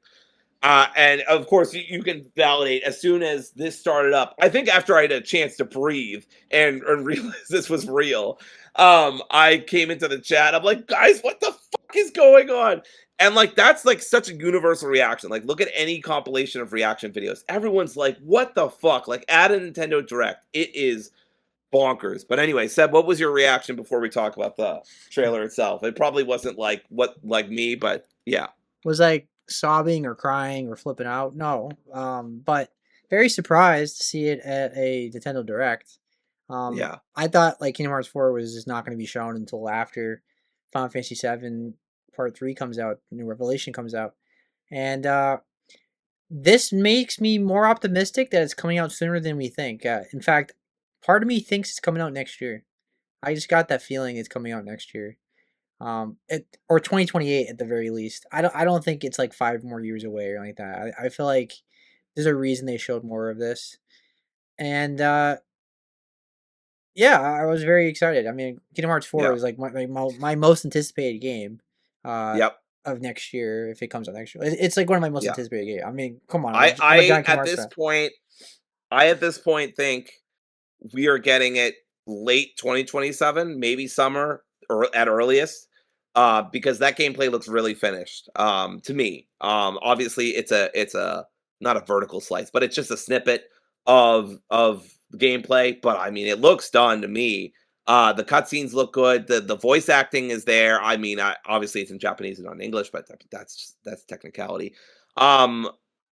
And of course, you can validate as soon as this started up. I think after I had a chance to breathe and realize this was real, I came into the chat. I'm like, guys, what the fuck is going on? And like, that's like such a universal reaction. Like, look at any compilation of reaction videos. Everyone's like, what the fuck? Like, add a Nintendo Direct. It is bonkers. But anyway, Seb, what was your reaction before we talk about the trailer itself? It probably wasn't like me, but yeah, Was like sobbing or crying or flipping out. No, but very surprised to see it at a Nintendo Direct. yeah, I thought like Kingdom Hearts 4 was just not going to be shown until after Final Fantasy 7 Part 3 comes out, New Revelation comes out, and this makes me more optimistic that it's coming out sooner than we think. In fact, part of me thinks it's coming out next year. I just got that feeling it's coming out next year. It or 2028 at the very least. I don't think it's like 5 more years away or like that. I feel like there's a reason they showed more of this. And yeah, I was very excited. I mean, Kingdom Hearts 4 yeah, is like my most anticipated game uh yep. of next year if it comes out next year. It's like one of my most Yeah. anticipated games. I mean, come on, I I'm a I giant Kingdom at Hearts this fan. point I at this point think we are getting it late 2027, maybe summer or at earliest. Because that gameplay looks really finished. To me. Obviously it's a not a vertical slice, but it's just a snippet of gameplay, but I mean it looks done to me. The cutscenes look good. The voice acting is there. I mean, obviously it's in Japanese and not in English, but that's technicality. Um,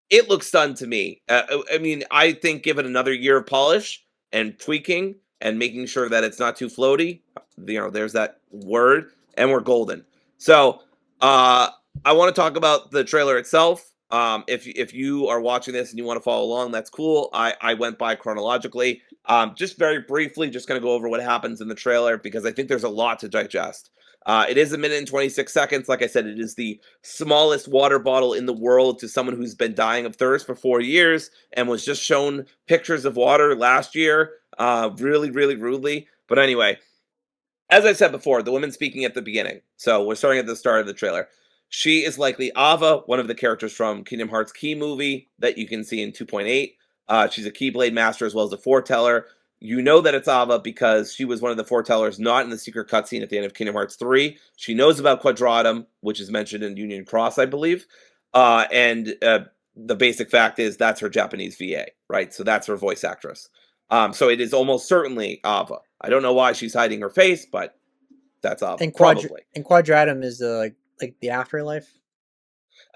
it looks done to me. I mean, I think give it another year of polish and tweaking and making sure that it's not too floaty. There's that word, and we're golden. So, uh, I want to talk about the trailer itself. If you are watching this and you want to follow along, that's cool. I went by chronologically. Just very briefly, just going to go over what happens in the trailer because I think there's a lot to digest. It is 1 minute and 26 seconds. Like I said, it is the smallest water bottle in the world to someone who's been dying of thirst for 4 years and was just shown pictures of water last year, really, really rudely. But anyway, as I said before, the woman speaking at the beginning. So we're starting at the start of the trailer. She is likely Ava, one of the characters from Kingdom Hearts Key movie that you can see in 2.8. She's a Keyblade master as well as a foreteller. You know that it's Ava because she was one of the foretellers not in the secret cutscene at the end of Kingdom Hearts 3. She knows about Quadratum, which is mentioned in Union Cross, I believe. And the basic fact is that's her Japanese VA, right? So that's her voice actress. So it is almost certainly Ava. I don't know why she's hiding her face, but that's Ava, probably. And Quadratum is the like the afterlife.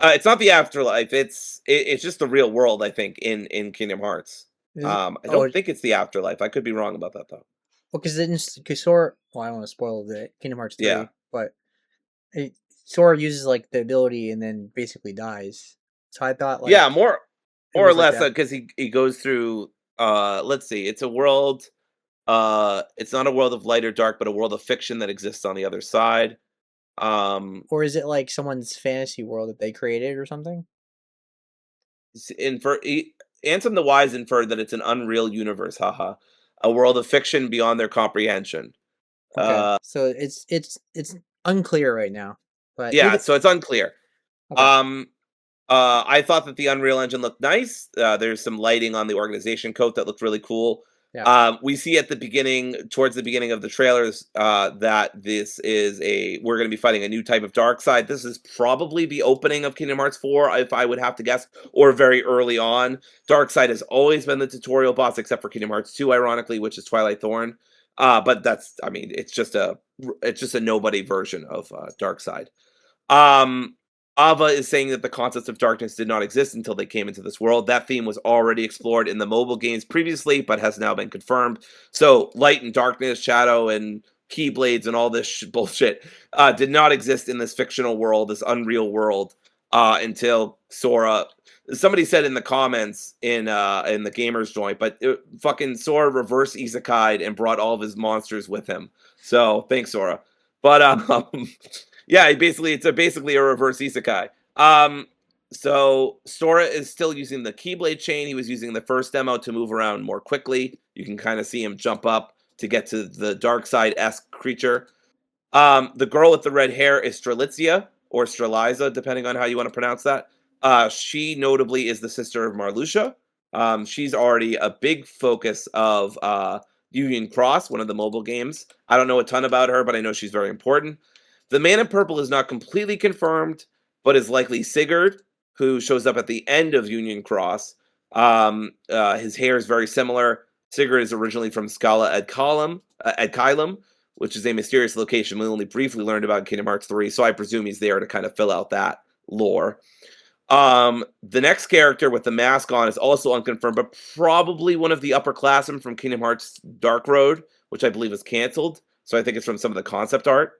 It's not the afterlife. It's just the real world. I think in Kingdom Hearts. Is I oh don't think it's the afterlife. I could be wrong about that though. well, because Sora. Well, I don't want to spoil the Kingdom Hearts Yeah, 3, but it, Sora uses like the ability and then basically dies. So I thought yeah, like it more or was like less that. because he goes through. Let's see. It's a world. It's not a world of light or dark, but a world of fiction that exists on the other side. Or is it like someone's fantasy world that they created or something? Infer Ansem the Wise inferred that it's an unreal universe, haha, a world of fiction beyond their comprehension. Okay. Uh, So it's unclear right now. But yeah, either so it's unclear. okay. Um, I thought that the Unreal Engine looked nice. There's some lighting on the organization coat that looked really cool. Yeah. We see at the beginning, towards the beginning of the trailers, that this is we're going to be fighting a new type of dark side. This is probably the opening of Kingdom Hearts 4, if I would have to guess, or very early on. Dark side has always been the tutorial boss, except for Kingdom Hearts 2, ironically, which is Twilight Thorn. But I mean, it's just a nobody version of Dark Side. Um, Ava is saying that the concepts of darkness did not exist until they came into this world. That theme was already explored in the mobile games previously, but has now been confirmed. So, light and darkness, shadow and keyblades, and all this bullshit did not exist in this fictional world, this unreal world, until Sora. Somebody said in the comments in the gamers joint, but fucking Sora reverse isekai'd and brought all of his monsters with him. So thanks, Sora. But yeah, it's basically a reverse isekai. So Sora is still using the Keyblade chain. He was using the first demo to move around more quickly. You can kind of see him jump up to get to the dark side esque creature. The girl with the red hair is Strelitzia or Streliza, depending on how you want to pronounce that. She notably is the sister of Marluxia. She's already a big focus of Union Cross, one of the mobile games. I don't know a ton about her, but I know she's very important. The man in purple is not completely confirmed, but is likely Sigurd, who shows up at the end of Union Cross. His hair is very similar. Sigurd is originally from Scala Adkylum, which is a mysterious location we only briefly learned about in Kingdom Hearts 3, so I presume he's there to kind of fill out that lore. The next character with the mask on is also unconfirmed, but probably one of the upperclassmen from Kingdom Hearts Dark Road, which I believe is canceled. So I think it's from some of the concept art.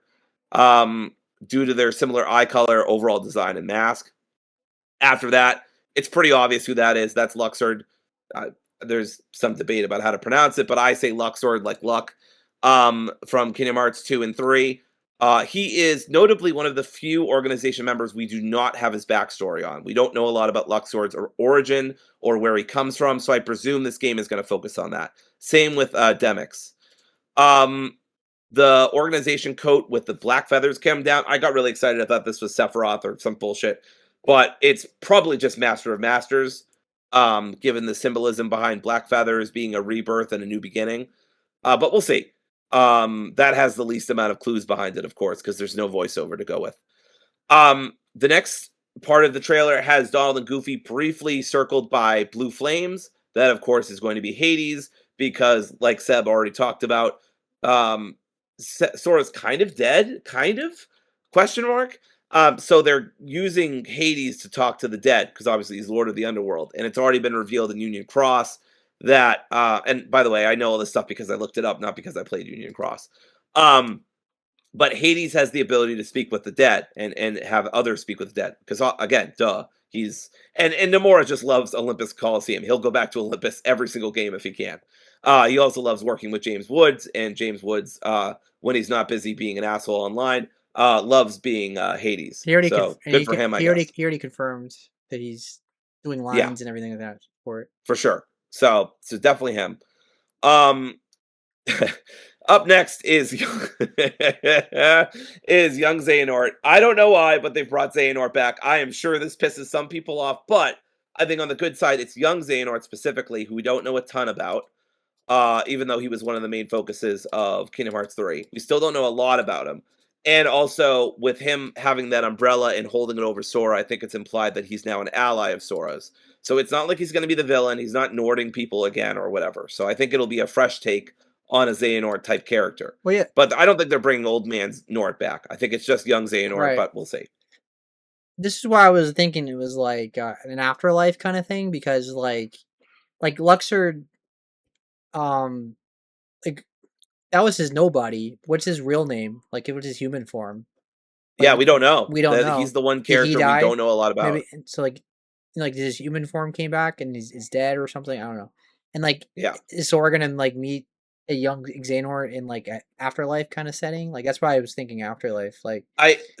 Um, Due to their similar eye color, overall design, and mask. After that, it's pretty obvious who that is. That's Luxord. Uh, there's some debate about how to pronounce it, but I say Luxord like luck. From Kingdom Hearts 2 and 3. He is notably one of the few organization members we do not have his backstory on. We don't know a lot about Luxord's origin or where he comes from, so I presume this game is going to focus on that. Same with Demix. Um, the organization coat with the black feathers came down. I got really excited. I thought this was Sephiroth or some bullshit, but it's probably just Master of Masters, given the symbolism behind black feathers being a rebirth and a new beginning. But we'll see. That has the least amount of clues behind it, of course, because there's no voiceover to go with. The next part of the trailer has Donald and Goofy briefly circled by blue flames. That, of course, is going to be Hades, because, like Seb already talked about, um, Sora's kind of dead, kind of? Question mark. So they're using Hades to talk to the dead, because obviously he's Lord of the Underworld, and it's already been revealed in Union Cross that, and by the way, I know all this stuff because I looked it up, not because I played Union Cross. Um, but Hades has the ability to speak with the dead and have others speak with the dead. Because again, duh, he's and Nomura just loves Olympus Coliseum. He'll go back to Olympus every single game if he can. He also loves working with James Woods, and James Woods, when he's not busy being an asshole online, loves being Hades. He already So good for him, I guess. he already confirmed that he's doing Yeah, lines and everything like that for it. for sure. So definitely him. Um, Up next is is young Xehanort. I don't know why, but they've brought Xehanort back. I am sure this pisses some people off, but I think on the good side, it's young Xehanort specifically, who we don't know a ton about. Even though he was one of the main focuses of Kingdom Hearts 3, we still don't know a lot about him. And also, with him having that umbrella and holding it over Sora, I think it's implied that he's now an ally of Sora's. So it's not like he's going to be the villain. He's not Nording people again or whatever. So I think it'll be a fresh take on a Xehanort type character. Well, yeah, But I don't think they're bringing old man's Nort back. I think it's just young Xehanort, right. but we'll see. This is why I was thinking it was like an afterlife kind of thing because like Luxord, um, like that was his nobody. What's his real name? Like it was his human form. Like Yeah, we don't know. we don't That he's know. the one Did he character we die? don't know a lot about. Maybe so. Like his human form came back and is dead or something. I don't know. And like, Yeah. is Sora gonna like meet a young Xehanort in like a afterlife kind of setting? Like that's why I was thinking afterlife. Like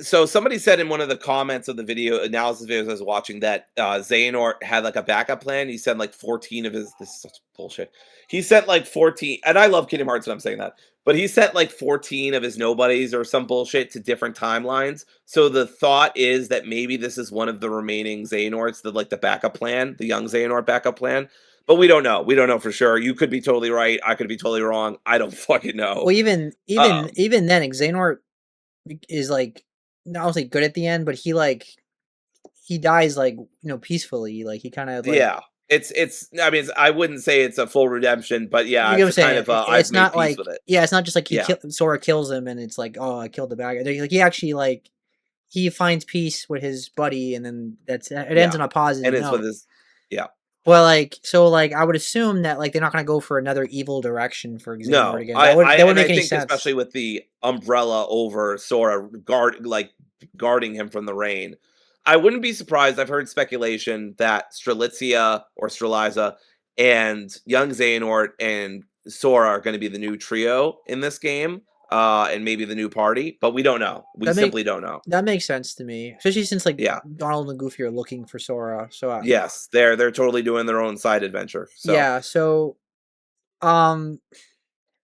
So somebody said in one of the comments of the video analysis videos I was watching that Xehanort had like a backup plan. He said like 14 of his this is such bullshit. He sent like 14, and I love Kingdom Hearts when I'm saying that, but he sent like 14 of his nobodies or some bullshit to different timelines. So the thought is that maybe this is one of the remaining Xehanorts, the backup plan, the young Xehanort backup plan. But we don't know. We don't know for sure. You could be totally right. I could be totally wrong. I don't fucking know. well, even even Um, even then, Xehanort is like not only good at the end, but he dies like peacefully. Like he kind of like Yeah. It's I mean, I wouldn't say it's a full redemption, but yeah, you get what it's I'm a kind saying. of, I've It's made not peace with like it. yeah, it's not just like Yeah. Sora kills him and it's like oh I killed the bad guy. Like he actually like he finds peace with his buddy and then that's it ends Yeah. on a And positive it's with note. his yeah. Well, like so like I would assume that like they're not gonna go for another evil direction for Xehanort No. again. I I That would and I make any think especially sense. with the umbrella over Sora guarding him from the rain. I wouldn't be surprised. I've heard speculation that Strelitzia or Streliza and young Xehanort and Sora are going to be the new trio in this game, and maybe the new party, but we don't know. We That make simply don't know. that makes sense to me, especially since like Yeah. Donald and Goofy are looking for Sora. So Yes, they're totally doing their own side adventure. So, yeah, so um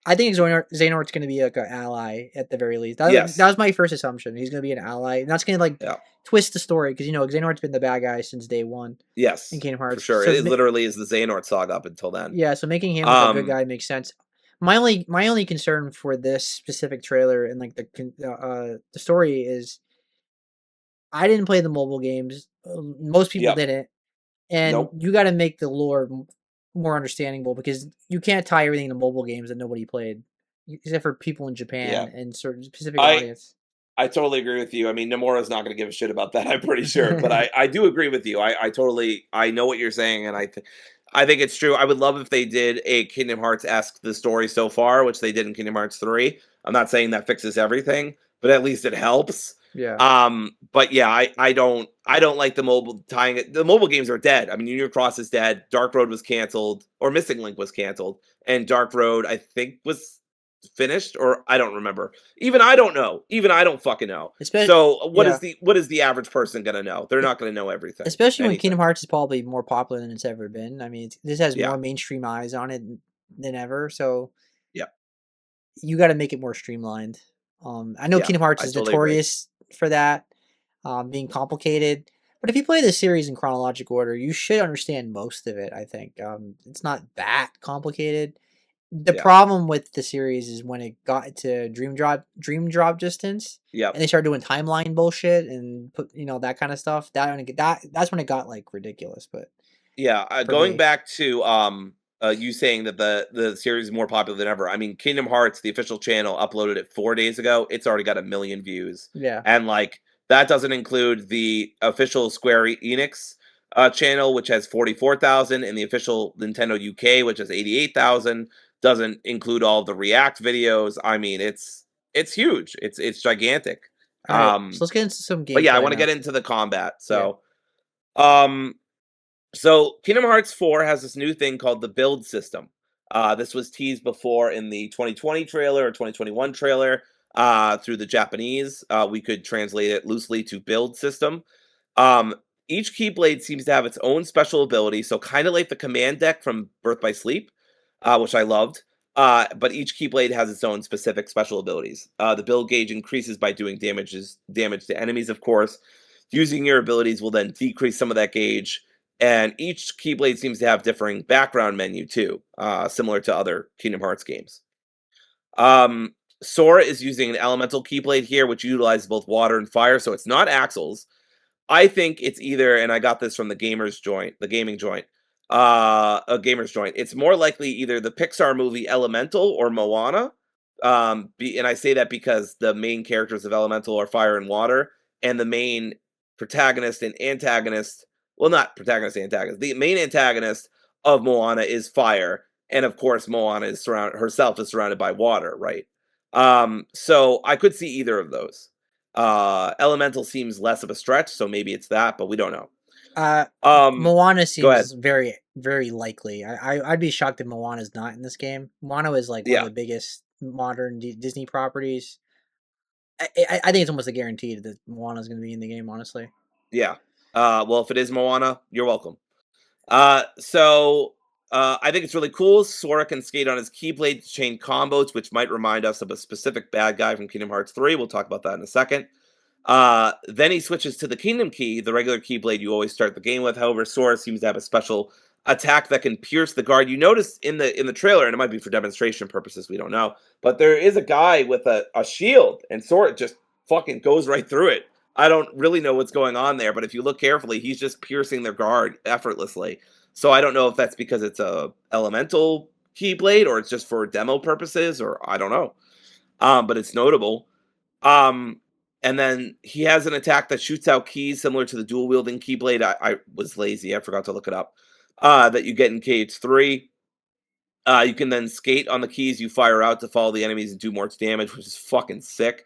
I think Xehanort's gonna be like an ally at the very least. That yes. was my first assumption. He's gonna be an ally, and that's gonna like Yeah. twist the story because Xehanort's been the bad guy since day one in Yes. Kingdom For Hearts. sure. It literally is the Xehanort saga up until then. Yeah, so making him like a good Um, guy makes sense. My only concern for this specific trailer and like the story is I didn't play the mobile games. Most people yep. didn't, and Nope. you got to make the lore more understandable because you can't tie everything to mobile games that nobody played, except for people in Yeah. Japan and certain specific I audience. I totally agree with you. I mean, Nomura's not going to give a shit about that. I'm pretty sure, but I do agree with you. I totally I know what you're saying, and I think it's true. I would love if they did a Kingdom Hearts esque the story so far, which they did in Kingdom Hearts 3. I'm not saying that fixes everything, but at least it helps. Yeah, But yeah, I don't like the mobile tying it. The mobile games are dead. I mean, Union Cross is dead. Dark Road was canceled, or Missing Link was canceled, and Dark Road I think was finished, or I don't remember. Even I don't know. Even I don't fucking know. especially So yeah, what is the average person gonna know? They're e- not gonna know everything, especially when anything. Kingdom Hearts is probably more popular than it's ever been. I mean, this has Yeah, more mainstream eyes on it than ever, so yeah, you got to make it more streamlined. I know yeah. Kingdom Hearts I is totally agree. notorious for that, being complicated. But if you play the series in chronological order, you should understand most of it. I think it's not that complicated. The Yeah, problem with the series is when it got to Dream Drop distance, yep, and they started doing timeline bullshit and put that kind of stuff. That's when it got like ridiculous. But yeah. for Going me, back to you saying that the series is more popular than ever. I mean, Kingdom Hearts, the official channel, uploaded it 4 days ago. It's already got 1 million views, yeah, and like that doesn't include the official Square Enix channel, which has 44,000, and the official Nintendo UK, which has 88,000. Doesn't include all the React videos. I mean, it's huge. It's gigantic. all right. So Um, let's get into some but yeah, I gameplay want to now. get into the combat. Yeah, Um, so Kingdom Hearts 4 has this new thing called the build system. This was teased before in the 2020 trailer or 2021 trailer through the Japanese. We could translate it loosely to build system. Um, each Keyblade seems to have its own special ability, so kind of like the command deck from Birth by Sleep, which I loved. But each Keyblade has its own specific special abilities. The build gauge increases by doing damage to enemies, of course. Using your abilities will then decrease some of that gauge, and each Keyblade seems to have differing background menu too, similar to other Kingdom Hearts games. Um, Sora is using an elemental keyblade here, which utilizes both water and fire, so it's not Axel's. I think it's either, and I got this from the gamers joint, the gaming joint, a gamers joint. It's more likely either the Pixar movie Elemental or Moana. And I say that because the main characters of Elemental are fire and water, and the main protagonist and antagonist, well, not protagonist and antagonist, the main antagonist of Moana is fire, and of course Moana is herself is surrounded by water, right? So I could see either of those. Elemental seems less of a stretch, so maybe it's that, but we don't know. Uh, Um, Moana Go ahead. seems very, very likely. I'd be shocked if Moana's not in this game. Moana is like one of Yeah, the biggest modern Disney properties. I think it's almost a guarantee that Moana's going to be in the game. Honestly, yeah. Well, if it is Moana, you're welcome. So I think it's really cool. Sora can skate on his Keyblade to chain combos, which might remind us of a specific bad guy from Kingdom Hearts 3. We'll talk about that in a second. Then he switches to the Kingdom Key, the regular Keyblade you always start the game with. However, Sora seems to have a special attack that can pierce the guard. You notice in the trailer, and it might be for demonstration purposes, we don't know, but there is a guy with a shield, and Sora just fucking goes right through it. I don't really know what's going on there, but if you look carefully, he's just piercing their guard effortlessly. So I don't know if that's because it's a elemental Keyblade or it's just for demo purposes, or I don't know. But it's notable. Um, and then he has an attack that shoots out keys similar to the dual wielding Keyblade. I was lazy. I forgot to look it up. That you get in KH3. You can then skate on the keys you fire out to follow the enemies and do more damage, which is fucking sick.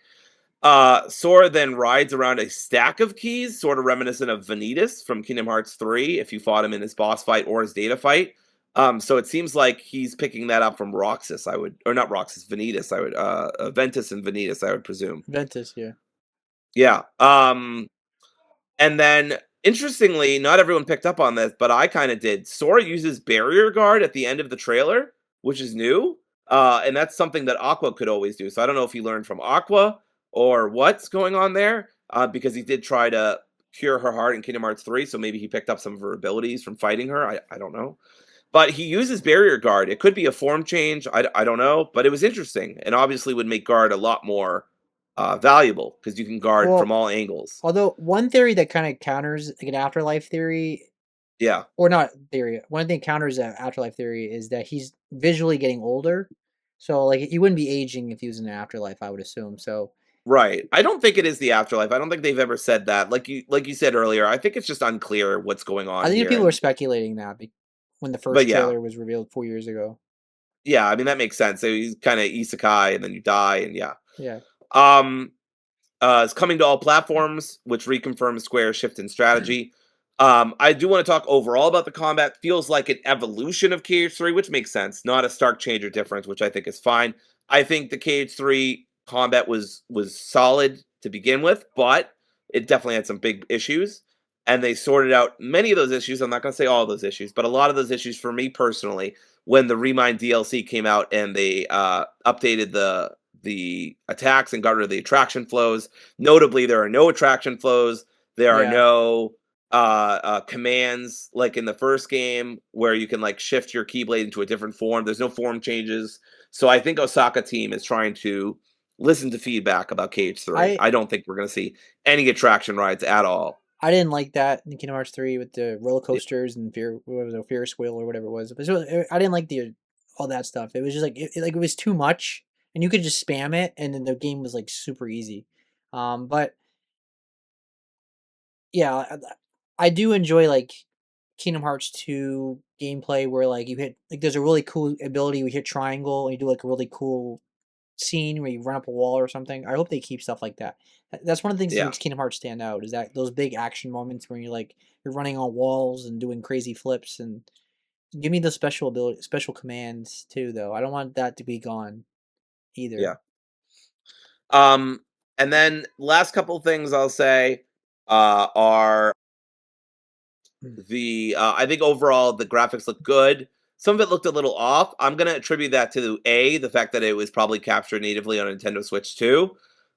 Sora then rides around a stack of keys, sort of reminiscent of Vanitas from Kingdom Hearts 3, if you fought him in his boss fight or his data fight. So it seems like he's picking that up from Roxas, I would, or not Roxas, Vanitas, I would, Ventus and Vanitas, I would presume. Ventus, yeah. Yeah. And then interestingly, not everyone picked up on this, but I kind of did. Sora uses barrier guard at the end of the trailer, which is new. And that's something that Aqua could always do. So I don't know if he learned from Aqua or what's going on there, because he did try to cure her heart in Kingdom Hearts 3. So maybe he picked up some of her abilities from fighting her. I don't know. But he uses barrier guard. It could be a form change. I don't know. But it was interesting and obviously would make guard a lot more valuable because you can guard from Well, all angles. although one theory that kind of counters like an afterlife theory, Yeah. or not theory, one thing counters that afterlife theory is that he's visually getting older. So like he wouldn't be aging if he was in an afterlife, I would assume. So Right. I don't think it is the afterlife. I don't think they've ever said that. Like you said earlier, I think it's just unclear what's going I on think here. people were speculating that when the But first yeah. trailer was revealed 4 years ago. Yeah, I mean that makes sense. So he's kind of isekai and then you die and yeah. Yeah. Um it's coming to all platforms, which reconfirms Square's shift in strategy. I do want to talk overall about the combat. Feels like an evolution of KH3, which makes sense. Not a stark change or difference, which I think is fine. I think the KH3 combat was solid to begin with, but it definitely had some big issues. And they sorted out many of those issues. I'm not going to say all of those issues, but a lot of those issues for me personally, when the Remind DLC came out and they updated the attacks and got rid of the attraction flows. Notably, there are no attraction flows. There are Yeah. no commands like in the first game where you can like shift your Keyblade into a different form. There's no form changes. So I think Osaka team is trying to listen to feedback about KH3. I I don't think we're going to see any attraction rides at all. I didn't like that in Kingdom Hearts 3 with the roller coasters and what was it, Ferris wheel or whatever it was. I didn't like the all that stuff. It was just like it was too much, and you could just spam it, and then the game was like super easy. But yeah, I do enjoy like Kingdom Hearts 2 gameplay where like you hit like there's a really cool ability where you hit triangle and you do like a really cool scene where you run up a wall or something. I hope they keep stuff like that. That's one of the things that Yeah. makes Kingdom Hearts stand out is that those big action moments where you're running on walls and doing crazy flips and give me the special commands too though. I don't want that to be gone either. Yeah. Um and then last couple things I'll say are Mm. I think overall the graphics look good. Some of it looked a little off. I'm gonna attribute that to the fact that it was probably captured natively on Nintendo Switch 2,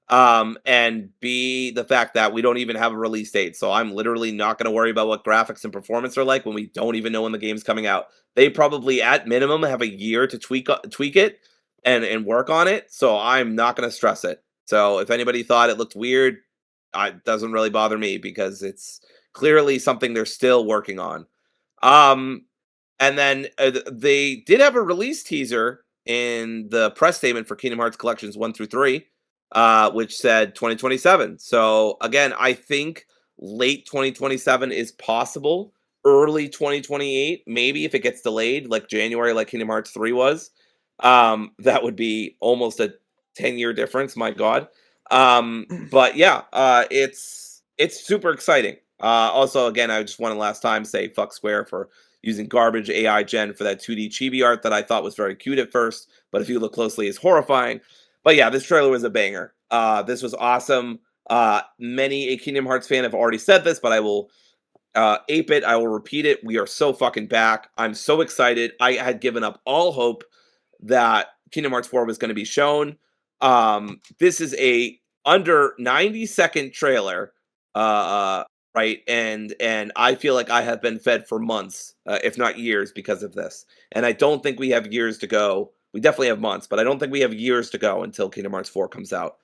and B, the fact that we don't even have a release date. So I'm literally not gonna worry about what graphics and performance are like when we don't even know when the game's coming out. They probably at minimum have a year to tweak it. and work on it, so I'm not gonna stress it. So if anybody thought it looked weird, it doesn't really bother me because it's clearly something they're still working on. Um, and then they did have a release teaser in the press statement for Kingdom Hearts Collections 1 through 3, which said 2027. So again, I think late 2027 is possible. Early 2028, maybe if it gets delayed, like January, like Kingdom Hearts 3 was. That would be almost a 10-year difference. My God. But yeah, it's super exciting. Also, again, I just want to last time say fuck Square for using garbage AI gen for that 2D chibi art that I thought was very cute at first, but if you look closely, is horrifying. But yeah, this trailer was a banger. This was awesome. Many a Kingdom Hearts fan have already said this, but I will ape it. I will repeat it. We are so fucking back. I'm so excited. I had given up all hope that Kingdom Hearts 4 was going to be shown. This is a under 90-second trailer, right? And I feel like I have been fed for months, if not years, because of this. And I don't think we have years to go. We definitely have months, but I don't think we have years to go until Kingdom Hearts 4 comes out.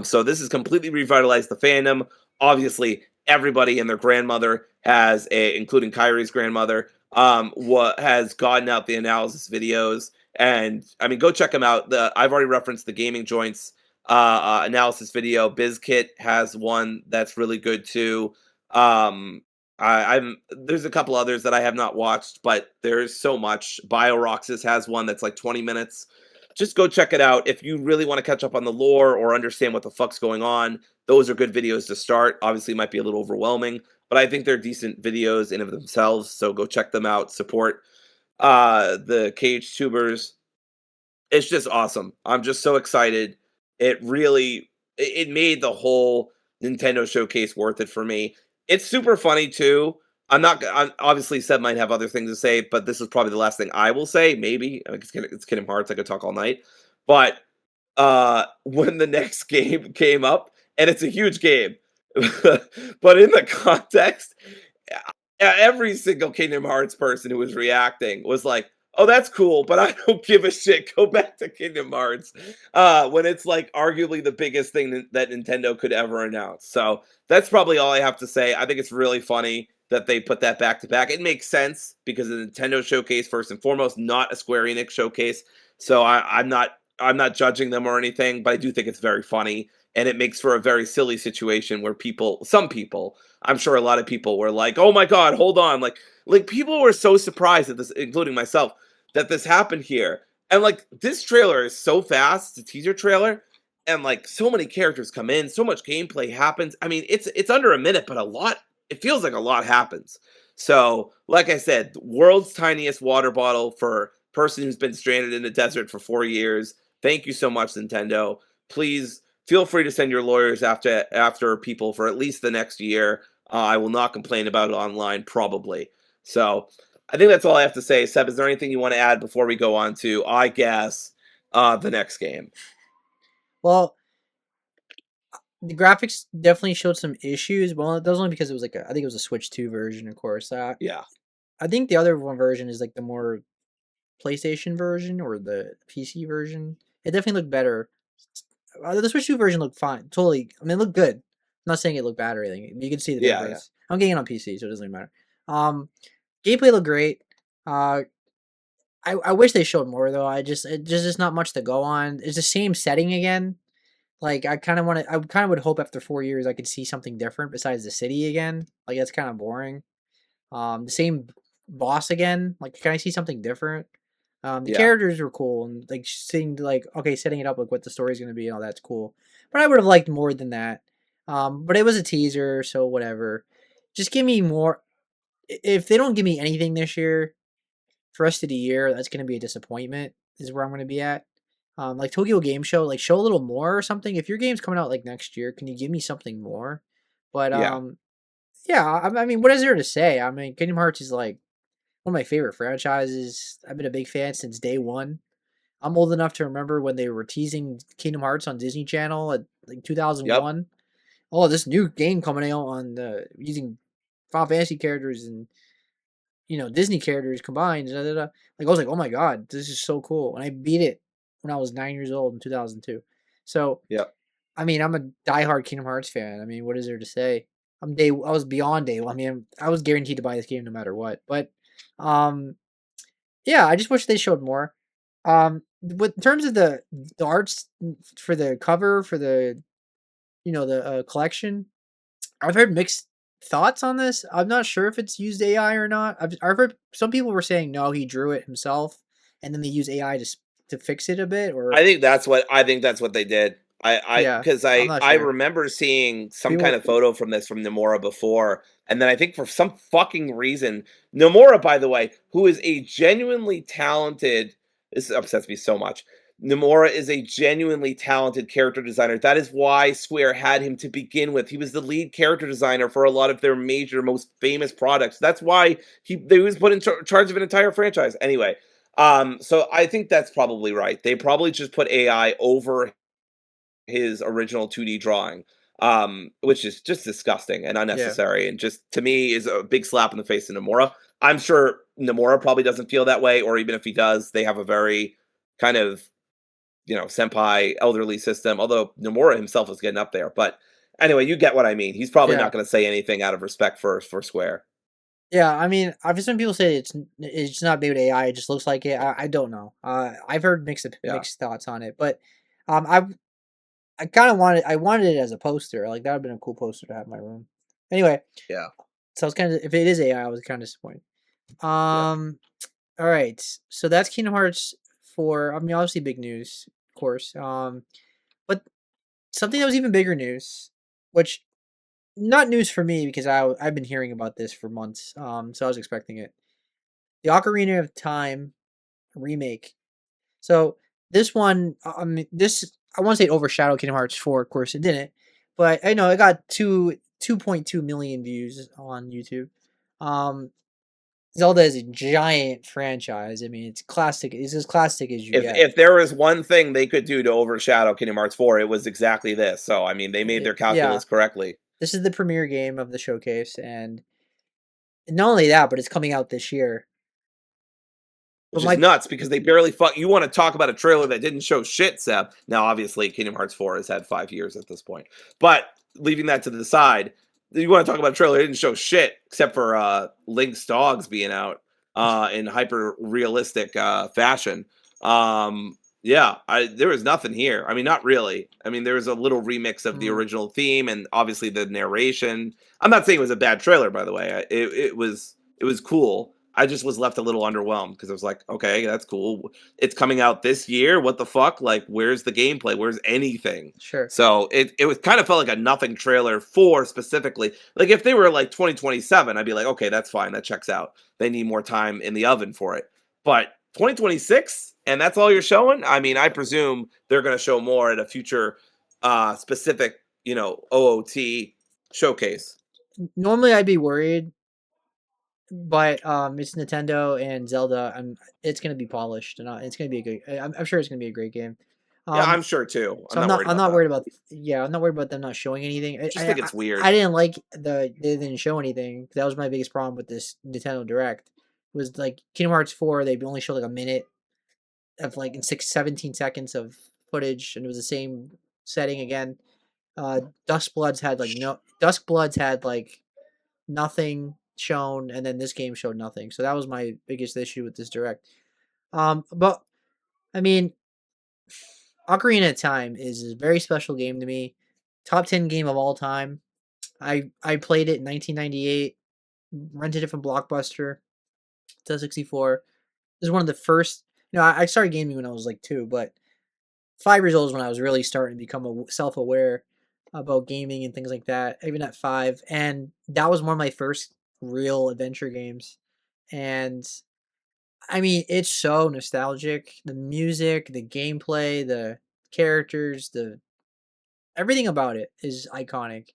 So this has completely revitalized the fandom. Obviously, everybody and their grandmother has a, including Kyrie's grandmother, what has gotten out the analysis videos. And I mean, go check them out. I've already referenced the gaming joints analysis video. BizKit has one that's really good too. I'm there's a couple others that I have not watched, but there's so much. BioRoxys has one that's like 20 minutes. Just go check it out if you really want to catch up on the lore or understand what the fuck's going on. Those are good videos to start. Obviously, it might be a little overwhelming, but I think they're decent videos in of themselves. So go check them out. Support the cage tubers. It's just awesome. I'm just so excited. It made the whole Nintendo showcase worth it for me. It's super funny too. I'm obviously Seb might have other things to say, but this is probably the last thing I will say. Maybe I mean, it's Kingdom Hearts. I could talk all night, but when the next game came up, and it's a huge game, but in the context, every single Kingdom Hearts person who was reacting was like, "Oh, that's cool, but I don't give a shit. Go back to Kingdom Hearts." When it's like arguably the biggest thing that Nintendo could ever announce. So that's probably all I have to say. I think it's really funny that they put that back to back. It makes sense because the Nintendo showcase first and foremost, not a Square Enix showcase. So I'm not judging them or anything, but I do think it's very funny. And it makes for a very silly situation where some people, I'm sure a lot of people were like, "Oh my god, hold on!" Like people were so surprised at this, including myself, that this happened here. And like this trailer is so fast, it's a teaser trailer, and like so many characters come in, so much gameplay happens. I mean, it's under a minute, but a lot. It feels like a lot happens. So, like I said, world's tiniest water bottle for person who's been stranded in the desert for 4 years. Thank you so much, Nintendo. Please feel free to send your lawyers after people for at least the next year. I will not complain about it online, probably. So I think that's all I have to say. Seb, is there anything you want to add before we go on to, I guess, the next game? Well, the graphics definitely showed some issues. Well, that was only because it was like I think it was a Switch 2 version, of course. Yeah, I think the other one version is like the more PlayStation version or the PC version. It definitely looked better. The Switch 2 version looked fine. Totally. I mean, it looked good. I'm not saying it looked bad or anything. You can see the yeah, yeah, difference. I'm getting it on PC, so it doesn't really matter. Um, Gameplay looked great. Uh, I wish they showed more though. Just just not much to go on. It's the same setting again. Like I kind of would hope after 4 years I could see something different besides the city again. Like that's kind of boring. The same boss again. Like can I see something different? The yeah, characters were cool and like seeing like okay setting it up like what the story's gonna be and all that's cool. But I would have liked more than that. But it was a teaser, so whatever. Just give me more. If they don't give me anything this year, for rest of the year, that's gonna be a disappointment. Is where I'm gonna be at. Like Tokyo Game Show, like show a little more or something. If your game's coming out like next year, can you give me something more? But yeah. yeah. I mean, what is there to say? I mean, Kingdom Hearts is like one of my favorite franchises. I've been a big fan since day one. I'm old enough to remember when they were teasing Kingdom Hearts on Disney Channel at like Yep, 2001. Oh, this new game coming out on using Final Fantasy characters and Disney characters combined. Da, da, da. Like I was like, oh my god, this is so cool, and I beat it when I was 9 years old in 2002. So Yeah. I mean, I'm a diehard Kingdom Hearts fan. I mean, what is there to say? I was beyond day one. I mean, I was guaranteed to buy this game no matter what. But, um, yeah, I just wish they showed more. With in terms of the arts for the cover for the the collection, I've heard mixed thoughts on this. I'm not sure if it's used AI or not. I've heard some people were saying no, he drew it himself, and then they use AI to fix it a bit. Or I think that's what they did. yeah, Because I'm not I sure. remember seeing some People kind were of photo from this from Nomura before, and then I think for some fucking reason, Nomura, by the way, who is a genuinely talented, this upsets me so much. Nomura is a genuinely talented character designer. That is why Square had him to begin with. He was the lead character designer for a lot of their major, most famous products. That's why he was put in charge of an entire franchise. Anyway, so I think that's probably right. They probably just put AI over his original 2D drawing, which is just disgusting and yeah. unnecessary, and just to me is a big slap in the face to Nomura. I'm sure Nomura probably doesn't feel that way, or even if he does, they have a very kind of senpai elderly system. Although Nomura himself is getting up there, but anyway, you get what I mean. He's probably Yeah. not going to say anything out of respect for Square. Yeah, I mean, I've some people say it's not made with AI. It just looks like it. I don't know. I've heard Yeah, mixed thoughts on it, but I kind of wanted it as a poster. Like that would have been a cool poster to have in my room. Anyway, yeah, so I was kind of if it is AI, I was kind of disappointed. yeah. Um, all right, so that's Kingdom Hearts 4. I mean, obviously big news, of course. But something that was even bigger news, which not news for me because I've been hearing about this for months. So I was expecting it. The Ocarina of Time Remake. So this one, this I want to say it overshadowed Kingdom Hearts 4. Of course, it didn't, but I know it got 2.2 million views on YouTube. Um, Zelda is a giant franchise. I mean, it's classic. It's as classic as you get. If there was one thing they could do to overshadow Kingdom Hearts 4, it was exactly this. So I mean, they made their Yeah, calculus correctly. this is the premiere game of the showcase, and not only that, but it's coming out this year. But Which is my nuts because they barely fuck. You want to talk about a trailer that didn't show shit, Seb? Now, obviously, Kingdom Hearts 4 has had 5 years at this point, but leaving that to the side, you want to talk about a trailer that didn't show shit except for Link's dogs being out in hyper realistic fashion. Yeah, there was nothing here. I mean, not really. I mean, there was a little remix of the mm, original theme and obviously the narration. I'm not saying it was a bad trailer, by the way. It was cool. I just was left a little underwhelmed because I was like, okay, that's cool. It's coming out this year. What the fuck? Like, where's the gameplay? Where's anything? sure, So it was kind of felt like a nothing trailer for specifically. Like if they were like 2027, I'd be like, okay, that's fine. That checks out. They need more time in the oven for it. But 2026, and that's all you're showing? I mean, I presume they're going to show more at a future specific, OOT showcase. normally I'd be worried, but it's Nintendo and Zelda, and it's gonna be polished, and it's gonna be a good. I'm sure it's gonna be a great game. Yeah, Um, I'm sure too. I'm so not worried I'm about not that. worried about. Yeah, I'm not worried about them not showing anything. Just think it's I weird. didn't like they didn't show anything. That was my biggest problem with this Nintendo Direct. Was like Kingdom Hearts 4. They only showed like a minute of like in 17 seconds of footage, and it was the same setting again. Dusk Bloods had like nothing shown, and then this game showed nothing. So that was my biggest issue with this direct. But I mean, Ocarina of Time is a very special game to me. Top 10 game of all time. I played it in 1998. Rented it from Blockbuster to 64. This is one of the first. I started gaming when I was like 2, but 5 years old is when I was really starting to become self aware about gaming and things like that. Even at 5, and that was one of my first real adventure games. And I mean, it's so nostalgic. The music, the gameplay, the characters, the everything about it is iconic.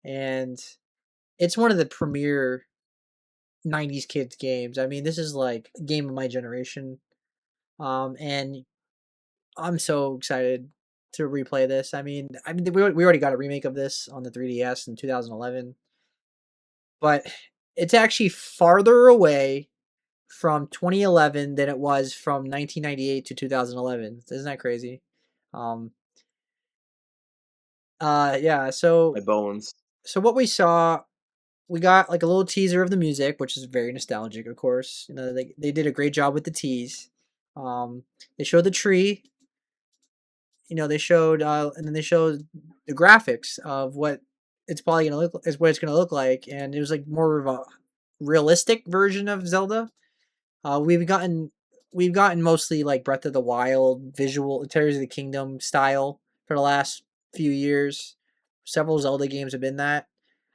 And it's one of the premier 90s kids games. I mean, this is like a game of my generation. And I'm so excited to replay this. I mean, we already got a remake of this on the 3DS in 2011, but it's actually farther away from 2011 than it was from 1998 to 2011. Isn't that crazy? Um, yeah. My bones. So what we saw, we got like a little teaser of the music, which is very nostalgic, of course. You know, they did a great job with the tease. Um, they showed the tree. You know, they showed, and then they showed the graphics of what it's probably gonna look is what it's gonna look like, and it was like more of a realistic version of Zelda. Uh, we've gotten we've gotten mostly like Breath of the Wild visual Tears of the Kingdom style for the last few years. Several Zelda games have been that.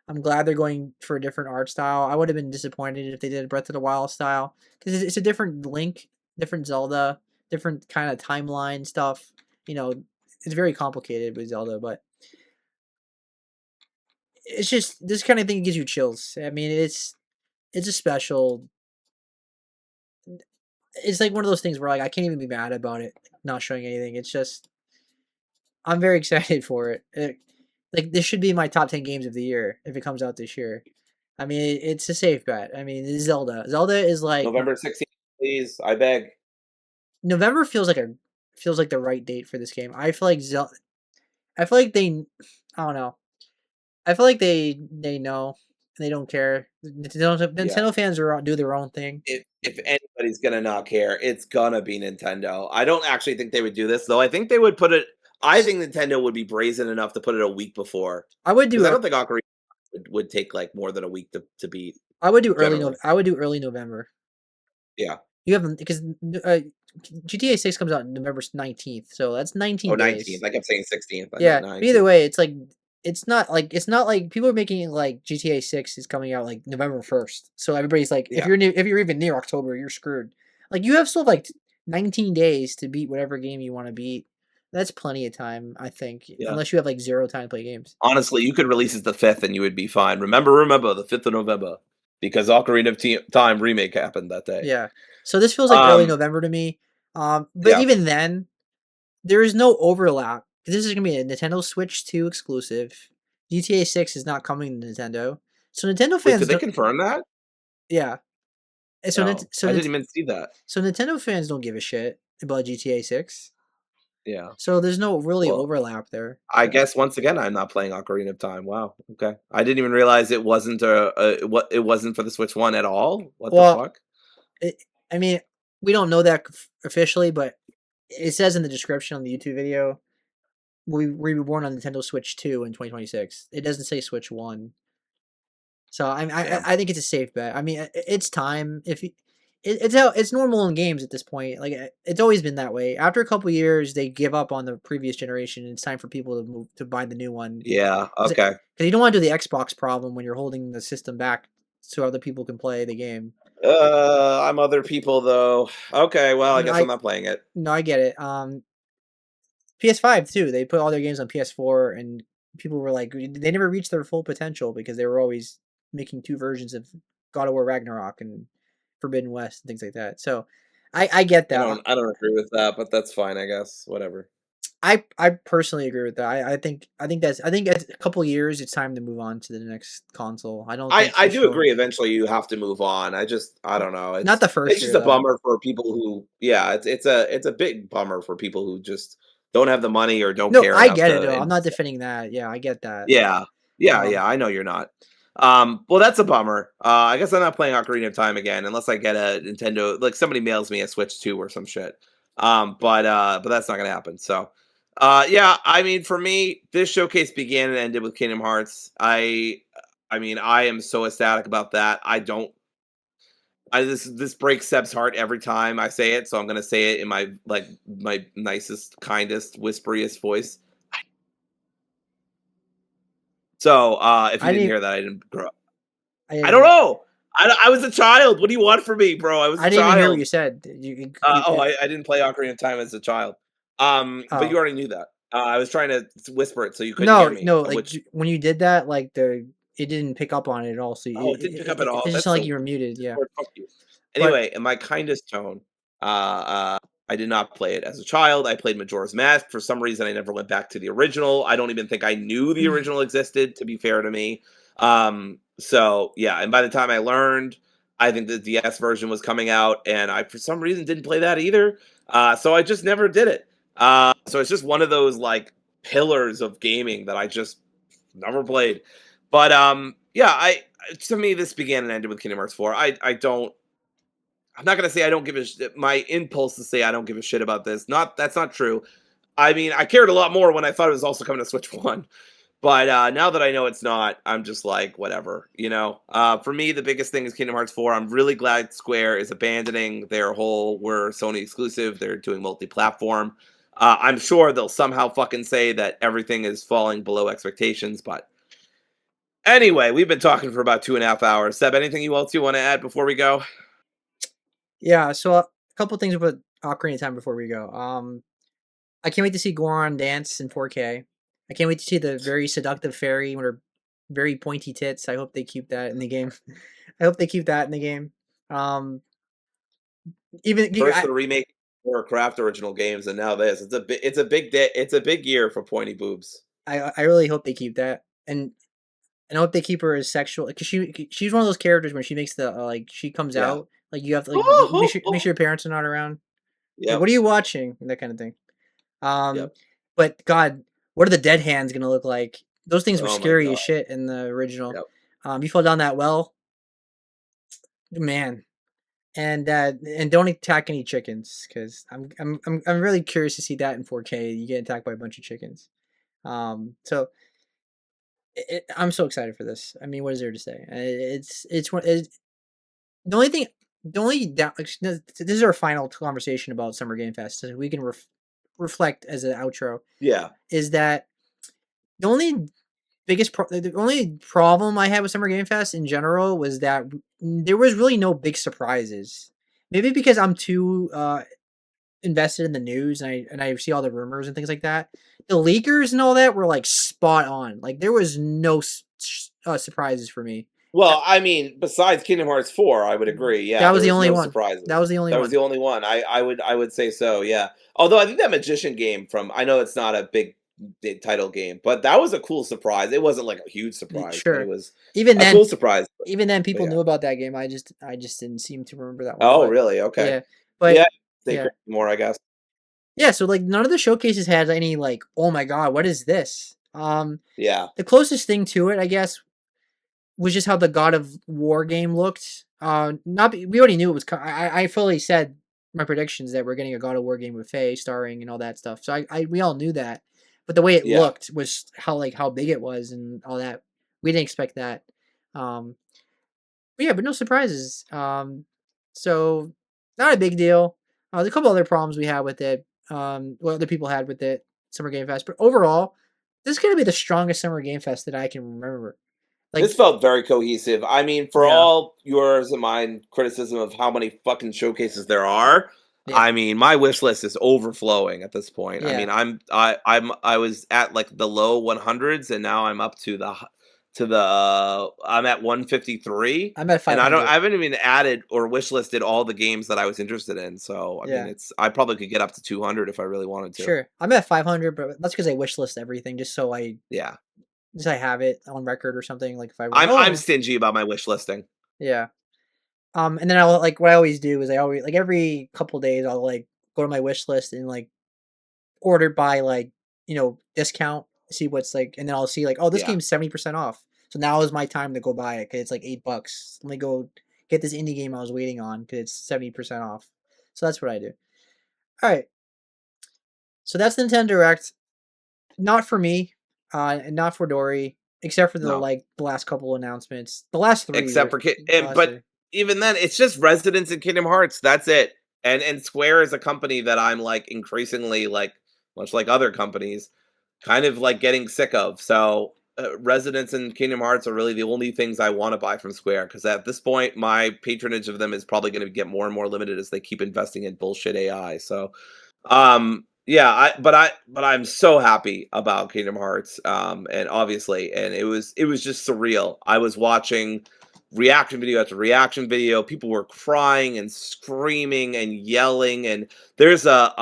I'm glad they're going for a different art style. I would have been disappointed if they did Breath of the Wild style because it's a different Link, different Zelda, different kind of timeline stuff. You know, it's very complicated with Zelda, but it's just this kind of thing gives you chills. I mean, it's a special. It's like one of those things where like I can't even be mad about it not showing anything. It's just I'm very excited for it. Like this should be my top 10 games of the year if it comes out this year. I mean, it's a safe bet. I mean, it's Zelda. Zelda is like November 16th, please. I beg. November feels like the right date for this game. I feel like I feel like I don't know. I feel like they know and they don't care. Yeah. Nintendo fans are do their own thing. If anybody's gonna not care, it's gonna be Nintendo. I don't actually think they would do this, though. I think they would put it. I think Nintendo would be brazen enough to put it a week before, I would because do I don't think Ocarina would take like more than a week to beat I would do generally. I would do early November. Yeah. You have because GTA 6 comes out November 19th, so that's Oh, 19 19th. days. I kept saying 16th. I meant Yeah, but either 19th. way, it's like it's not like people are making it like GTA 6 is coming out like November 1st. So everybody's like Yeah. if you're even near October, you're screwed. Like you have still like 19 days to beat whatever game you want to beat. That's plenty of time, I think, Yeah. unless you have like zero time to play games. Honestly, you could release it the 5th and you would be fine. Remember, the 5th of November, because Ocarina of Time Remake happened that day. Yeah. So this feels like early Um, November to me. But yeah, even then, there is no overlap. This is gonna be a Nintendo Switch 2 exclusive. GTA 6 is not coming to Nintendo. So Nintendo wait, did fans they don't confirm that? yeah. And So No, I didn't even see that. so Nintendo fans don't give a shit about GTA 6. Yeah. So there's no really Well, overlap there. I So guess once again, I'm not playing Ocarina of Time. Wow. Okay. I didn't even realize it wasn't what it wasn't for the Switch One at all. What the well, fuck? it, I mean, we don't know that officially, but it says in the description on the YouTube video we were born on Nintendo Switch 2 in 2026. It doesn't say Switch 1. So Damn. I think it's a safe bet. I mean, it's time. If you, it's how it's normal in games at this point. Like it's always been that way. After a couple years, they give up on the previous generation. And it's time for people to move to buy the new one Yeah. because Okay. you don't want to do the Xbox problem when you're holding the system back so other people can play the game. I'm other people though. Okay. Well, I No, guess I'm not playing it. I get it. PS5 too. They put all their games on PS4, and people were like, they never reached their full potential because they were always making two versions of God of War Ragnarok and Forbidden West and things like that. So, I get that. I don't agree with that, but that's fine. I guess whatever. I personally agree with that. I think at a couple years it's time to move on to the next console. I don't think I Switch do will. agree. Eventually, you have to move on. I don't know. Not the It's first just year a though. bummer for people who yeah. It's a big bummer for people who just don't have the money or don't No, care I enough get it to though. I'm not invest. defending that. Yeah, I get that. Yeah. Yeah, Um, yeah, I know you're not. Well, that's a bummer. I guess I'm not playing Ocarina of Time again unless I get a Nintendo like, somebody mails me a Switch 2 or some shit. But that's not gonna happen, so, yeah, I mean, for me, this showcase began and ended with Kingdom Hearts. I mean, I am so ecstatic about that. I don't I this breaks Seb's heart every time I say it, so I'm gonna say it in my, like, my nicest, kindest, whisperiest voice. So, if you I didn't didn't. hear that, I didn't grow I I didn't don't even. know. I was a child. What do you want from me, bro? I was I a didn't even hear what child. you said. I didn't play Ocarina of Time as a child. But you Oh already knew that. I was trying to whisper it so you couldn't hear no, me, no. Like which when you did that, like it didn't pick up on it at all. So oh, it didn't pick up at it all. just That's sounded like so you were muted. Yeah, Lord, fuck you. but Anyway, in my kindest tone, I did not play it as a child. I played Majora's Mask. For some reason, I never went back to the original. I don't even think I knew the original existed, to be fair to me. So yeah, and by the time I learned, I think the DS version was coming out, and I for some reason didn't play that either. So I just never did it. So it's just one of those like pillars of gaming that I just never played. But yeah, I to me this began and ended with Kingdom Hearts 4. I don't. I'm not gonna say I don't give a. My impulse to say I don't give a shit about this. Not that's not true. I mean, I cared a lot more when I thought it was also coming to Switch One. But now that I know it's not, I'm just like, whatever, you know? For me, the biggest thing is Kingdom Hearts 4. I'm really glad Square is abandoning their whole we're Sony exclusive. They're doing multi platform. I'm sure they'll somehow fucking say that everything is falling below expectations. But anyway, we've been talking for about 2.5 hours. Seb, anything else you want to add before we go? Yeah, so a couple things about Ocarina of Time before we go. I can't wait to see Goron dance in 4K. I can't wait to see the very seductive fairy with her very pointy tits. I hope they keep that in the game. I hope they keep that in the game. Um, even First I, the remake or Craft original games, and now this. It's a big day. It's a big year for pointy boobs. I really hope they keep that, and I hope they keep her as sexual because she's one of those characters when she makes the like she comes Yeah. out like you have to like make sure your parents are not around. Like, what Yep. are you watching? That kind of thing. Um, Yep. but God, what are the dead hands gonna look like? Those things were Oh my scary god. as shit in the original. Yep. You fall down that well, man. And don't attack any chickens because I'm really curious to see that in 4K. You get attacked by a bunch of chickens. So I'm so excited for this. I mean, what is there to say? It's the only thing. The only down. This is our final conversation about Summer Game Fest. So we can reflect as an outro. Yeah. Is that the only the only problem I had with Summer Game Fest in general was that there was really no big surprises. Maybe because I'm too invested in the news and I see all the rumors and things like that. The leakers and all that were like spot on. Like there was no surprises for me. That, Well, I mean, besides Kingdom Hearts 4, I would agree. Yeah, that was there the was only no one. That surprises. was the only That was the one. only one. I would say so. Yeah. Although I think that Magician game from I know it's not a big title game, but that was a cool surprise. It wasn't like a huge surprise, but it Sure. was Even a then, cool surprise. even then, But people yeah. knew about that game. I just didn't seem to remember that one. Oh, But really? Okay. yeah, but Yeah. They yeah. create more, I guess. Yeah, so like none of the showcases had any like, oh my god, what is this? Yeah. The closest thing to it, I guess, was just how the God of War game looked. We already knew it was. I fully said my predictions that we're getting a God of War game with Faye starring and all that stuff. So we all knew that, but the way it Yeah. looked was how big it was and all that. We didn't expect that. Um, but yeah, but no surprises. So not a big deal. There's a couple other problems we had with it. What other people had with it, Summer Game Fest. But overall, this is gonna be the strongest Summer Game Fest that I can remember. This Like, felt very cohesive. I mean, for yeah, all yours and mine criticism of how many fucking showcases there are, yeah, I mean, my wish list is overflowing at this point. I yeah. mean, I was at like the low 100s and now I'm up to the I'm at 153 I'm at and 500. I haven't even added or wish listed all the games that I was interested in. So, I mean, Yeah, I probably could get up to 200 if I really wanted to. sure. I'm at 500, but that's because I wish list everything just so Yeah. I have it on record or something. Like if I want, I'm oh stingy about my wish listing. yeah. And then I'll like what I always do is I always like every couple days I'll like go to my wish list and like order by like discount, see what's like, and then I'll see like, oh, this Yeah. game's 70% off. So now is my time to go buy it because it's like $8. Let me go get this indie game I was waiting on because it's 70% off. So that's what I do. All right. So that's Nintendo Direct. Not for me, and not for Dory, except for No. the last couple announcements. The last three Except were for the and last but three. even then, it's just residents in Kingdom Hearts. That's it. And Square is a company that I'm like increasingly like, much like other companies, kind of like getting sick of. So residents in Kingdom Hearts are really the only things I want to buy from Square because at this point, my patronage of them is probably going to get more and more limited as they keep investing in bullshit AI. So yeah, but I'm so happy about Kingdom Hearts. And obviously, and it was just surreal. I was watching reaction video after reaction video. People were crying and screaming and yelling. And there's a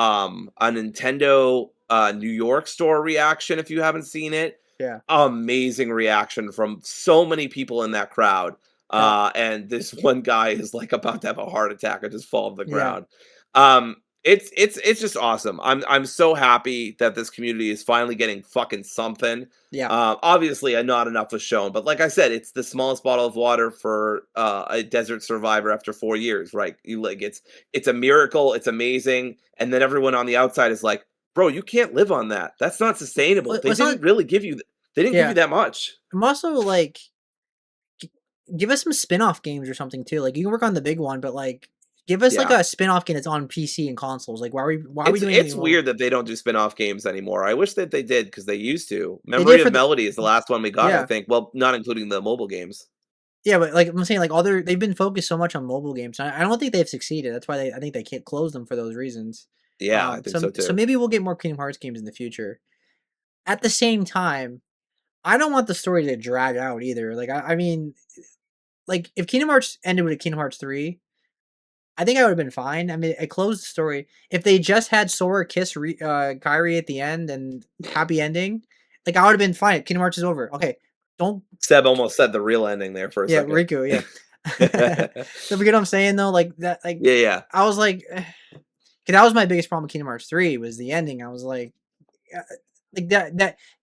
Nintendo New York store reaction if you haven't seen it. Yeah. Amazing reaction from so many people in that crowd. Yep. And this one guy is like about to have a heart attack and just fall to the Yeah. ground. It's just awesome. I'm so happy that this community is finally getting fucking something. Yeah. Obviously, not enough was shown, but like I said, it's the smallest bottle of water for a desert survivor after 4 years, right? You like it's a miracle. It's amazing, and then everyone on the outside is like, "Bro, you can't live on that. That's not sustainable. Well, They it's not. didn't really give you. They didn't give you Yeah. that much." I'm also like, g- give us some spin-off games or something too. Like you can work on the big one, but like, give us like Yeah. a spin-off game that's on PC and consoles. Like, why are we doing It's anything mobile? weird that they don't do spin-off games anymore. I wish that they did because they used to. They did Memory for of the. Melody is the last one we got, I Yeah. think. Well, not including the mobile games. Yeah, but like I'm saying, like they've been focused so much on mobile games. I don't think they've succeeded. That's why I think they can't close them for those reasons. Yeah, I think so So too. maybe we'll get more Kingdom Hearts games in the future. At the same time, I don't want the story to drag out either. Like I mean, like if Kingdom Hearts ended with a Kingdom Hearts 3, I think I would have been fine. I mean, it closed the story. If they just had Sora kiss Kyrie at the end and happy ending, like I would have been fine. Kingdom Hearts is over. Okay, don't. Seb almost said the real ending there for a Yeah, second. Riku. Yeah. Yeah, So forget what I'm saying though. Like that. Like yeah. I was like, 'cause that was my biggest problem with Kingdom Hearts 3 was the ending. I was uh, like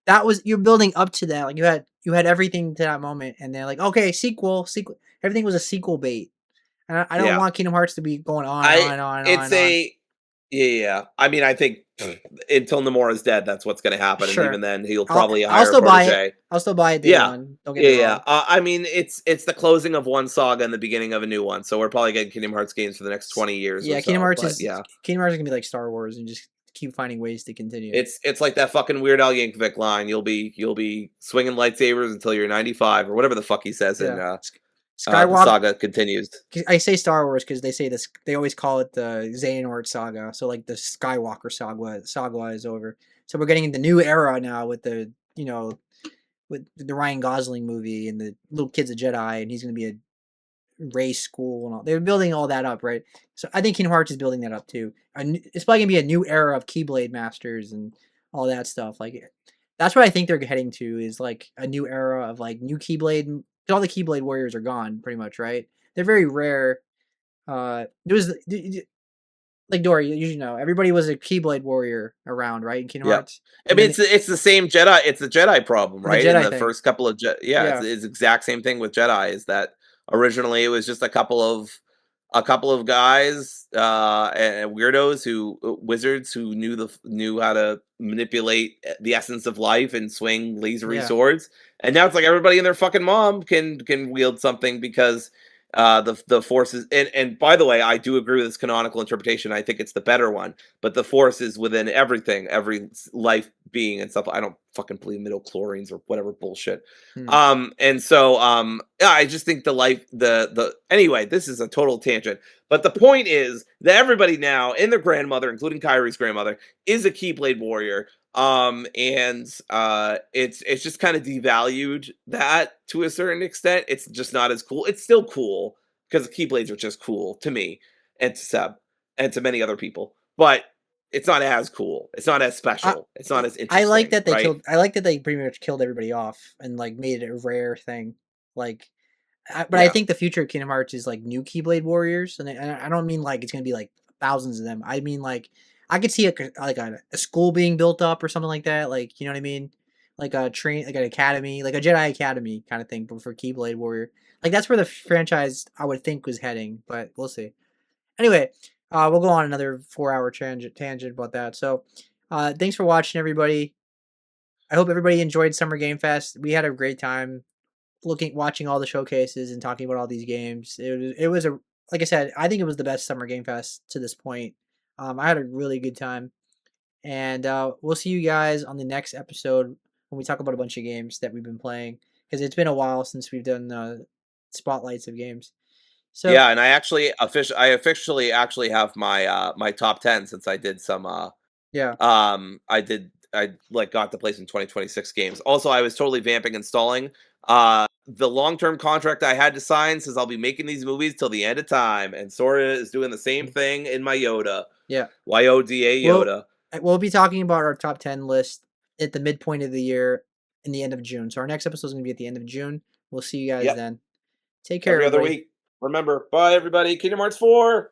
that was you're building up to that. Like you had everything to that moment, and they're like, okay, sequel. Everything was a sequel bait, and I don't Yeah. want Kingdom Hearts to be going on and on I and on and on it's and on. a yeah. I mean, I think until Nomura's dead, that's what's gonna happen, and even Sure, then, he'll I'll probably I'll hire a still buy it. protege. I'll still buy it day Yeah. one. Don't get Yeah, me yeah. wrong. I mean, it's the closing of one saga and the beginning of a new one, so we're probably getting Kingdom Hearts games for the next S- 20 years or Yeah, Kingdom so, Hearts but is yeah. Kingdom Hearts is gonna be like Star Wars and just keep finding ways to continue. It's like that fucking Weird Al Yankovic line, you'll be swinging lightsabers until you're 95 or whatever the fuck he says, and, Yeah, the Skywalker. saga continues. I say Star Wars because they say this. They always call it the Xehanort Saga. So like the Skywalker saga is over. So we're getting into new era now with the with the Ryan Gosling movie and the little kid's a Jedi and he's going to be a race school and all. They're building all that up, right? So I think Kingdom Hearts is building that up too. It's probably going to be a new era of Keyblade masters and all that stuff. Like that's what I think they're heading to is like a new era of like new Keyblade. 'Cause all the Keyblade warriors are gone, pretty much, right? They're very rare. There was like Dory, you should know. Everybody was a Keyblade warrior around, right? In Kingdom Yep. Hearts, I and mean, then it's the same Jedi. It's the Jedi problem, the right? In Jedi the thing. first couple of yeah, Yeah, it's exact same thing with Jedi. Is that originally it was just a couple of guys and weirdos who wizards who knew how to manipulate the essence of life and swing lasery yeah. swords, and now it's like everybody and their fucking mom can wield something because the force is and by the way, I do agree with this canonical interpretation. I think it's the better one, but the force is within everything, every life being and stuff. I don't fucking believe midichlorians or whatever bullshit. Hmm. And so yeah, I just think the anyway, this is a total tangent. But the point is that everybody now, and their grandmother, including Kyrie's grandmother, is a Keyblade warrior. And it's just kind of devalued that to a certain extent. It's just not as cool. It's still cool because Keyblades are just cool to me and to Seb and to many other people. But it's not as cool. It's not as I special. It's not as I like interesting, that they right? killed. I like that they pretty much killed everybody off and like made it a rare thing. Like, but I Yeah. think the future of Kingdom Hearts is like new Keyblade warriors, and I don't mean like it's gonna be like thousands of them. I mean like I could see like a school being built up or something like that. Like you know what I mean? Like a train, like an academy, like a Jedi academy kind of thing, but for Keyblade warrior. Like that's where the franchise I would think was heading, but we'll see. Anyway, we'll go on another 4 hour tangent about that. So, thanks for watching, everybody. I hope everybody enjoyed Summer Game Fest. We had a great time watching all the showcases and talking about all these games. It was a like I said, I think it was the best Summer Game Fest to this point. I had a really good time, and we'll see you guys on the next episode when we talk about a bunch of games that we've been playing because it's been a while since we've done spotlights of games. So Yeah, and I officially actually have my top 10 since I did some yeah, I like got to play some 2026 games. Also, I was totally vamping and stalling. The long-term contract I had to sign says I'll be making these movies till the end of time, and Sora is doing the same thing in my Yoda. yeah. Yoda We'll Yoda. we'll be talking about our top 10 list at the midpoint of the year in the end of June. So our next episode is going to be at the end of June. We'll see you guys Yep. then. Take care, every other everybody. week. Remember, bye everybody. Kingdom Hearts 4.